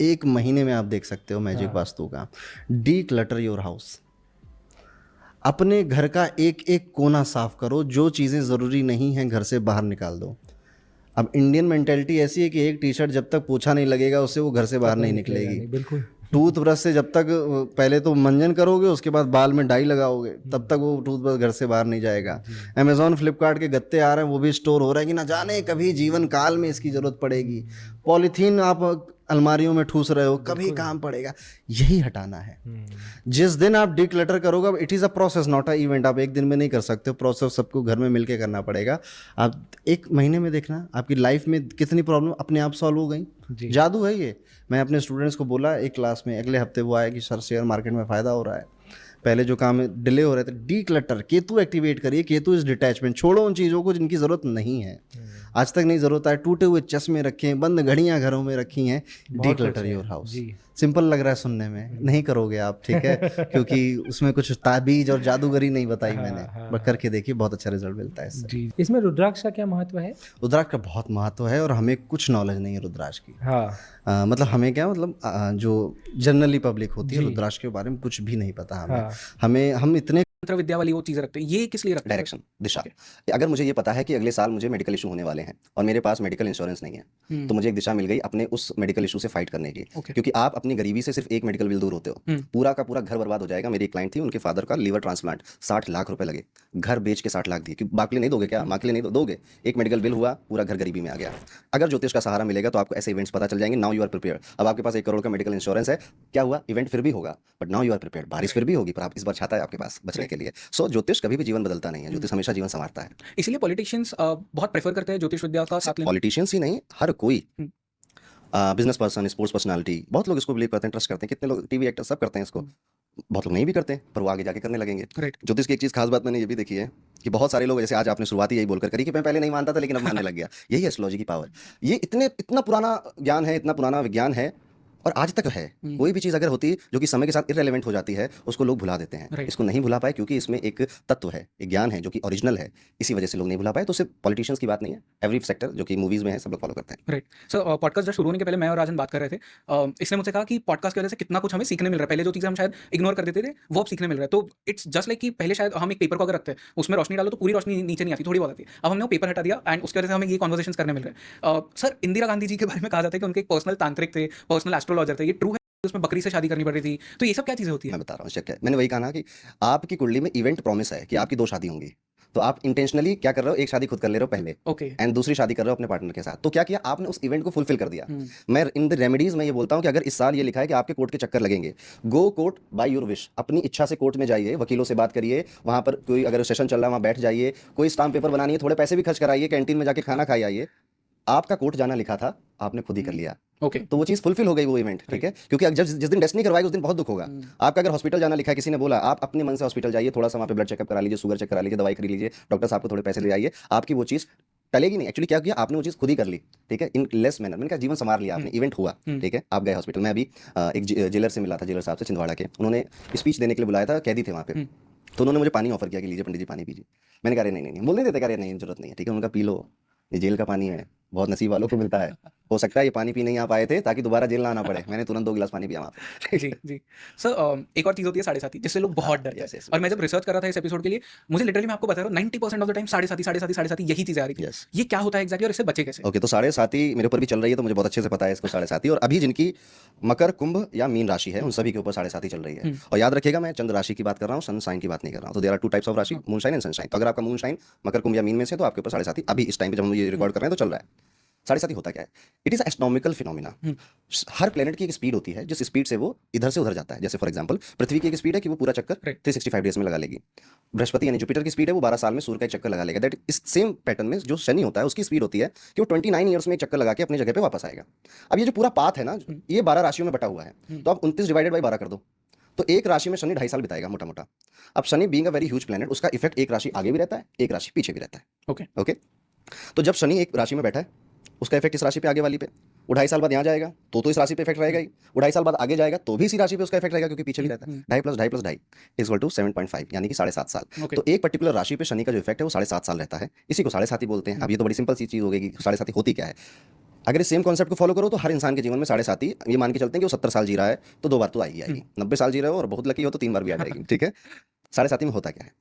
1 महीने में आप देख सकते हो मैजिक वास्तु का, डी क्लटर योर हाउस। अपने घर का एक एक कोना साफ करो, जो चीज़ें ज़रूरी नहीं हैं घर से बाहर निकाल दो। अब इंडियन मेंटेलिटी ऐसी है कि एक टी शर्ट जब तक पोछा नहीं लगेगा उससे वो घर से बाहर नहीं निकलेगी। बिल्कुल। टूथब्रश से जब तक पहले तो मंजन करोगे, उसके बाद बाल में डाई लगाओगे, तब तक वो टूथब्रश घर से बाहर नहीं जाएगा। अमेजॉन फ्लिपकार्ट के गत्ते आ रहे हैं, वो भी स्टोर हो रहा है कि ना जाने कभी जीवन काल में इसकी ज़रूरत पड़ेगी। पॉलीथीन आप अलमारियों में ठूस रहे हो, कभी काम पड़ेगा, यही हटाना है। जिस दिन आप डिक्लटर करोगे, it is a process not a event, आप एक दिन में नहीं कर सकते हो, प्रोसेस सबको घर में मिलके करना पड़ेगा। आप 1 महीने में देखना आपकी लाइफ में कितनी प्रॉब्लम अपने आप सॉल्व हो गई। जादू है ये। मैं अपने स्टूडेंट्स को बोला एक क्लास में, अगले हफ्ते वो आया कि सर शेयर मार्केट में फ़ायदा हो रहा है, पहले जो काम डिले हो रहे थे, डी क्लटर, केतु एक्टिवेट करिए। केतु इज डिटैचमेंट, छोड़ो उन चीज़ों को जिनकी ज़रूरत नहीं है, आज तक नहीं ज़रूरत है। टूटे हुए चश्मे रखे हैं, बंद घड़ियां घरों में रखी हैं, D clutter your house. Simple लग रहा है सुनने में, नहीं करोगे आप, ठीक है, क्योंकि उसमें कुछ ताबीज और जादूगरी नहीं बताई मैंने, बट करके देखिए बहुत अच्छा रिजल्ट मिलता है इससे। इसमें रुद्राक्ष का क्या महत्व है? रुद्राक्ष का बहुत महत्व है, और हमें कुछ नॉलेज नहीं है रुद्राक्ष की। मतलब हमें क्या, मतलब जो जनरली पब्लिक होती है, रुद्राक्ष के बारे में कुछ भी नहीं पता हमें। हम इतने मंत्र विद्या वाली वो चीज़ रखते हैं, ये किस लिए रखते हैं? डायरेक्शन, दिशा। अगर मुझे ये पता है कि अगले साल मुझे मेडिकल इशू होने वाले हैं और मेरे पास मेडिकल इंश्योरेंस नहीं है, तो मुझे एक दिशा मिल गई अपने उस मेडिकल इशू से फाइट करने की। क्योंकि आप अपनी गरीबी से सिर्फ एक मेडिकल बिल दूर होते हो, पूरा का पूरा घर बर्बाद हो जाएगा। मेरी एक क्लाइंट थी, उनके फादर का लीवर ट्रांसप्लांट, 60 लाख रुपए लगे, घर बेच के 60 लाख दिए। क्योंकि बाकी नहीं दोगे क्या? माँ के लिए नहीं दोगे। एक मेडिकल बिल हुआ, पूरा घर गरीबी में आ गया। अगर ज्योतिष का सहारा मिलेगा तो आपको ऐसे इवेंट्स पता चल जाएंगे। Now you are prepared. अब आपके पास 1 करोड़ का मेडिकल इंश्योरेंस है, क्या हुआ? इवेंट फिर भी होगा, but now you are prepared. बारिश फिर भी होगी, पर आप इस बार छाता है आपके पास बचने के लिए। सो ज्योतिष कभी भी जीवन बदलता नहीं है, ज्योतिष हमेशा जीवन संवारता है। इसलिए पॉलिटिशियंस बहुत प्रेफर करते हैं ज्योतिष विद्या का साथ लेना। पॉलिटिशियंस ही नहीं, हर कोई, बिजनेस पर्सन, स्पोर्ट्स पर्सनालिटी, बहुत लोग इसको बिलीव करते हैं, ट्रस्ट करते हैं। कितने लोग टीवी एक्टर सब करते हैं इसको, बहुत लोग नहीं भी करते, पर वो आगे जाके करने लगेंगे। ज्योतिष की एक चीज़ खास बात मैंने ये भी देखी है कि बहुत सारे लोग, जैसे आज आपने शुरुआती यही बोलकर करी कि मैं पहले नहीं मानता था लेकिन अब मानने लग गया। यही एस्ट्रोलॉजी की पावर। ये इतना पुराना ज्ञान है, इतना पुराना विज्ञान है, और आज तक है। कोई भी चीज़ अगर होती है जो कि समय के साथ इररेलेवेंट हो जाती है, उसको लोग भुला देते हैं। इसको नहीं भुला पाए क्योंकि इसमें एक तत्व है, एक ज्ञान है जो कि ओरिजिनल है, इसी वजह से लोग नहीं भुला पाए। तो सिर्फ पॉलिटिशियंस की बात नहीं है, एवरी सेक्टर जो कि मूवीज में है सब लोग फॉलो करते हैं। राइट। सो पॉडकास्ट जब शुरू होने के पहले मैं और राजन बात कर रहे थे, इसने मुझसे कहा कि पॉडकास्ट की वजह से कितना कुछ हमें सीखने मिल रहा है। पहले जो चीज़ें हम शायद इग्नोर कर देते थे वो अब सीखने मिल रहा है। तो इट्स जस्ट लाइक कि पहले शायद हम एक पेपर को अगर रखते हैं, उसमें रोशनी डालो तो पूरी रोशनी नीचे नहीं आती, थोड़ी बहुत आती है। अब हमने वो पेपर हटा दिया एंड उसकी वजह से हमें ये कॉन्वर्सेशन करने मिल रहे हैं। सर, इंदिरा गांधी जी के बारे में कहा जाता है कि उनके एक पर्सनल तांत्रिक थे, पर्सनल एस्ट्रोलॉजर थे, ये ट्रू है? उसमें बकरी से शादी करनी पड़ी थी, तो ये सब क्या चीजें होती है? मैं बता रहा हूँ, चेक है। मैंने वही कहा ना कि आपकी कुंडली में इवेंट प्रॉमिस है कि आपकी 2 शादी होंगी, तो आप इंटेंशनली क्या कर रहे हो? एक शादी खुद कर ले रहे हो पहले, एंड दूसरी शादी कर रहे हो अपने पार्टनर के साथ। तो क्या किया आपने? उस इवेंट को फुलफिल कर दिया। मैं इन द रेमेडीज में ये बोलता हूँ कि अगर इस साल ये लिखा है कि आपके कोर्ट के चक्कर लगेंगे, गो कोर्ट बाय योर विश। अपनी इच्छा से कोर्ट में जाइए, वकीलों से बात करिए, वहां पर कोई अगर सेशन चल रहा है वहां बैठ जाइए, कोई स्टाम्प पेपर बनानी है, थोड़े पैसे भी खर्च कराइए, कैंटीन में जाके खाना खाई आइए। आपका कोर्ट जाना लिखा था, आपने खुद ही कर लिया। ओके तो वो चीज़ फुलफिल हो गई वो इवेंट, ठीक है, क्योंकि अब जिस दिन डेस्टिनी करवाएगी उस दिन बहुत दुख होगा। आपका अगर हॉस्पिटल जाना लिखा है, किसी ने बोला आप अपने मन से हॉस्पिटल जाइए, थोड़ा सा वहाँ पे ब्लड चेकअप करा लीजिए, शुगर चेक करा लीजिए, दवाई खरीद लीजिए, डॉक्टर साहब को थोड़े पैसे ले आइए, आपकी वो चीज़ टलेगी नहीं। एक्चुअली क्या किया आपने, वो चीज़ खुद ही कर ली, ठीक है, इन लेस मैनर। मैंने कहा जीवन संवार लिया आपने, इवेंट हुआ, ठीक है, आप गए हॉस्पिटल। मैं अभी एक जेलर से मिला था, जेलर साहब से छिंदवाड़ा के, उन्होंने स्पीच देने के लिए बुलाया था, कैदी थे वहाँ पे, तो उन्होंने मुझे पानी ऑफर किया कि लीजिए पंडित जी पानी पीजिए। मैंने कहा नहीं, बोल नहीं देते, कह रहे नहीं जरूरत नहीं है, ठीक है, उनका पी लो, ये जेल का पानी है, बहुत नसीब वालों को मिलता है, हो सकता है ये पानी पीने यहाँ पाए थे ताकि दोबारा जेल ना आना पड़े। मैंने तुरंत 2 गिलास पानी पिया वहाँ पे। जी जी सर, एक और चीज़ होती है साढ़े साथी, जिससे लोग बहुत डरते हैं। और मैं जब रिसर्च कर रहा था इस एपिसोड के लिए, मुझे लिटरली मैं आपको बता रहा हूँ 90% ऑफ द टाइम साढ़े साथी यही चीज़ें आ रही थी। ये क्या होता है एग्जैक्टली और इससे बचे कैसे? ओके, तो साढ़े साथी मेरे ऊपर भी चल रही है, तो मुझे बहुत अच्छे से पता है इसको साढ़े साथी। और अभी जिनकी मकर, कुंभ या मीन राशि है, उन सभी के ऊपर साढ़े साथी चल रही है। और याद रखिएगा मैं चंद्र राशि की बात कर रहा हूँ, सन साइन की बात नहीं कर रहा हूँ। तो देयर आर 2 टाइप्स ऑफ राशि, मून शाइन एंड सनशाइन। तो अगर आपका मून शाइन मकर, कुंभ या मीन में से, तो आपके ऊपर साढ़े साथी अभी इस टाइम पे जब हम ये रिकॉर्ड कर रहे हैं तो चल रहा है। साढ़े साथी होता क्या है? It is astronomical phenomena. Her planet की एक स्पीड होती है, जिस स्पीड से वो इधर से उधर जाता है। जैसे फॉर एग्जांपल पृथ्वी की एक स्पीड है कि वो पूरा चक्कर 365 डेज में लगा लेगी। बृहस्पति यानी जुपिटर की स्पीड है, वो 12 साल में सूर्य का एक चक्कर लगा लेगा। दैट इस सेम पैटर्न में जो शनि होता है उसकी स्पीड होती है कि वो 29 ईयर्स में एक चक्कर लगा के अपनी जगह पे वापस आएगा। अब ये जो पूरा पाथ है ना, ये 12 राशियों में बटा हुआ है। तो आप 29 डिवाइडेड बाई 12 कर दो, तो एक राशि में शनि 2.5 साल बिताएगा मोटा मोटा। अब Shani being a very huge planet, उसका इफेक्ट एक राशि आगे भी रहता है, एक राशि पीछे भी रहता है। ओके, तो जब शनि एक राशि में बैठा है, उसका इफेक्ट इस राशि पे आगे वाली पे, वो 2.5 साल बाद यहाँ जाएगा तो इस राशि पे इफेक्ट रहेगा ही। वो 2.5 साल बाद आगे जाएगा तो भी इसी राशि पे उसका इफेक्ट रहेगा, क्योंकि पीछे भी रहता है। 2.5 + 2.5 + 2.5 इक्वल टू 7.5, यानी कि 7.5 साल। तो एक पर्टिकुलर राशि पे शनि का जो इफेक्ट है वो 7.5 साल रहता है। इसी को साढ़े साथी बोलते हैं। अब ये तो बड़ी सिंपल सी चीज़ हो गई कि साढ़े साथी होती क्या है। अगर इस सेम कॉन्सेप्ट को फॉलो करो तो हर इंसान के जीवन में साढ़े साथी, ये मान के चलते हैं कि वो 70 साल जी रहा है तो 2 बार तो आएगी। 90 साल जी रहे हो और बहुत लकी हो तो 3 बार भी आ जाएगी, ठीक है। साढ़े साथी में होता क्या है?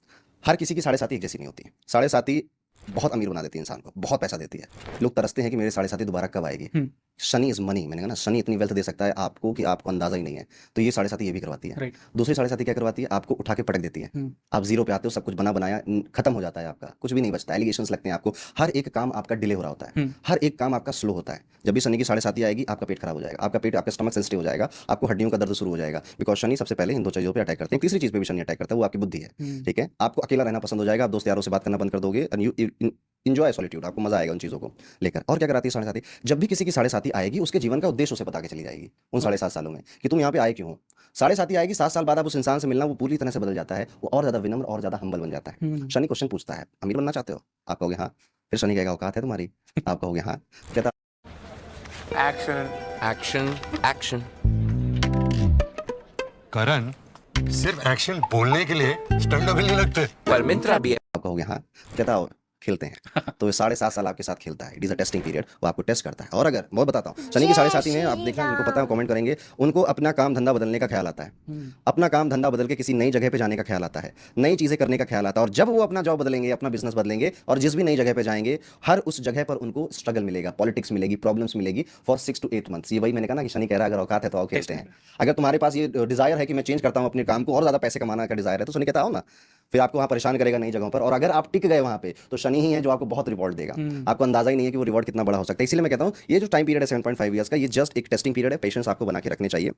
हर किसी की साढ़े साथी एक जैसी नहीं होती। साढ़े साथी बहुत अमीर बना देती है इंसान को, बहुत पैसा देती है। लोग तरसते हैं कि मेरे साढ़े साथी दोबारा कब आएगी। शनि इज मनी, मैंने कहा ना, शनि इतनी वेल्थ दे सकता है आपको कि आपको अंदाजा ही नहीं है। तो ये साढ़े साथी ये भी करवाती है। दूसरी साढ़े साथी क्या करवाती है? आपको उठा के पटक देती है। आप जीरो पे आते हो, सब कुछ बना बनाया खत्म हो जाता है, आपका कुछ भी नहीं बचता, एलिगेशंस लगते हैं आपको, हर एक काम आपका डिले हो रहा होता है, हर एक काम आपका स्लो होता है। जब भी शनि की साढ़े साथी आएगी आपका पेट खराब हो जाएगा, आपका पेट, आपका स्टमक सेंसिटिव हो जाएगा, आपको हड्डियों का दर्द शुरू हो जाएगा। बिकॉज शनि सबसे पहले इन 2 चीजों पर अटैक करते हैं। तीसरी चीज पे भी शनि अटैक करता है, वो आपकी बुद्धि है, ठीक है। आपको अकेला रहना पसंद हो जाएगा, आप दोस्त यारों से बात करना बंद कर दोगे, इंजॉय सॉलिट्यूड, आपको मजा आएगा उन चीज़ों को लेकर। और क्या कराती है साढ़े साथी? जब भी किसी की साढ़े साथी आएगी उसके जीवन का उद्देश्य उसे बता के चली जाएगी उन 7.5 सालों में कि तुम यहाँ पे आए क्यों हो। साढ़े साथी आएगी, 7 साल बाद आप उस इंसान से मिलना, वो पूरी तरह से बदल जाता है, वो और ज्यादा विनम्र और ज्यादा हम्बल बन जाता है। शनि क्वेश्चन पूछता है, अमीर बनना चाहते हो? आप कहोगे हाँ। फिर शनि कहेगा औकात है तुम्हारी? आप कहोगे हाँ। कहता एक्शन एक्शन एक्शन। करण, सिर्फ एक्शन बोलने के लिए स्टंट डबल नहीं लगते। पर मिंत्रा भी है। आप कहोगे हाँ। कहता हो खेलते हैं। तो 7.5 साल आपके साथ खेलता है। It is a testing period, वो आपको टेस्ट करता है। और अगर मैं बताता हूँ, शनि की साढ़े साथी में आप देखना, उनको पता है, कमेंट करेंगे, उनको अपना काम धंधा बदलने का ख्याल आता है, अपना काम धंधा बदल के किसी नई जगह पे जाने का ख्याल आता है, नई चीजें करने का ख्याल आता है। और जब वो अपना जॉब बदलेंगे, अपना बिजनेस बदलेंगे और जिस भी नई जगह पे जाएंगे, हर उस जगह पर उनको स्ट्रगल मिलेगा, पॉलिटिक्स मिलेगी, प्रॉब्लम्स मिलेगी फॉर 6 to 8 मंथ्स। ये वही मैंने कहा ना कि शनि कह रहा है अगर औकात है तो आओ खेलते हैं। अगर तुम्हारे पास ये डिजायर है कि मैं चेंज करता हूँ अपने काम को और ज्यादा पैसे कमाना का डिजायर है, तो शनि कहता हो ना, फिर आपको वहाँ परेशान करेगा नई जगहों पर। और अगर आप टिक गए वहाँ पे, तो शनि ही है जो आपको बहुत रिवॉर्ड देगा। आपको अंदाजा ही नहीं है कि वो रिवॉर्ड कितना बड़ा हो सकता है। इसलिए मैं कहता हूँ ये जो टाइम पीरियड है 7.5 ईयर्स का, ये जस्ट एक टेस्टिंग पीरियड है। पेशेंस आपको बना के रखने चाहिए।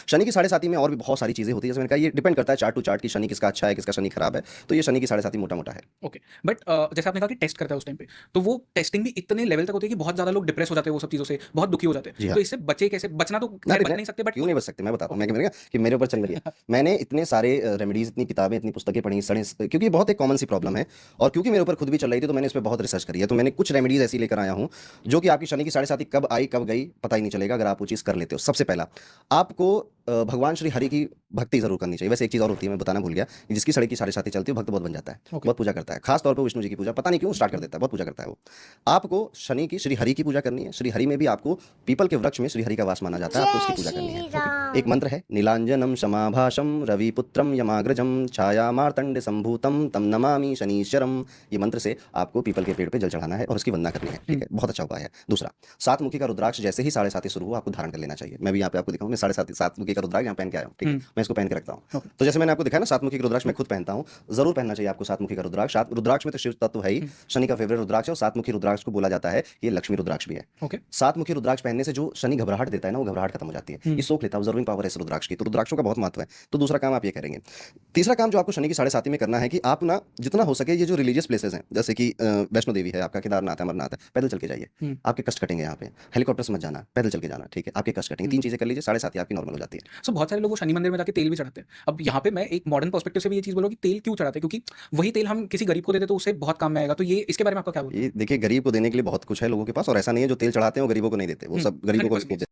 शनि की साढ़े साथी में और भी बहुत सारी चीजें होती है, जैसे मैंने कहा ये डिपेंड करता है चार्ट टू चार्ट की शनि किसका अच्छा है, किसका शनि खराब है। तो ये शनि की साढ़े साथी मोटा मोटा है। ओके, बट जैसे आपने कहा कि टेस्ट करता है उस टाइम पे, तो वो टेस्टिंग भी इतने लेवल तक होती है कि बहुत ज्यादा लोग डिप्रेस हो जाते हैं, वो सब चीजों से बहुत दुखी हो जाते हैं। तो इससे बचे कैसे? बचना तो बच नहीं सकते, बट क्यों नहीं बच सकते मैं बताता हूँ। मैं कि मेरे ऊपर चल रही है। मैंने इतने सारे रेमेडीज, इतनी किताबें, इतनी पुस्तकें पढ़ी, क्योंकि ये बहुत एक कॉमन सी प्रॉब्लम है और क्योंकि मेरे ऊपर खुद भी चल रही थी, तो मैंने इस पर बहुत रिसर्च करी है। तो मैंने कुछ रेमेडीज ऐसी लेकर आया हूँ जो कि आपकी शनि की साढ़े साथी कब आई कब गई पता ही नहीं चलेगा, अगर आप वो चीज़ कर लेते हो। सबसे पहला, आपको भगवान श्री हरि की भक्ति जरूर करनी चाहिए। वैसे एक चीज़ और होती है, मैं बताना भूल गया, जिसकी शनि की साढ़े साथी चलती है भक्त बहुत बन जाता है, बहुत पूजा करता है, खास तौर पर विष्णु जी की पूजा, पता नहीं क्यों स्टार्ट कर देता है, बहुत पूजा करता है वो। आपको शनि की श्री हरि की पूजा करनी है। श्री हरि में भी आपको पीपल के वृक्ष में श्री हरि का वास माना जाता है, आपको उसकी पूजा करनी है। एक मंत्र है, नीलांजनम समाभाषम रविपुत्रम यमाग्रजम छाया मार्तंड संभूतम तम नमामि शनीश्वरम। ये मंत्र से आपको पीपल के पेड़ पे जल चढ़ाना है और उसकी वंदना करनी है, ठीक है, बहुत अच्छा उपाय है। दूसरा, 7 मुखी का रुद्राक्ष जैसे ही साढ़े साथी शुरू हो आपको धारण कर लेना चाहिए। मैं भी यहाँ पे आपको दिखाऊँ, मैं साढ़े साथी 7 मुखी का रुद्राक्ष यहाँ पहन के आया हूँ, ठीक है, मैं इसको पहन के रखता हूँ। तो जैसे मैंने आपको दिखाया ना, 7 मुखी का रुद्राक्ष मैं खुद पहनता हूँ, जरूर पहनना चाहिए आपको 7 मुखी का रुद्राक्ष। रुद्राक्ष में तो शिव तत्व है ही, शनि का फेवरेट रुद्राक्ष है, और 7 मुखी रुद्राक्ष को बोला जाता है ये लक्ष्मी रुद्राक्ष भी है। ओके। 7 मुखी रुद्राक्ष पहनने से जो शनि घबराहट देता है ना, वो घबराहट खत्म हो जाती है, ये सोख लेता है, ऑब्जर्विंग पावर है इस रुद्राक्ष की। तो रुद्राक्षों का बहुत महत्व है। तो दूसरा काम आप ये करेंगे। तीसरा काम जो आपको शनि की 7.5 में करना है कि आप ना जितना हो सके ये जो रिलीजियस प्लेसेस हैं, जैसे कि वैष्णो देवी है, आपका केदारनाथ है, अमरनाथ है, पैदल चल के जाइए, आपके कष्ट कटेंगे। यहाँ पे हेलीकॉप्टर से मत जाना, पैदल चल के जाना, ठीक है, आपके कष्ट कटेंगे। 3 चीजें कर लीजिए, 7.5 आपकी नॉर्मल हो जाती है। सो बहुत सारे लोग शनि मंदिर में जाके तेल भी चढ़ाते हैं। अब यहाँ पे मैं एक मॉडर्न पर्सपेक्टिव से भी ये चीज बोलूँ कि तेल क्यों चढ़ाते हैं, क्योंकि वही तेल हम किसी गरीब को देते तो उससे बहुत काम में आएगा। तो ये इसके बारे में आपका क्या बोलना है? ये देखिए, गरीब को देने के लिए बहुत कुछ है लोगों के पास, और ऐसा नहीं है जो तेल चढ़ाते हैं वो गरीबों को नहीं देते, वो सब गरीबों को